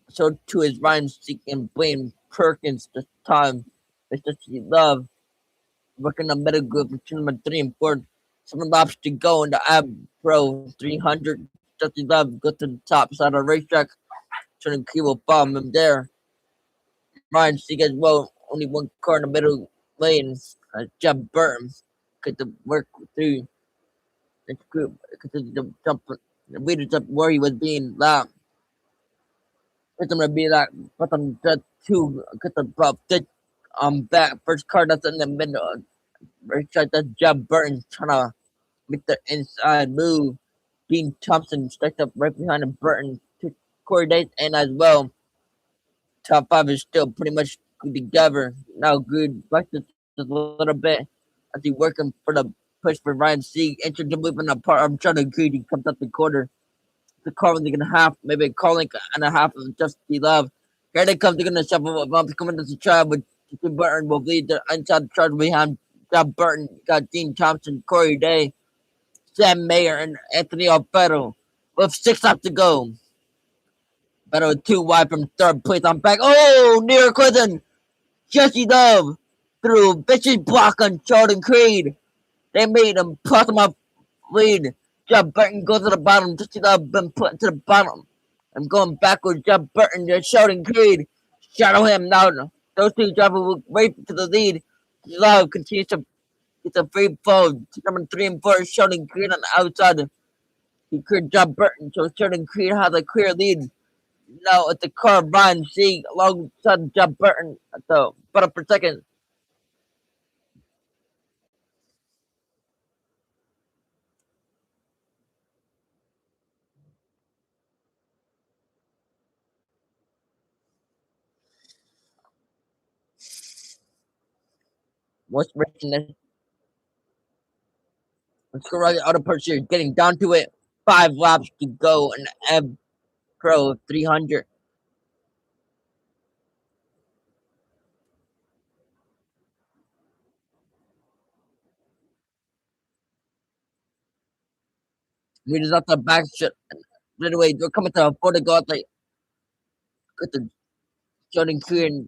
So too is Ryan seeking Blaine Perkins this time. It's just Love working the middle group between number 3 and 4. 7 laps to go in the Ab Pro 300. Justin Love go to the top side of the racetrack. Turning Creed will bomb him there. Ryan Seek as well. Only one car in the middle lane. Jeff Burton could work through the group because the jump the leaders up where he was being lapped. It's gonna be like bottom the 2 because the back first car that's in the middle. Right that's Jeff Burton trying to make the inside move. Dean Thompson stacked up right behind him. Burton took Corey Dace and as well. Top 5 is still pretty much good together. Now good back to a little bit as he working for the push for Ryan C. Entered the movement apart. I'm trying to agree. He comes up the quarter. The car was going to half, maybe a calling and a half of just be love. Here they come. They're going to shuffle bumps coming to the trial, but Burton will lead the inside charge behind. Got Burton, got Dean Thompson, Corey Day, Sam Mayer, and Anthony Alfredo with 6 laps to go. Better 2 wide from third place. I'm back. Oh, near collision. Jesse Love through vicious block on Jordan Creed. They made him plus him up lead. Jeff Burton goes to the bottom. Jesse Love been put to the bottom. I'm going backwards. Jeff Burton, they're shouting Creed. Shadow him now. Those 2 drivers will wait to the lead. Love continues to get a free fall. Number 3 and 4 shouting Creed on the outside. He cleared Jeff Burton, so shouting Creed has a clear lead. Now at the car, Ryan C. alongside Jeff Burton at the bottom for second. Most racing. Let's go right out of pursuit. Getting down to it. 5 laps to go. An M Pro 300. Leaders off the back shit. Right away, they're coming to a photo go like with the Jordan Crew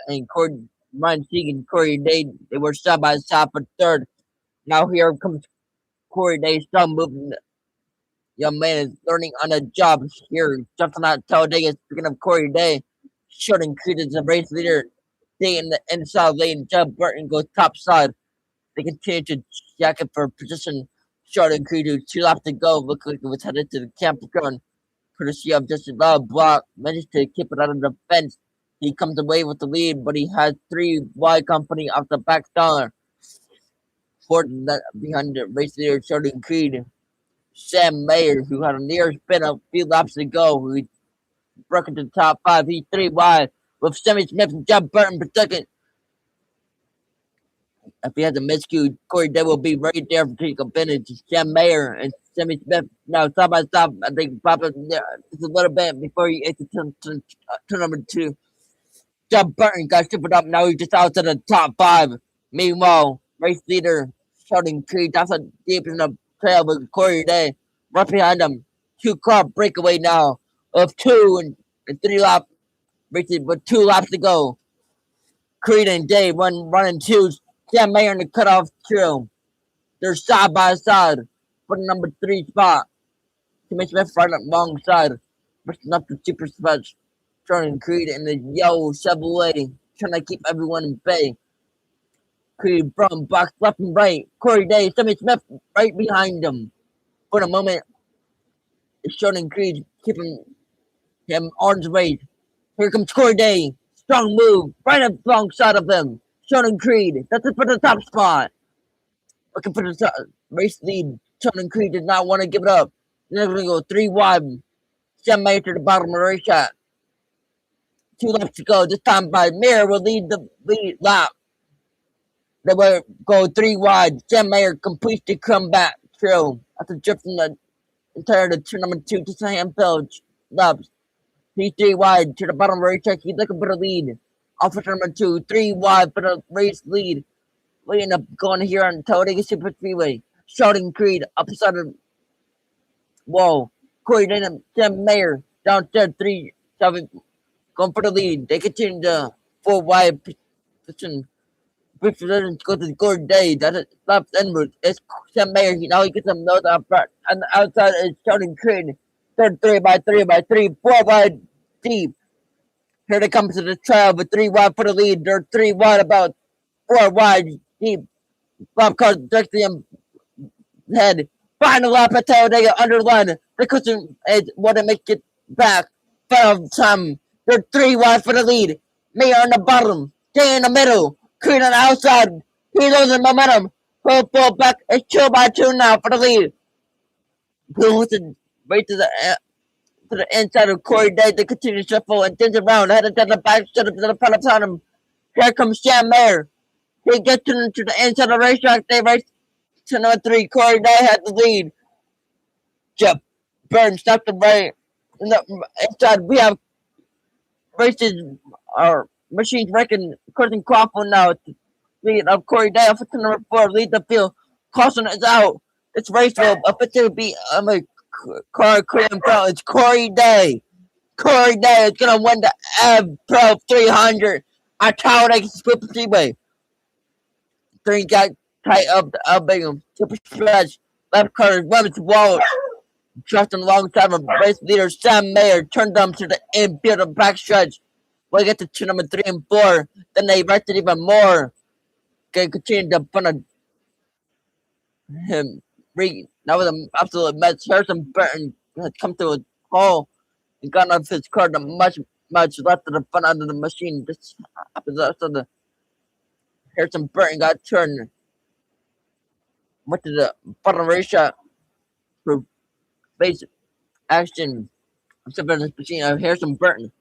and Corey, Ryan Sieg and Corey Day. They were side by side for third. Now here comes Corey Day, still moving. Young man is learning on the job here. Jumping out Talladega. Speaking of Corey Day, Jordan Crew is the race leader. Day in the inside lane. Jeb Burton goes top side. They continue to jack it for position. Jordan Crew, 2 laps to go. Look like it was headed to the campground. Courtesy of Justin Love, Block managed to keep it out of the fence. He comes away with the lead, but he has 3 wide company off the back dollar. Fourth behind the race leader, Jordan Creed. Sam Mayer, who had a near spin a few laps to go, who broke into the top 5. He's 3 wide with Sammy Smith and Jeff Burton for second. If he has a miscue, Corey Day will be right there for take advantage. Sam Mayer and Sammy Smith now side by side. I think probably just a little bit before he ate the turn number 2. Jeff Burton got stripped up. Now he's just out to the top 5. Meanwhile, race leader Sheldon Creed that's deep in the trail with Corey Day right behind him. 2-car breakaway now of 2 and 3 lap races with 2 laps to go. Creed and Day running 2. Sam Mayer in the cutoff trail. They're side by side for the number 3 spot. Timmy Smith right alongside. Pushing up the super special. Jordan Creed in the yellow Chevrolet. Trying to keep everyone in bay. Creed from box left and right. Corey Day, Timmy Smith right behind him. For the moment, it's Jordan Creed keeping him on his way. Here comes Corey Day. Strong move. Right alongside of him. Jordan Creed. That's it for the top spot. Looking for the top, race lead. Jordan Creed did not want to give it up. They're going to go 3 wide. Sam Mayer to the bottom of the race shot. 2 laps to go. This time by Mir will lead the lead lap. They will go 3 wide. Sam Mayer completes the comeback trail after drifting the entire to turn number 2 to handfill laps. He's 3 wide to the bottom of the race track. He's looking for the lead. Off of number 2, 3 wide for the race lead. We end up going here on Talladega Superspeedway. Sheldon Creed upside of whoa. Corey Denham, Sam Mayer down there 3-7 going for the lead. They continue to 4 wide position. Brief position to go to Corey Day. That's it. Left inward. It's Sam Mayer. Now he gets some notes out front. On the outside is Sheldon Creed. Third 3 by 3 by 3. 4 wide deep. Here they come to the trail with 3 wide for the lead. They're 3 wide, about 4 wide deep. Bob Carr directly head. Final lap at Talladega underline. The cushion is want to make it back. Final time. They're 3 wide for the lead. Mayer on the bottom. Day in the middle. Creed on the outside. He losing momentum. Pull back. It's 2 by 2 now for the lead. Blue right to the inside of Corey Day. They continue to shuffle and dance around. Headed to the back to the front of him. Here comes Sam Mayer. He gets to the inside of the racetrack. They race to number 3. Corey Day had the lead. Jeff Burns stuck the right. Inside, we have races, our machines wrecking, causing Crawford now. Lead of Corey Day, up to number 4, lead the field. Carson is out. It's race field. Up to be car in front. It's Corey Day. Corey Day is going to win the Pro 300 at Talladega Superspeedway. 3 got tight up the Bingham. Super stretch. Left corner. Women's wall. Justin alongside of race leader Sam Mayer turned them to the infield of back stretch. We'll get to number 3 and 4. Then they rested even more. They continued to put him. That was an absolute mess. Harrison Burton had come to a hole and got off his car. Much left to the front of the machine. Just after the Harrison Burton got turned. Went to the bottom race shot for base action. Except for this machine of Harrison Burton.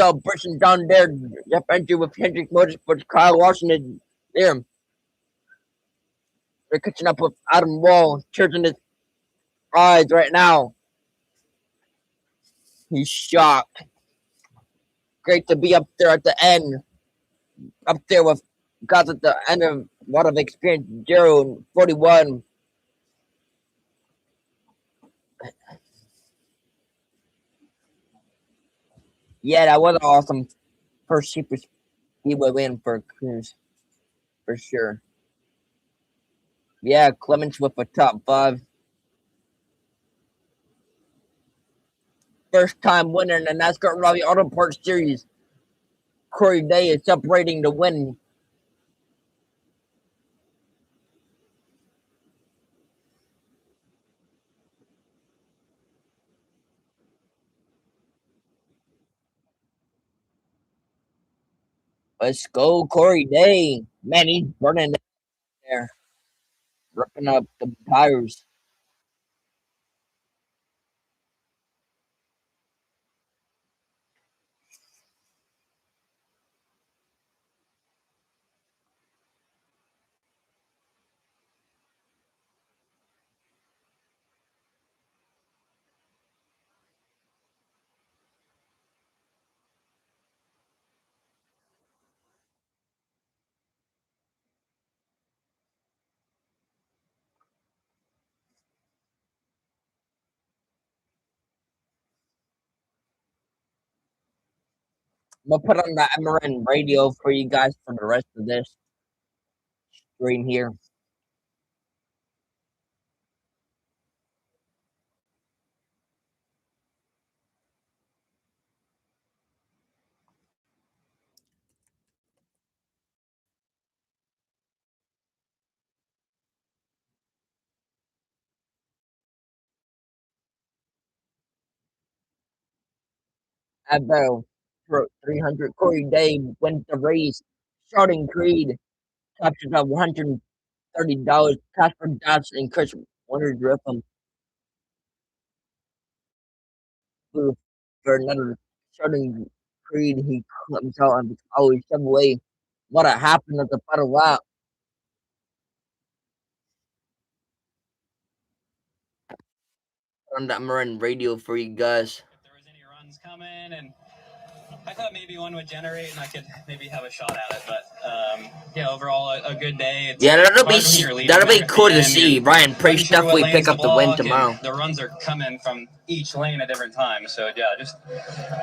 celebration down there. Jeff Entry with Hendrick Motorsports, Kyle Washington there. They're catching up with Adam Wall, tears his eyes right now. He's shocked. Great to be up there at the end. Up there with guys at the end of a lot of experience. 0-41. Yeah, that was an awesome first Super Speedway win for Cruz, for sure. Yeah, Clements with a top 5. First time winner in the NASCAR Rally Auto Parts Series. Corey Day is separating the win. Let's go, Corey Day. Man, he's burning there, ripping up the tires. I'm gonna put on the M.E.Racing radio for you guys for the rest of this stream here. At the 300, Corey Day wins the race. Starting Creed captures a $130 cash for Dodge and Chris Warner Griffin for another starting Creed. He comes out and always Chevrolet. What happened at the final lap? On that M.E.Racing radio for you guys. If there was any runs coming, and I thought maybe one would generate and I could maybe have a shot at it, but yeah, overall a good day. It's that'll be cool to see. Ryan Priest sure definitely pick up the win tomorrow. The runs are coming from each lane at different times, so yeah,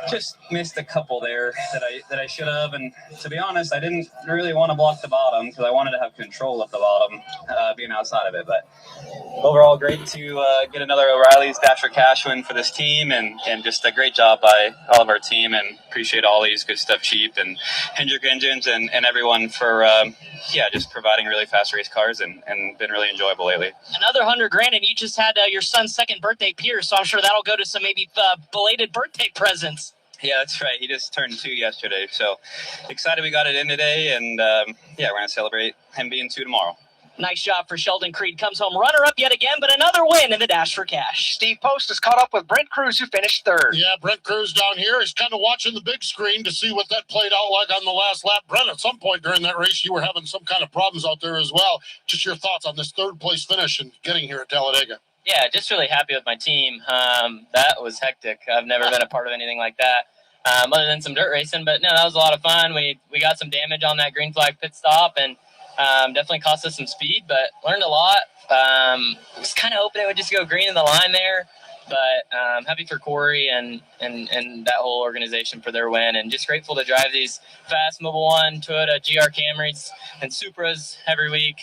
just missed a couple there that I should have. And to be honest, I didn't really want to block the bottom because I wanted to have control of the bottom, being outside of it. But overall, great to get another Oreilly's Dash for Cash win for this team, and just a great job by all of our team, and appreciate Ollie's Good Stuff Cheap and Hendrick Engines and everyone for just providing really fast race cars and been really enjoyable lately. Another $100,000, and you just had your son's second birthday here, so I'm sure that'll go to some maybe belated birthday presents. Yeah, that's right. He just turned 2 yesterday, so excited we got it in today, and we're going to celebrate him being 2 tomorrow. Nice job for Sheldon Creed. Comes home runner-up yet again, but another win in the Dash for Cash. Steve Post has caught up with Brent Cruz, who finished 3rd. Yeah, Brent Cruz down here is kind of watching the big screen to see what that played out like on the last lap. Brent, at some point during that race, you were having some kind of problems out there as well. Just your thoughts on this 3rd place finish and getting here at Talladega. Yeah, just really happy with my team. That was hectic. I've never been a part of anything like that, other than some dirt racing. But no, that was a lot of fun. We got some damage on that green flag pit stop, and definitely cost us some speed, but learned a lot. Was kind of hoping it would just go green in the line there, but happy for Corey and that whole organization for their win, and just grateful to drive these fast Mobil 1, Toyota GR Camrys, and Supras every week.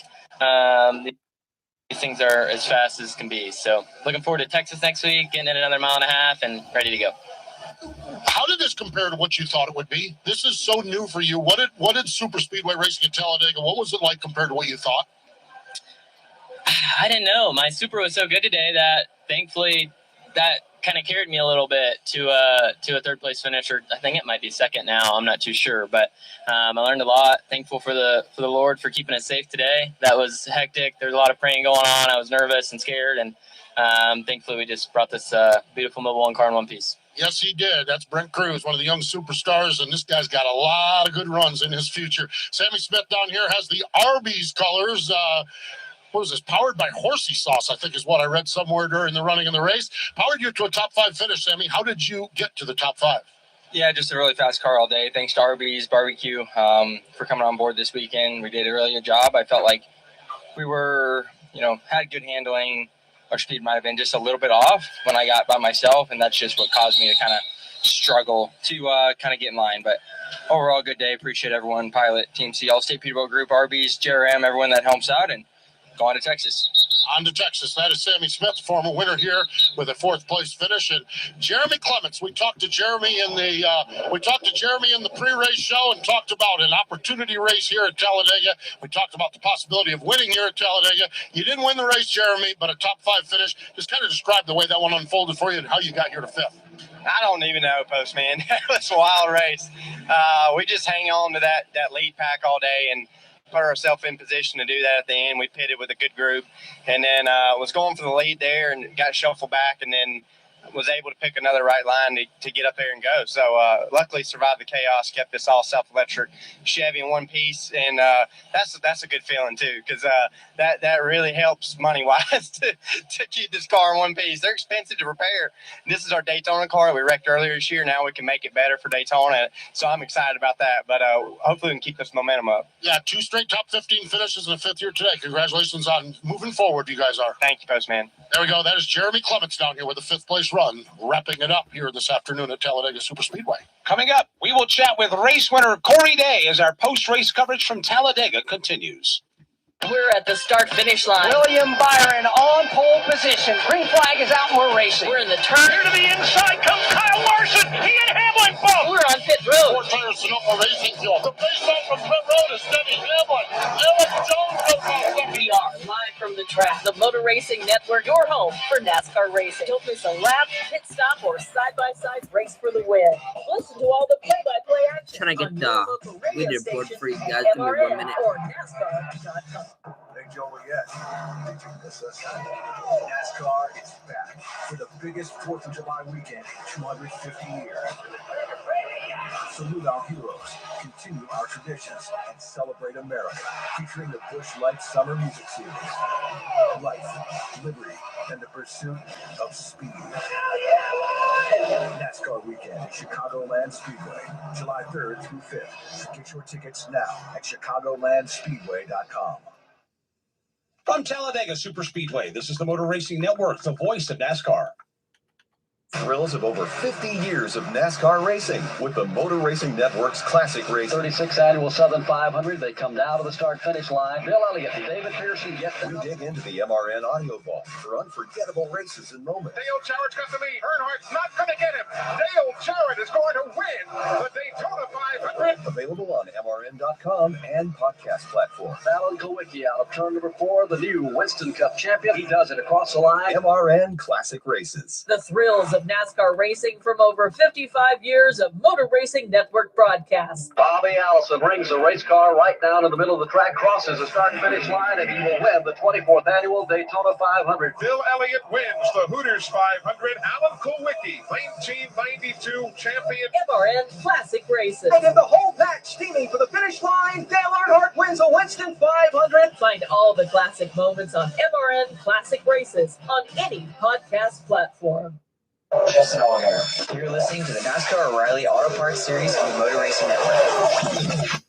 These things are as fast as can be. So looking forward to Texas next week, getting in another 1.5 miles and ready to go. How did this compare to what you thought it would be? This is so new for you. What did Super Speedway racing at Talladega, what was it like compared to what you thought? I didn't know. My Supra was so good today that thankfully that kind of carried me a little bit to a 3rd place finish, or I think it might be 2nd now. I'm not too sure, but I learned a lot. Thankful for the Lord for keeping us safe today. That was hectic. There's a lot of praying going on. I was nervous and scared, and thankfully we just brought this beautiful Mobil 1 car in one piece. Yes, he did. That's Brent Cruz, one of the young superstars, and this guy's got a lot of good runs in his future. Sammy Smith down here has the Arby's colors. What was this? Powered by horsey sauce, I think is what I read somewhere during the running in the race. Powered you to a top 5 finish, Sammy. How did you get to the top 5? Yeah, just a really fast car all day. Thanks to Arby's Barbecue for coming on board this weekend. We did a really good job. I felt like we were, had good handling. Our speed might have been just a little bit off when I got by myself, and that's just what caused me to kind of struggle to kind of get in line. But overall, good day. Appreciate everyone, Pilot, Team C, All-State Peterbilt Group, Arby's, JRM, everyone that helps out, and go on to Texas. On to Texas. That is Sammy Smith, former winner here with a 4th place finish. And Jeremy Clements, we talked to Jeremy in the pre-race show and talked about an opportunity race here at Talladega. We talked about the possibility of winning here at Talladega. You didn't win the race, Jeremy, but a top 5 finish. Just kind of describe the way that one unfolded for you and how you got here to 5th. I don't even know, Postman. It was a wild race. We just hang on to that lead pack all day and put ourselves in position to do that at the end. We pitted with a good group, and then was going for the lead there and got shuffled back, and then was able to pick another right line to get up there and go. So luckily survived the chaos, kept this all self-electric Chevy in one piece, and that's a good feeling too, because that really helps money-wise to keep this car in one piece. They're expensive to repair. This is our Daytona car we wrecked earlier this year. Now we can make it better for Daytona, so I'm excited about that. But hopefully we can keep this momentum up. Yeah, 2 straight top 15 finishes in the 5th year today. Congratulations on moving forward, you guys are. Thank you, Postman. There we go. That is Jeremy Clements down here with a 5th place run, wrapping it up here this afternoon at Talladega Superspeedway. Coming up, we will chat with race winner Corey Day as our post-race coverage from Talladega continues. We're at the start-finish line. William Byron on pole position. Green flag is out, and we're racing. We're in the turn. Here to the inside comes Kyle Larson. He and Hamlin both. We're on pit road. 4 tires Sonoma Racing Fuel. The face-off from pit road is Denny Hamlin. Alex Jones goes off. We are live from the track. The Motor Racing Network, your home for NASCAR racing. Don't miss a lap, pit stop, or side-by-side race for the win. Listen to all the play-by-play action. Can I get on the your local radio leaderboard station, for you guys? Give me 1 MRN minute. or NASCAR.com. Hey, Joliet, did you miss us? NASCAR is back for the biggest 4th of July weekend in 250 years. Salute our heroes, continue our traditions, and celebrate America, featuring the Busch Lights Summer Music Series. Life, liberty, and the pursuit of speed. NASCAR weekend at Chicagoland Speedway, July 3rd through 5th. Get your tickets now at chicagolandspeedway.com. From Talladega Superspeedway, this is the Motor Racing Network, the voice of NASCAR. Thrills of over 50 years of NASCAR racing with the Motor Racing Network's classic race. 36th Annual Southern 500. They come down to the start-finish line. Bill Elliott and David Pearson get We dig into the MRN audio vault for unforgettable races and moments. Dale Jarrett's got to me. Earnhardt's not going to get him. Dale Jarrett is going to win the Daytona 500. Available on MRN.com and podcast platforms. Alan Kowicki out of turn number 4, the new Winston Cup champion. He does it across the line. MRN Classic Races. The thrills of NASCAR racing from over 55 years of Motor Racing Network broadcasts. Bobby Allison brings the race car right down in the middle of the track, crosses the start-finish line, and he will win the 24th Annual Daytona 500. Bill Elliott wins the Hooters 500. Alan Kulwicki, 1992 champion. MRN Classic Races. And in the whole pack steaming for the finish line, Dale Earnhardt wins the Winston 500. Find all the classic moments on MRN Classic Races on any podcast platform. Justin Allgaier. You're listening to the NASCAR Oreilly Auto Parts Series on the Motor Racing Network.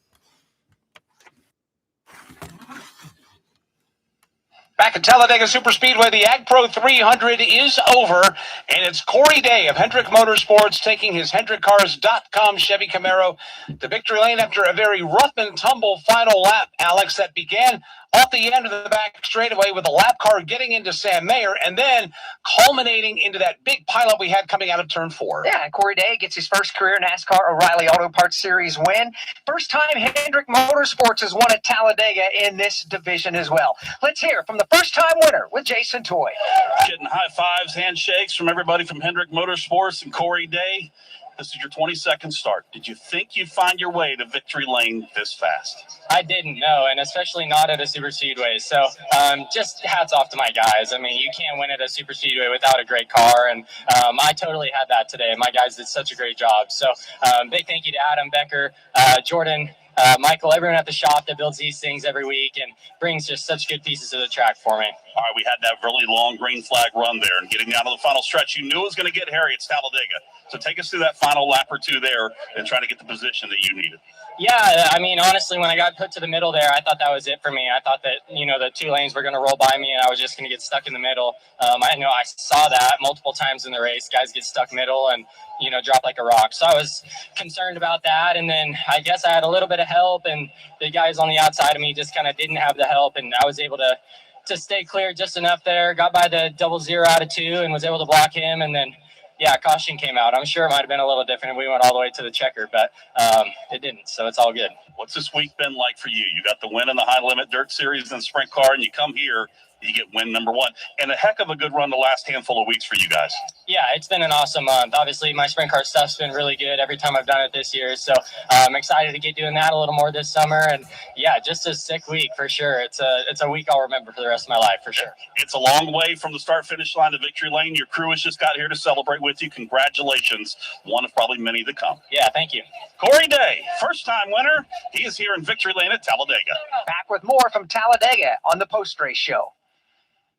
Back at Talladega Superspeedway, the Ag Pro 300 is over, and it's Corey Day of Hendrick Motorsports taking his HendrickCars.com Chevy Camaro to victory lane after a very rough and tumble final lap, Alex, that began off the end of the back straightaway with a lap car getting into Sam Mayer and then culminating into that big pileup we had coming out of turn 4. Yeah, Corey Day gets his first career NASCAR Oreilly Auto Parts Series win. First time Hendrick Motorsports has won at Talladega in this division as well. Let's hear from the first-time winner with Jason Toy. Getting high fives, handshakes from everybody from Hendrick Motorsports and Corey Day. This is your 22nd start. Did you think you'd find your way to victory lane this fast? I didn't know, and especially not at a super speedway. So just hats off to my guys. I mean, you can't win at a super speedway without a great car, and I totally had that today. My guys did such a great job. So big thank you to Adam, Becker, Jordan, Michael, everyone at the shop that builds these things every week and brings just such good pieces to the track for me. All right, we had that really long green flag run there, and getting down to the final stretch, you knew it was going to get hairy at Talladega. So take us through that final lap or two there and try to get the position that you needed. Yeah, I mean, honestly, when I got put to the middle there, I thought that was it for me. I thought that, the two lanes were going to roll by me and I was just going to get stuck in the middle. I know I saw that multiple times in the race. Guys get stuck middle and, drop like a rock. So I was concerned about that. And then I guess I had a little bit of help, and the guys on the outside of me just kind of didn't have the help. And I was able to stay clear just enough there, got by the 0-0 out of 2 and was able to block him. And then, caution came out. I'm sure it might have been a little different if we went all the way to the checker, but it didn't, so it's all good. What's this week been like for you? You got the win in the High Limit Dirt Series and Sprint Car, and you come here, you get win number 1. And a heck of a good run the last handful of weeks for you guys. Yeah, it's been an awesome month. Obviously, my Sprint Car stuff's been really good every time I've done it this year, so I'm excited to get doing that a little more this summer. And, just a sick week for sure. It's a week I'll remember for the rest of my life for sure. It's a long way from the start-finish line to victory lane. Your crew has just got here to celebrate with you. Congratulations. One of probably many to come. Yeah, thank you. Corey Day, first-time winner. He is here in victory lane at Talladega. Back with more from Talladega on the post-race show.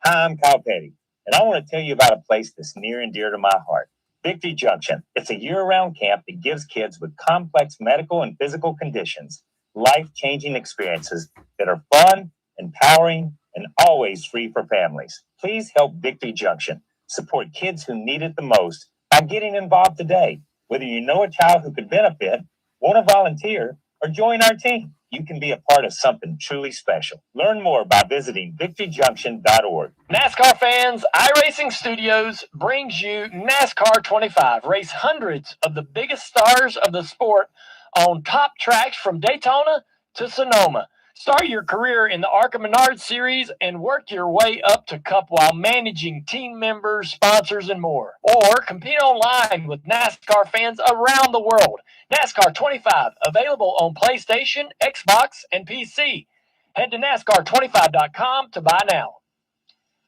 Hi, I'm Kyle Petty, and I want to tell you about a place that's near and dear to my heart, Victory Junction. It's a year-round camp that gives kids with complex medical and physical conditions life-changing experiences that are fun, empowering, and always free for families. Please help Victory Junction support kids who need it the most by getting involved today. Whether you know a child who could benefit, want to volunteer, or join our team, you can be a part of something truly special. Learn more by visiting victoryjunction.org. NASCAR fans, iRacing Studios brings you NASCAR 25. Race hundreds of the biggest stars of the sport on top tracks from Daytona to Sonoma. Start your career in the ARCA Menard Series and work your way up to Cup while managing team members, sponsors, and more. Or compete online with NASCAR fans around the world. NASCAR 25, available on PlayStation, Xbox, and PC. Head to NASCAR25.com to buy now.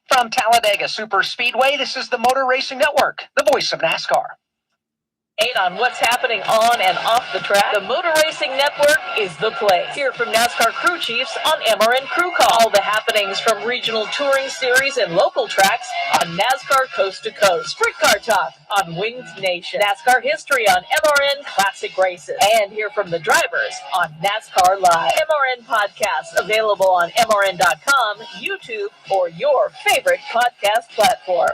From Talladega Superspeedway, this is the Motor Racing Network, the voice of NASCAR. On what's happening on and off the track, the Motor Racing Network is the place. Hear from NASCAR crew chiefs on MRN Crew Call. All the happenings from regional touring series and local tracks on NASCAR Coast to Coast. Sprint Car Talk on Winged Nation. NASCAR history on MRN Classic Races. And hear from the drivers on NASCAR Live. MRN Podcasts available on MRN.com, YouTube, or your favorite podcast platform.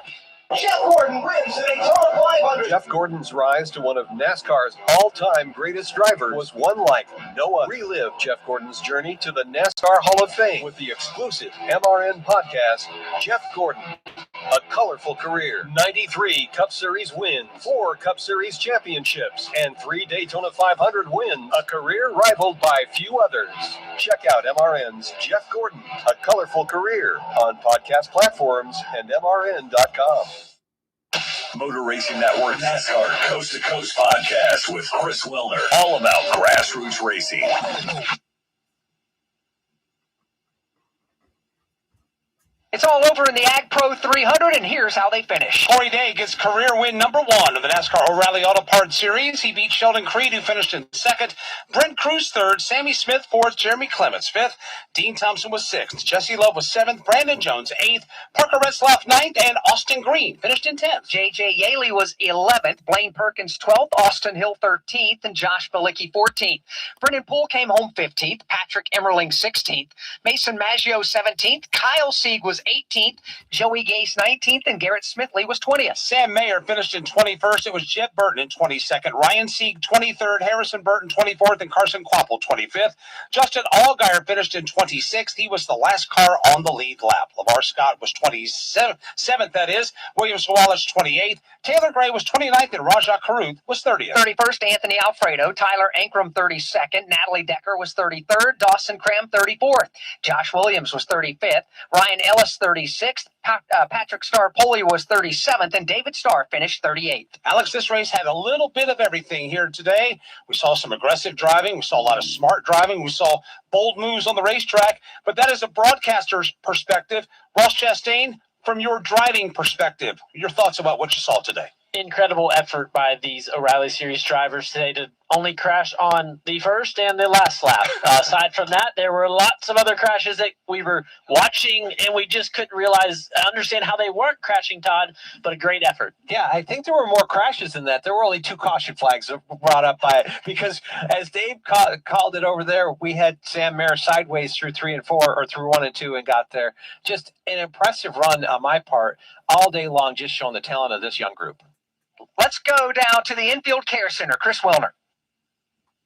Jeff Gordon wins the Daytona 500. Jeff Gordon's rise to one of NASCAR's all-time greatest drivers was one like no other. Relive Jeff Gordon's journey to the NASCAR Hall of Fame with the exclusive MRN podcast, Jeff Gordon. A colorful career, 93 Cup Series wins, 4 Cup Series championships, and 3 Daytona 500 wins. A career rivaled by few others. Check out MRN's Jeff Gordon, A Colorful Career on podcast platforms and MRN.com. Motor Racing Network NASCAR Coast to Coast podcast with Chris Wilner. All about grassroots racing. It's all over in the Ag Pro 300, and here's how they finish. Corey Day gets career win number 1 of the NASCAR Oreilly Auto Parts Series. He beat Sheldon Creed, who finished in 2nd. Brent Cruz 3rd. Sammy Smith 4th. Jeremy Clements 5th. Dean Thompson was 6th. Jesse Love was 7th. Brandon Jones 8th. Parker Retzlaff 9th. And Austin Green finished in 10th. J.J. Yaley was 11th. Blaine Perkins 12th. Austin Hill 13th. And Josh Balicki 14th. Brendan Poole came home 15th. Patrick Emmerling 16th. Mason Maggio 17th. Kyle Sieg was 18th. Joey Gase 19th, and Garrett Smithley was 20th. Sam Mayer finished in 21st. It was Jeb Burton in 22nd. Ryan Sieg 23rd. Harrison Burton 24th, and Carson Quapple 25th. Justin Allgaier finished in 26th. He was the last car on the lead lap. LeVar Scott was 27th, that is. Williams Wallace 28th. Taylor Gray was 29th, and Rajah Caruth was 30th. 31st, Anthony Alfredo. Tyler Ankrum 32nd. Natalie Decker was 33rd. Dawson Cram 34th. Josh Williams was 35th. Ryan Ellis was 36th. Patrick Starpoli was 37th, and David Starr finished 38th. Alex, this race had a little bit of everything here today. We saw some aggressive driving. We saw a lot of smart driving. We saw bold moves on the racetrack. But that is a broadcaster's perspective. Ross Chastain, from your driving perspective, your thoughts about what you saw today? Incredible effort by these Oreilly Series drivers today to only crash on the first and the last lap. Aside from that, there were lots of other crashes that we were watching, and we just couldn't understand how they weren't crashing, Todd, but a great effort. Yeah, I think there were more crashes than that. There were only 2 caution flags brought up by it, because as Dave called it over there, we had Sam Mayer sideways through 3 and 4, or through 1 and 2, and got there. Just an impressive run on my part all day long, just showing the talent of this young group. Let's go down to the Infield Care Center. Chris Wilner.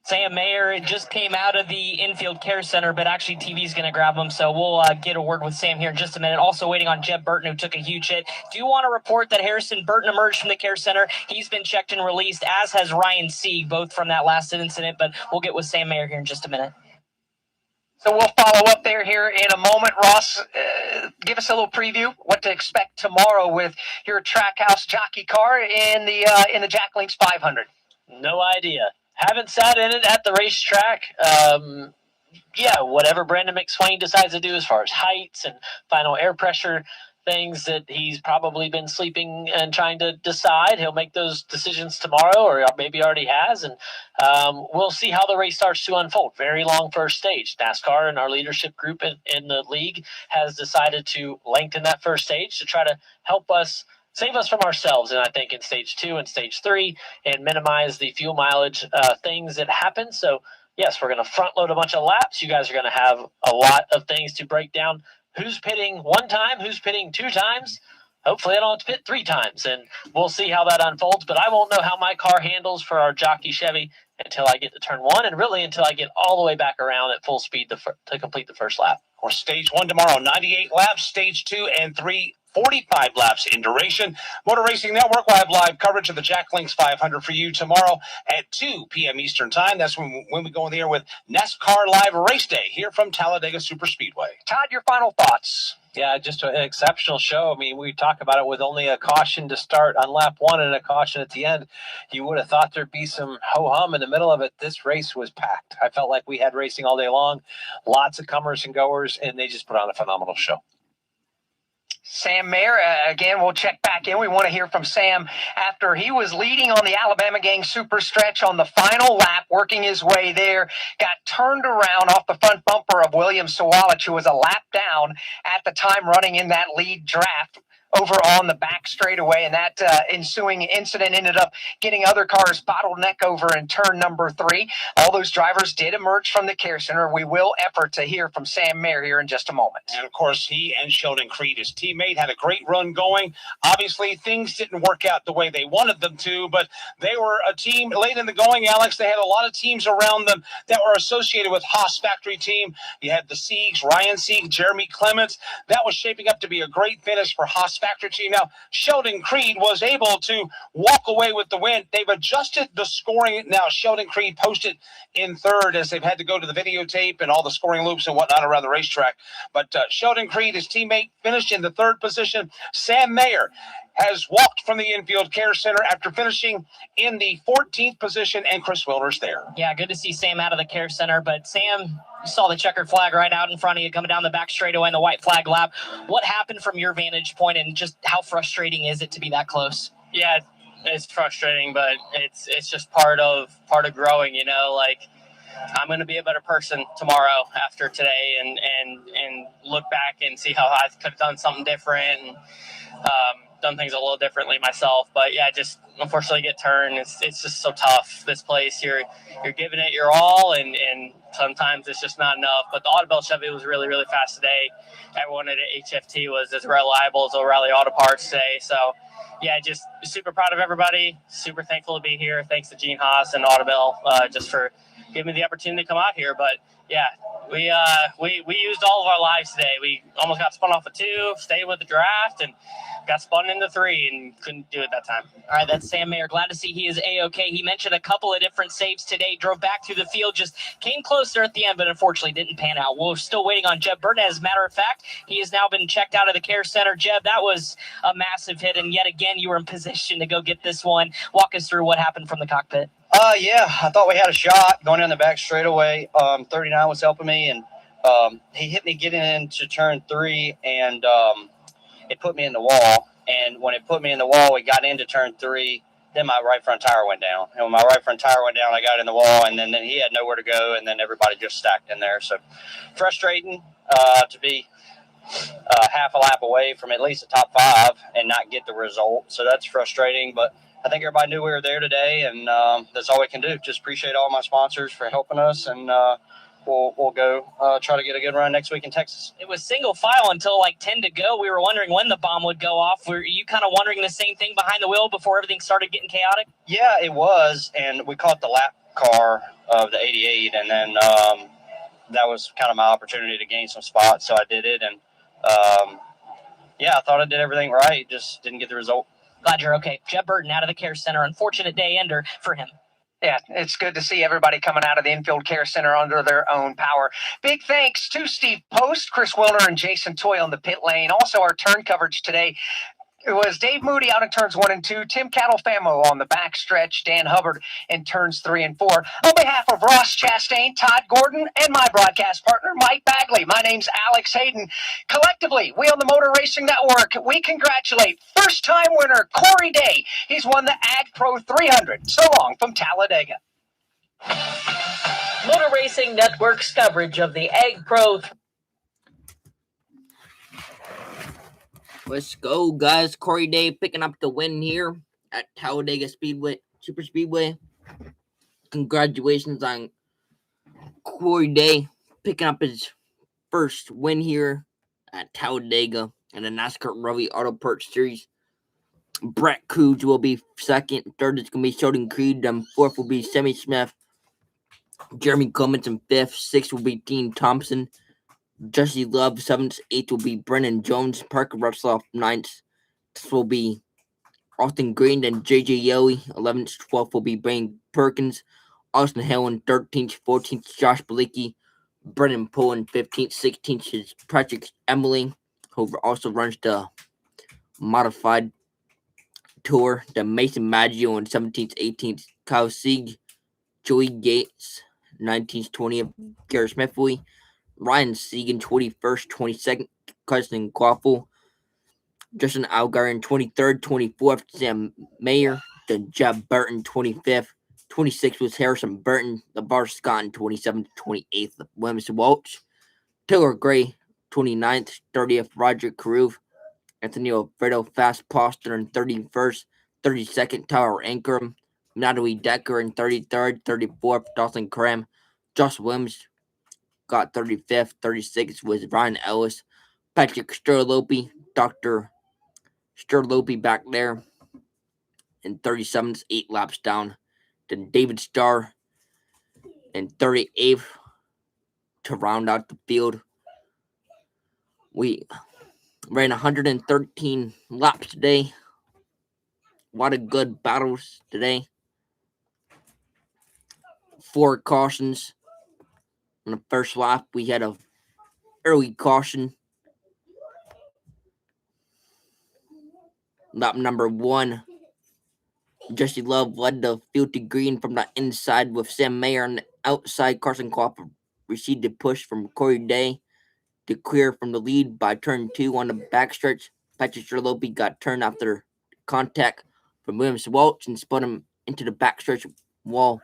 Sam Mayer just came out of the Infield Care Center, but actually TV's going to grab him, so we'll get a word with Sam here in just a minute. Also waiting on Jeb Burton, who took a huge hit. Do want to report that Harrison Burton emerged from the Care Center. He's been checked and released, as has Ryan Sieg, both from that last incident, but we'll get with Sam Mayer here in just a minute. So we'll follow up there here in a moment. Ross, give us a little preview what to expect tomorrow with your Trackhouse jockey car in the Jack Links 500. No idea. Haven't sat in it at the racetrack. Whatever Brandon McSwain decides to do as far as heights and final air pressure things that he's probably been sleeping and trying to decide, he'll make those decisions tomorrow, or maybe already has, and we'll see how the race starts to unfold. Very long first stage. NASCAR and our leadership group in the league has decided to lengthen that first stage to try to help us save us from ourselves, and I think in stage 2 and stage 3, and minimize the fuel mileage things that happen. So yes, we're going to front load a bunch of laps. You guys are going to have a lot of things to break down. Who's pitting 1 time? Who's pitting 2 times? Hopefully I don't have to pit 3 times, and we'll see how that unfolds. But I won't know how my car handles for our jockey Chevy until I get to turn 1, and really until I get all the way back around at full speed to complete the first lap. Of course, stage 1 tomorrow, 98 laps. Stage 2 and 3, 45 laps in duration. Motor Racing Network will have live coverage of the Jack Links 500 for you tomorrow at 2 p.m. Eastern Time. That's when we go in the air with NASCAR Live Race Day here from Talladega Superspeedway. Todd, your final thoughts? Yeah, just an exceptional show. I mean, we talk about it with only a caution to start on lap 1 and a caution at the end. You would have thought there'd be some ho-hum in the middle of it. This race was packed. I felt like we had racing all day long. Lots of comers and goers, and they just put on a phenomenal show. Sam Mayer, again, we'll check back in. We want to hear from Sam after he was leading on the Alabama Gang Super Stretch on the final lap, working his way there, got turned around off the front bumper of William Sawalich, who was a lap down at the time running in that lead draft over on the back straightaway, and that ensuing incident ended up getting other cars bottleneck over in turn number 3. All those drivers did emerge from the Care Center. We will effort to hear from Sam Mayer here in just a moment. And of course, he and Sheldon Creed, his teammate, had a great run going. Obviously, things didn't work out the way they wanted them to, but they were a team late in the going, Alex. They had a lot of teams around them that were associated with Haas Factory team. You had the Siegs, Ryan Sieg, Jeremy Clements. That was shaping up to be a great finish for Haas Factory team. Now, Sheldon Creed was able to walk away with the win. They've adjusted the scoring. Now, Sheldon Creed posted in third as they've had to go to the videotape and all the scoring loops and whatnot around the racetrack. But Sheldon Creed, his teammate, finished in the 3rd position. Sam Mayer has walked from the Infield Care Center after finishing in the 14th position, and Chris Wilner's there. Yeah, good to see Sam out of the Care Center, but Sam, you saw the checkered flag right out in front of you coming down the back straightaway in the white flag lap. What happened from your vantage point, and just how frustrating is it to be that close? Yeah, it's frustrating, but it's just part of growing, you know, like I'm going to be a better person tomorrow after today and look back and see how I could have done something different and done things a little differently myself. But yeah, just unfortunately get turned. It's just so tough, this place. You're giving it your all, and sometimes it's just not enough. But the Audubon Chevy was really, really fast today. Everyone at HFT was as reliable as Oreilly Auto Parts today. So yeah, just super proud of everybody. Super thankful to be here. Thanks to Gene Haas and Audubon just for give me the opportunity to come out here. But yeah, we used all of our lives today. We almost got spun off of 2, stayed with the draft, and got spun into 3 and couldn't do it that time. All right, that's Sam Mayer. Glad to see he is A-OK. He mentioned a couple of different saves today, drove back through the field, just came closer at the end, but unfortunately didn't pan out. We're still waiting on Jeb Burton. As a matter of fact, he has now been checked out of the care center. Jeb, that was a massive hit, and yet again, you were in position to go get this one. Walk us through what happened from the cockpit. Yeah, I thought we had a shot going down the back straightaway. 39 was helping me, and he hit me getting into turn 3, and it put me in the wall. And when it put me in the wall, we got into turn 3. Then my right front tire went down. And when my right front tire went down, I got in the wall, and then he had nowhere to go, and then everybody just stacked in there. So frustrating to be half a lap away from at least the top 5 and not get the result. So that's frustrating, but I think everybody knew we were there today, and that's all we can do. Just appreciate all my sponsors for helping us, and we'll go try to get a good run next week in Texas. It was single file until like 10 to go. We were wondering when the bomb would go off. Were you kind of wondering the same thing behind the wheel before everything started getting chaotic? Yeah, it was, and we caught the lap car of the 88, and then that was kind of my opportunity to gain some spots, so I did it, and yeah, I thought I did everything right, just didn't get the result. Glad you're okay. Jeb Burton out of the care center. Unfortunate day ender for him. Yeah, it's good to see everybody coming out of the infield care center under their own power. Big thanks to Steve Post, Chris Wilner, and Jason Toy on the pit lane. Also, our turn coverage today. It was Dave Moody out in turns 1 and 2, Tim Catalfamo on the back stretch, Dan Hubbard in turns 3 and 4. On behalf of Ross Chastain, Todd Gordon, and my broadcast partner, Mike Bagley, my name's Alex Hayden. Collectively, we on the Motor Racing Network, we congratulate first-time winner Corey Day. He's won the Ag Pro 300. So long from Talladega. Motor Racing Network's coverage of the Ag Pro. Let's go, guys. Corey Day picking up the win here at Talladega Superspeedway. Congratulations on Corey Day picking up his first win here at Talladega in the NASCAR Oreilly Auto Parts Series. Brett Coos will be second. Third is going to be Sheldon Creed. Fourth will be Sammy Smith. Jeremy Clements in fifth. Sixth will be Dean Thompson. Jesse Love, 7th. 8th will be Brennan Jones. Parker Russell, 9th. This will be Austin Green and JJ Yeley. 11th. 12th will be Brian Perkins. Austin Hill in 13th. 14th, Josh Bilicki. Brennan Poole in 15th. 16th is Patrick Emily, who also runs the modified tour. The Mason Maggio in 17th. 18th, Kyle Sieg. Joey Gates, 19th. 20th, Garrett Smithway. Ryan Segan, 21st, 22nd, Cousin Quaffle. Justin Algar in 23rd, 24th, Sam Mayer. Then Jeb Burton, 25th. 26th was Harrison Burton. LeVar Scott in 27th, 28th, Williams Walsh. Taylor Gray, 29th. 30th, Roger Carew. Anthony Alfredo Fast Poster in 31st. 32nd, Tyler Ankrum. Natalie Decker in 33rd. 34th, Dawson Cram. Josh Williams got 35th. 36th was Ryan Ellis. Patrick Sturlopi, Dr. Sturlopi back there in 37th, 8 laps down. Then David Starr in 38th to round out the field. We ran 113 laps today. A lot of good battles today. 4 cautions. On the first lap, we had a early caution. Lap number 1, Jesse Love led the field to green from the inside with Sam Mayer on the outside. Carson Crawford received a push from Corey Day to clear from the lead by turn 2 on the backstretch. Patrick Sturlopi got turned after contact from Williams Walsh and spun him into the backstretch wall.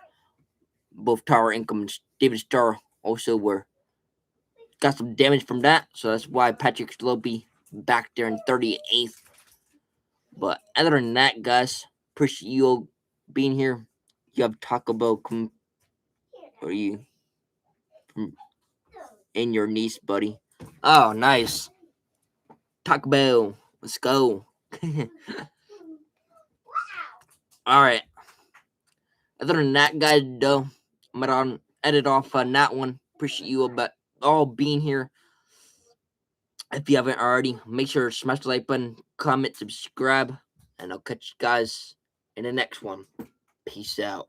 Both Tower Income and David Starr also got some damage from that, so that's why Patrick Sturlopi back there in 38th. But other than that, guys, appreciate you all being here. You have Taco Bell come for you and your niece, buddy. Oh, nice. Taco Bell. Let's go. All right. Other than that, guys, though, I'm on edit off on that one. Appreciate you all being here. If you haven't already, make sure to smash the like button, comment, subscribe, and I'll catch you guys in the next one. Peace out.